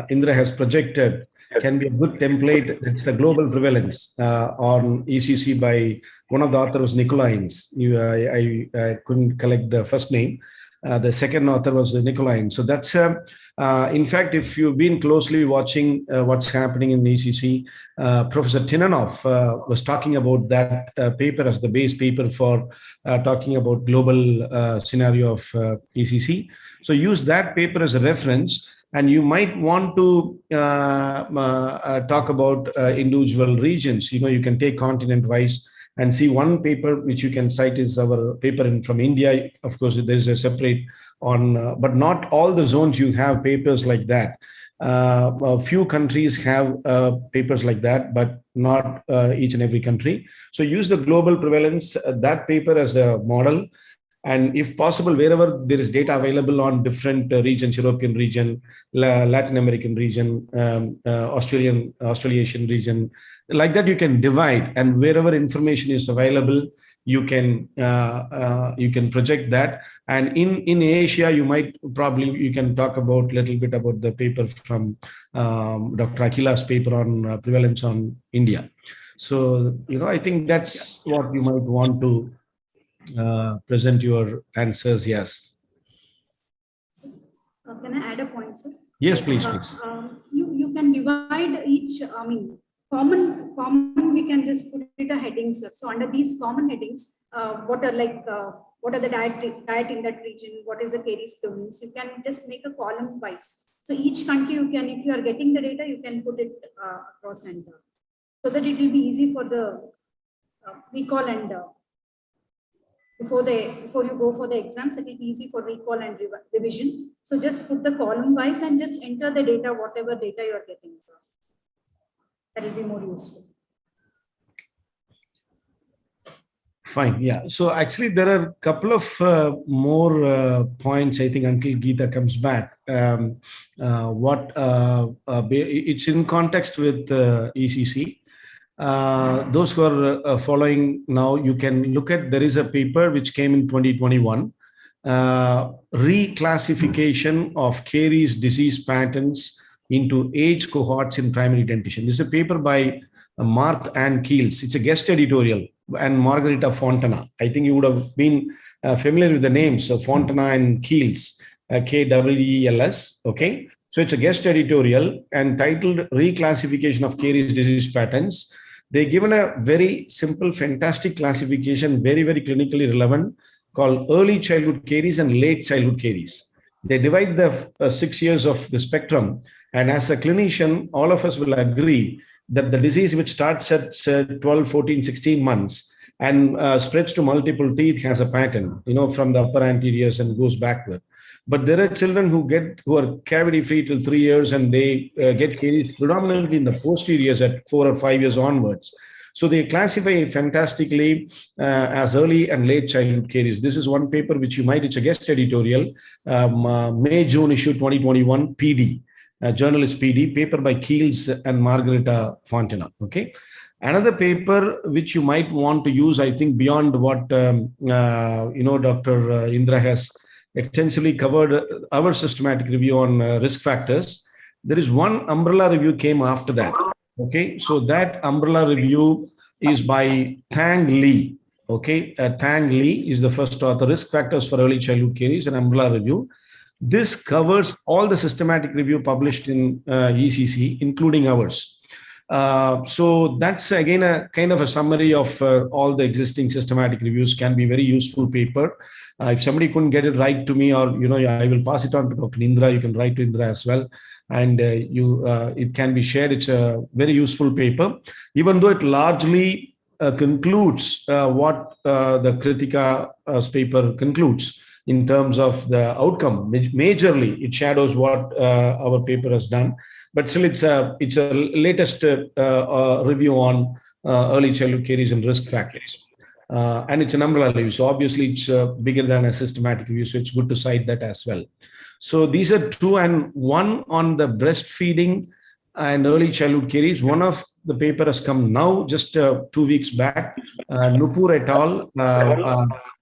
Indra has projected can be a good template. It's the global prevalence on ECC by one of the authors, Nicolines. I couldn't collect the first name. The second author was Nicolines. So that's, in fact, if you've been closely watching what's happening in ECC, Professor Tinanoff was talking about that paper as the base paper for talking about global scenario of ECC. So use that paper as a reference. And you might want to talk about individual regions. You can take continent-wise and see one paper which you can cite is our paper from India. Of course, there is a separate on, but not all the zones you have papers like that. A few countries have papers like that, but not each and every country. So use the global prevalence, that paper as a model. And if possible, wherever there is data available on different regions, European region, Latin American region, Australasian region, like that, you can divide. And wherever information is available, you can project that. And in Asia, you can talk about a little bit about the paper from Dr. Akhila's paper on prevalence on India. So, I think that's what you might want to present your answers. Yes. Can I add a point, sir? Yes, please. You can divide each. Common. We can just put it a heading, sir. So under these common headings, what are the diet in that region? What is the caries prevalence? You can just make a column wise. So each country you can, if you are getting the data, you can put it across and so that it will be easy for the recall and. Before you go for the exams, it will be easy for recall and revision. So just put the column wise and just enter the data, whatever data you are getting. That will be more useful. Fine. Yeah. So actually, there are a couple of more points, I think, until Geeta comes back. It's in context with ECC. Those who are following now, you can look at, there is a paper which came in 2021, reclassification of caries disease patterns into age cohorts in primary dentition. This is a paper by Marth and Keels. It's a guest editorial, and Margarita Fontana. I think you would have been familiar with the names of Fontana and Keels, K-W-E-L-S. Okay. So it's a guest editorial and titled Reclassification of Caries Disease Patterns. They've given a very simple, fantastic classification, very, very clinically relevant, called early childhood caries and late childhood caries. They divide the 6 years of the spectrum. And as a clinician, all of us will agree that the disease which starts at 12, 14, 16 months and spreads to multiple teeth has a pattern, from the upper anteriors and goes backward. But there are children who are cavity free till 3 years, and they get caries predominantly in the posteriors at 4 or 5 years onwards. So they classify fantastically as early and late childhood caries. This is one paper which it's a guest editorial, May-June issue 2021, PD. Journal is PD, paper by Keels and Margarita Fontina. Okay. Another paper which you might want to use, I think, beyond what Dr. Indra has extensively covered our systematic review on risk factors. There is one umbrella review came after that. Okay, so that umbrella review is by Thang Lee. Okay, Thang Lee is the first author, Risk Factors for Early Childhood Caries, an umbrella review. This covers all the systematic review published in ECC, including ours. So that's again a kind of a summary of all the existing systematic reviews. Can be very useful paper. If somebody couldn't get it right to me, or I will pass it on to Dr. Indra. You can write to Indra as well, and it can be shared. It's a very useful paper, even though it largely concludes what the Kritika's paper concludes in terms of the outcome. Majorly, it shadows what our paper has done. But still, it's a latest review on early childhood caries and risk factors. And it's an umbrella review. So obviously, it's bigger than a systematic review. So it's good to cite that as well. So these are two, and one on the breastfeeding and early childhood caries. One of the paper has come now, just 2 weeks back. Nupur et al.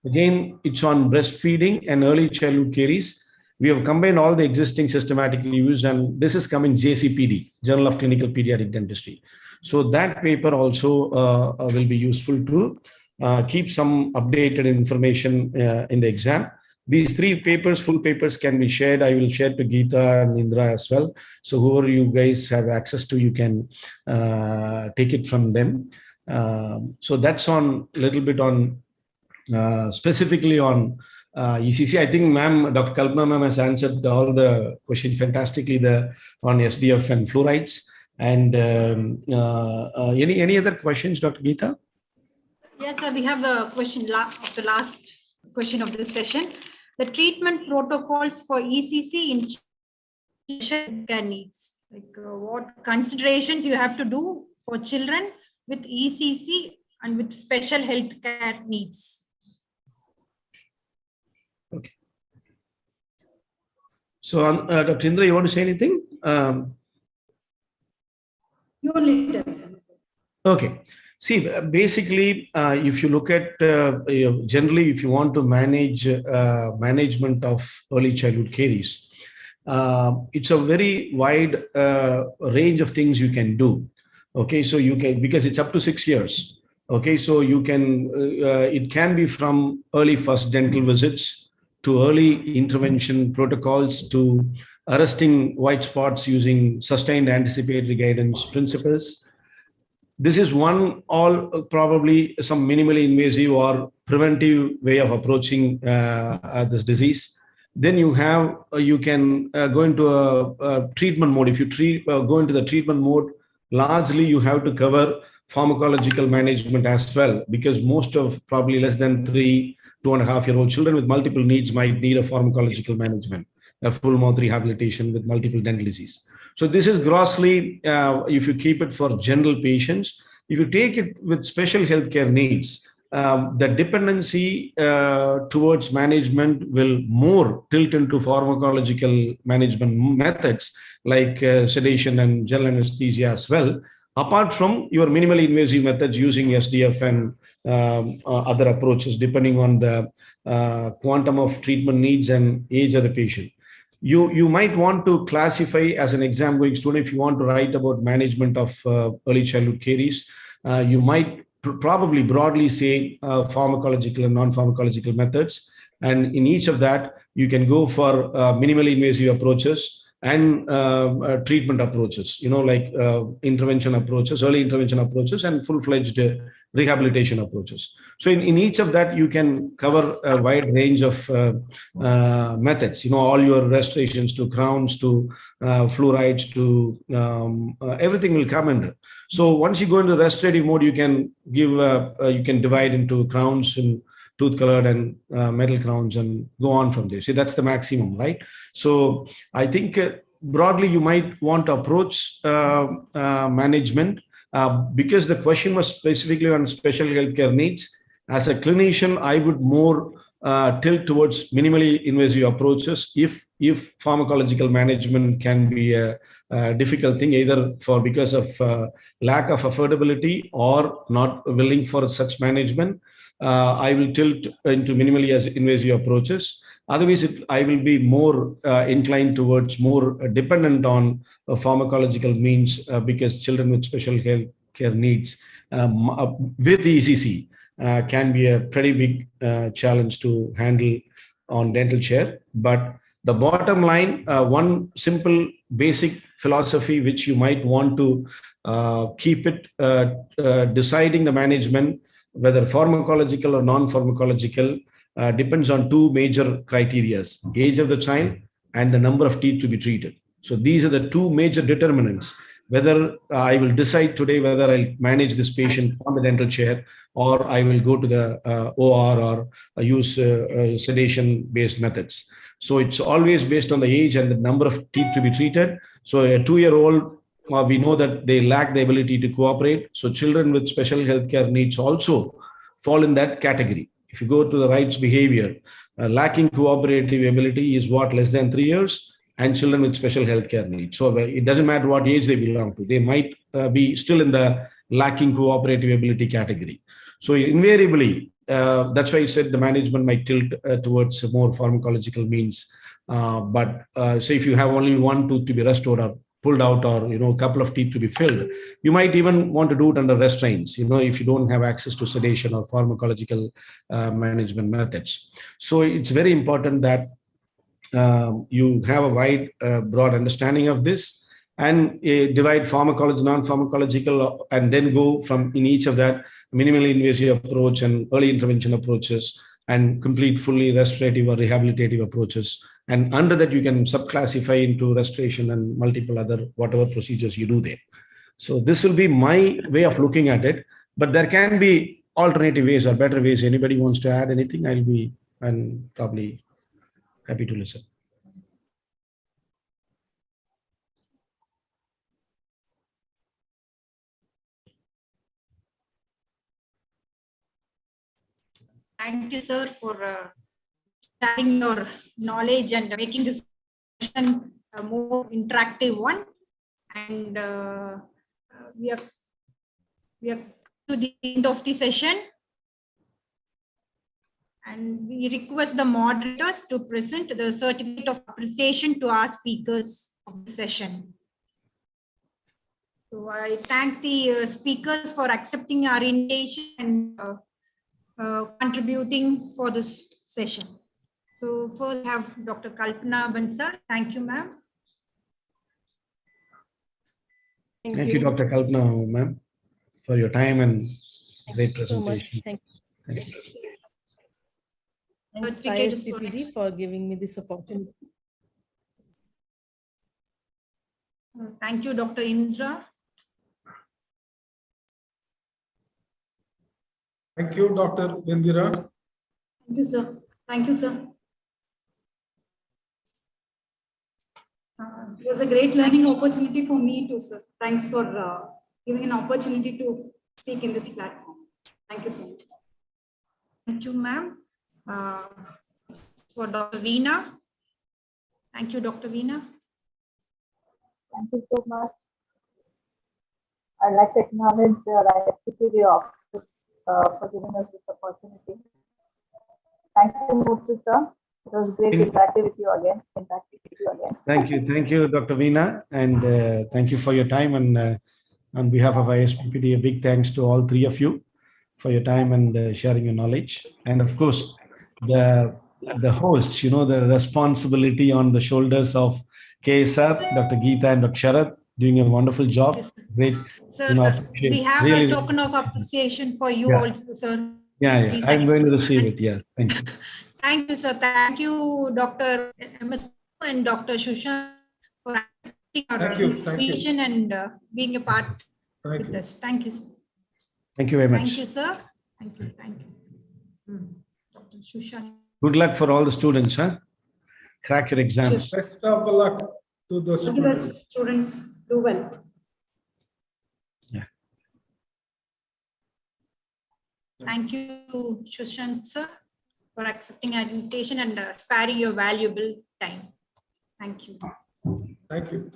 Again, it's on breastfeeding and early childhood caries. We have combined all the existing systematic reviews, and this is coming JCPD, Journal of Clinical Pediatric Dentistry. So that paper also will be useful to keep some updated information in the exam. These three papers, full papers, can be shared. I will share to Geeta and Indra as well. So whoever you guys have access to, you can take it from them. So that's on a little bit on specifically on ECC. I think Dr. Kalpana ma'am has answered all the questions fantastically on SDF and fluorides. And any other questions, Dr. Geeta? Yes, sir, we have the the last question of this session. The treatment protocols for ECC in children care needs. Like what considerations you have to do for children with ECC and with special health care needs. Okay. So, Dr. Indra, you want to say anything? You only tell, sir. Okay. See, basically, if you look at generally, if you want to manage management of early childhood caries, it's a very wide range of things you can do. Okay, so you can, because it's up to 6 years. Okay, so you can, it can be from early first dental visits to early intervention protocols to arresting white spots using sustained anticipatory guidance principles. This is one probably some minimally invasive or preventive way of approaching this disease. Then you can go into a treatment mode. If you go into the treatment mode, largely you have to cover pharmacological management as well, because most of probably less than 2.5-year-old children with multiple needs might need a pharmacological management, a full mouth rehabilitation with multiple dental disease. So this is grossly, if you keep it for general patients. If you take it with special healthcare needs, the dependency towards management will more tilt into pharmacological management methods like sedation and general anesthesia as well, apart from your minimally invasive methods using SDF and other approaches, depending on the quantum of treatment needs and age of the patient. You might want to classify as an exam going student, if you want to write about management of early childhood caries, you might probably broadly say pharmacological and non-pharmacological methods. And in each of that, you can go for minimally invasive approaches and treatment approaches, like intervention approaches, early intervention approaches, and full-fledged rehabilitation approaches. So in each of that, you can cover a wide range of methods, all your restorations to crowns, to fluorides, to everything will come under. So once you go into restorative mode, you can give, you can divide into crowns and tooth colored and metal crowns and go on from there. See, that's the maximum, right? So I think broadly, you might want to approach management because the question was specifically on special healthcare needs. As a clinician, I would more tilt towards minimally invasive approaches if pharmacological management can be a difficult thing, either because of lack of affordability or not willing for such management. I will tilt into minimally invasive approaches. Otherwise, I will be more inclined towards more dependent on pharmacological means because children with special health care needs with ECC can be a pretty big challenge to handle on dental chair. But the bottom line, one simple basic philosophy which you might want to keep it deciding the management, whether pharmacological or non-pharmacological, depends on two major criteria: age of the child and the number of teeth to be treated. So these are the two major determinants, whether I will decide today whether I'll manage this patient on the dental chair or I will go to the OR or use sedation-based methods. So it's always based on the age and the number of teeth to be treated. So a 2-year-old, we know that they lack the ability to cooperate. So children with special healthcare needs also fall in that category. If you go to the rights behavior, lacking cooperative ability is what, less than 3 years, and children with special healthcare needs. So it doesn't matter what age they belong to. They might be still in the lacking cooperative ability category. So invariably, that's why I said the management might tilt towards more pharmacological means. But say if you have only one tooth to be restored or pulled out, or a couple of teeth to be filled, you might even want to do it under restraints, if you don't have access to sedation or pharmacological management methods. So it's very important that you have a wide, broad understanding of this and divide pharmacology, non-pharmacological, and then go from in each of that minimally invasive approach and early intervention approaches and complete fully restorative or rehabilitative approaches. And under that, you can subclassify into restoration and multiple other whatever procedures you do there. So this will be my way of looking at it, but there can be alternative ways or better ways. Anybody wants to add anything? I'm probably happy to listen. Thank you, sir, for sharing your knowledge and making this session a more interactive one. And we are to the end of the session. And we request the moderators to present the certificate of appreciation to our speakers of the session. So I thank the speakers for accepting our invitation and contributing for this session. So first we have Dr. Kalpana Bansal. Thank you, ma'am. Thank you, Dr. Kalpana, ma'am, for your time and great presentation. So much. Thank you. Thanks, ISPPD, for giving me this opportunity. Thank you, Dr. Indra. Thank you, Dr. Indira. Thank you, sir. Thank you, sir. It was a great learning opportunity for me too, sir. Thanks for giving an opportunity to speak in this platform. Thank you so much. Thank you, ma'am. For Dr. Veena. Thank you, Dr. Veena. Thank you so much. I'd like to acknowledge the ISPPD office for giving us this opportunity. Thank you, Murthy, sir. It was great interacting with you again. Thank you, Dr. Veena, and thank you for your time. And on behalf of ISPPD, a big thanks to all three of you for your time and sharing your knowledge. And of course, the hosts, the responsibility on the shoulders of KSR, Dr. Geeta and Dr. Sharad, doing a wonderful job. Great. Sir, appreciate. we have really, a token of appreciation for you Yeah. also, sir. Yeah, Please I'm going to accept. receive it. Yes, thank you. Thank you, sir. Thank you, Dr. MS and Dr. Shushan, for accepting our Thank you. invitation and being a part Thank with you. us. Thank you, sir. Thank you very much. Thank you, sir. Thank you. Thank you. Dr. Shushan. Good luck for all the students, huh? Crack your exams. Best of luck to the All the best, students. students. Do well. Thank you, Shushan, sir, for accepting our invitation and sparing your valuable time. Thank you. Thank you.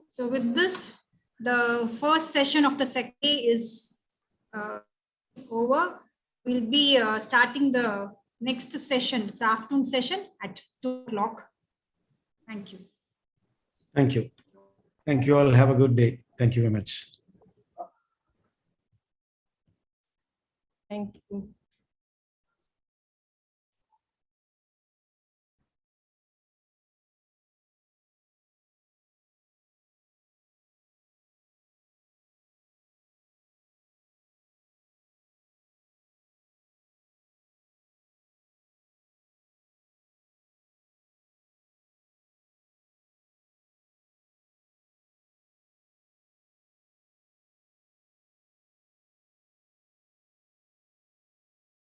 So with this, the first session of the second day is over. We'll be starting the next session, it's afternoon session at 2 o'clock. Thank you. Thank you. Thank you all. Have a good day. Thank you very much. Thank you.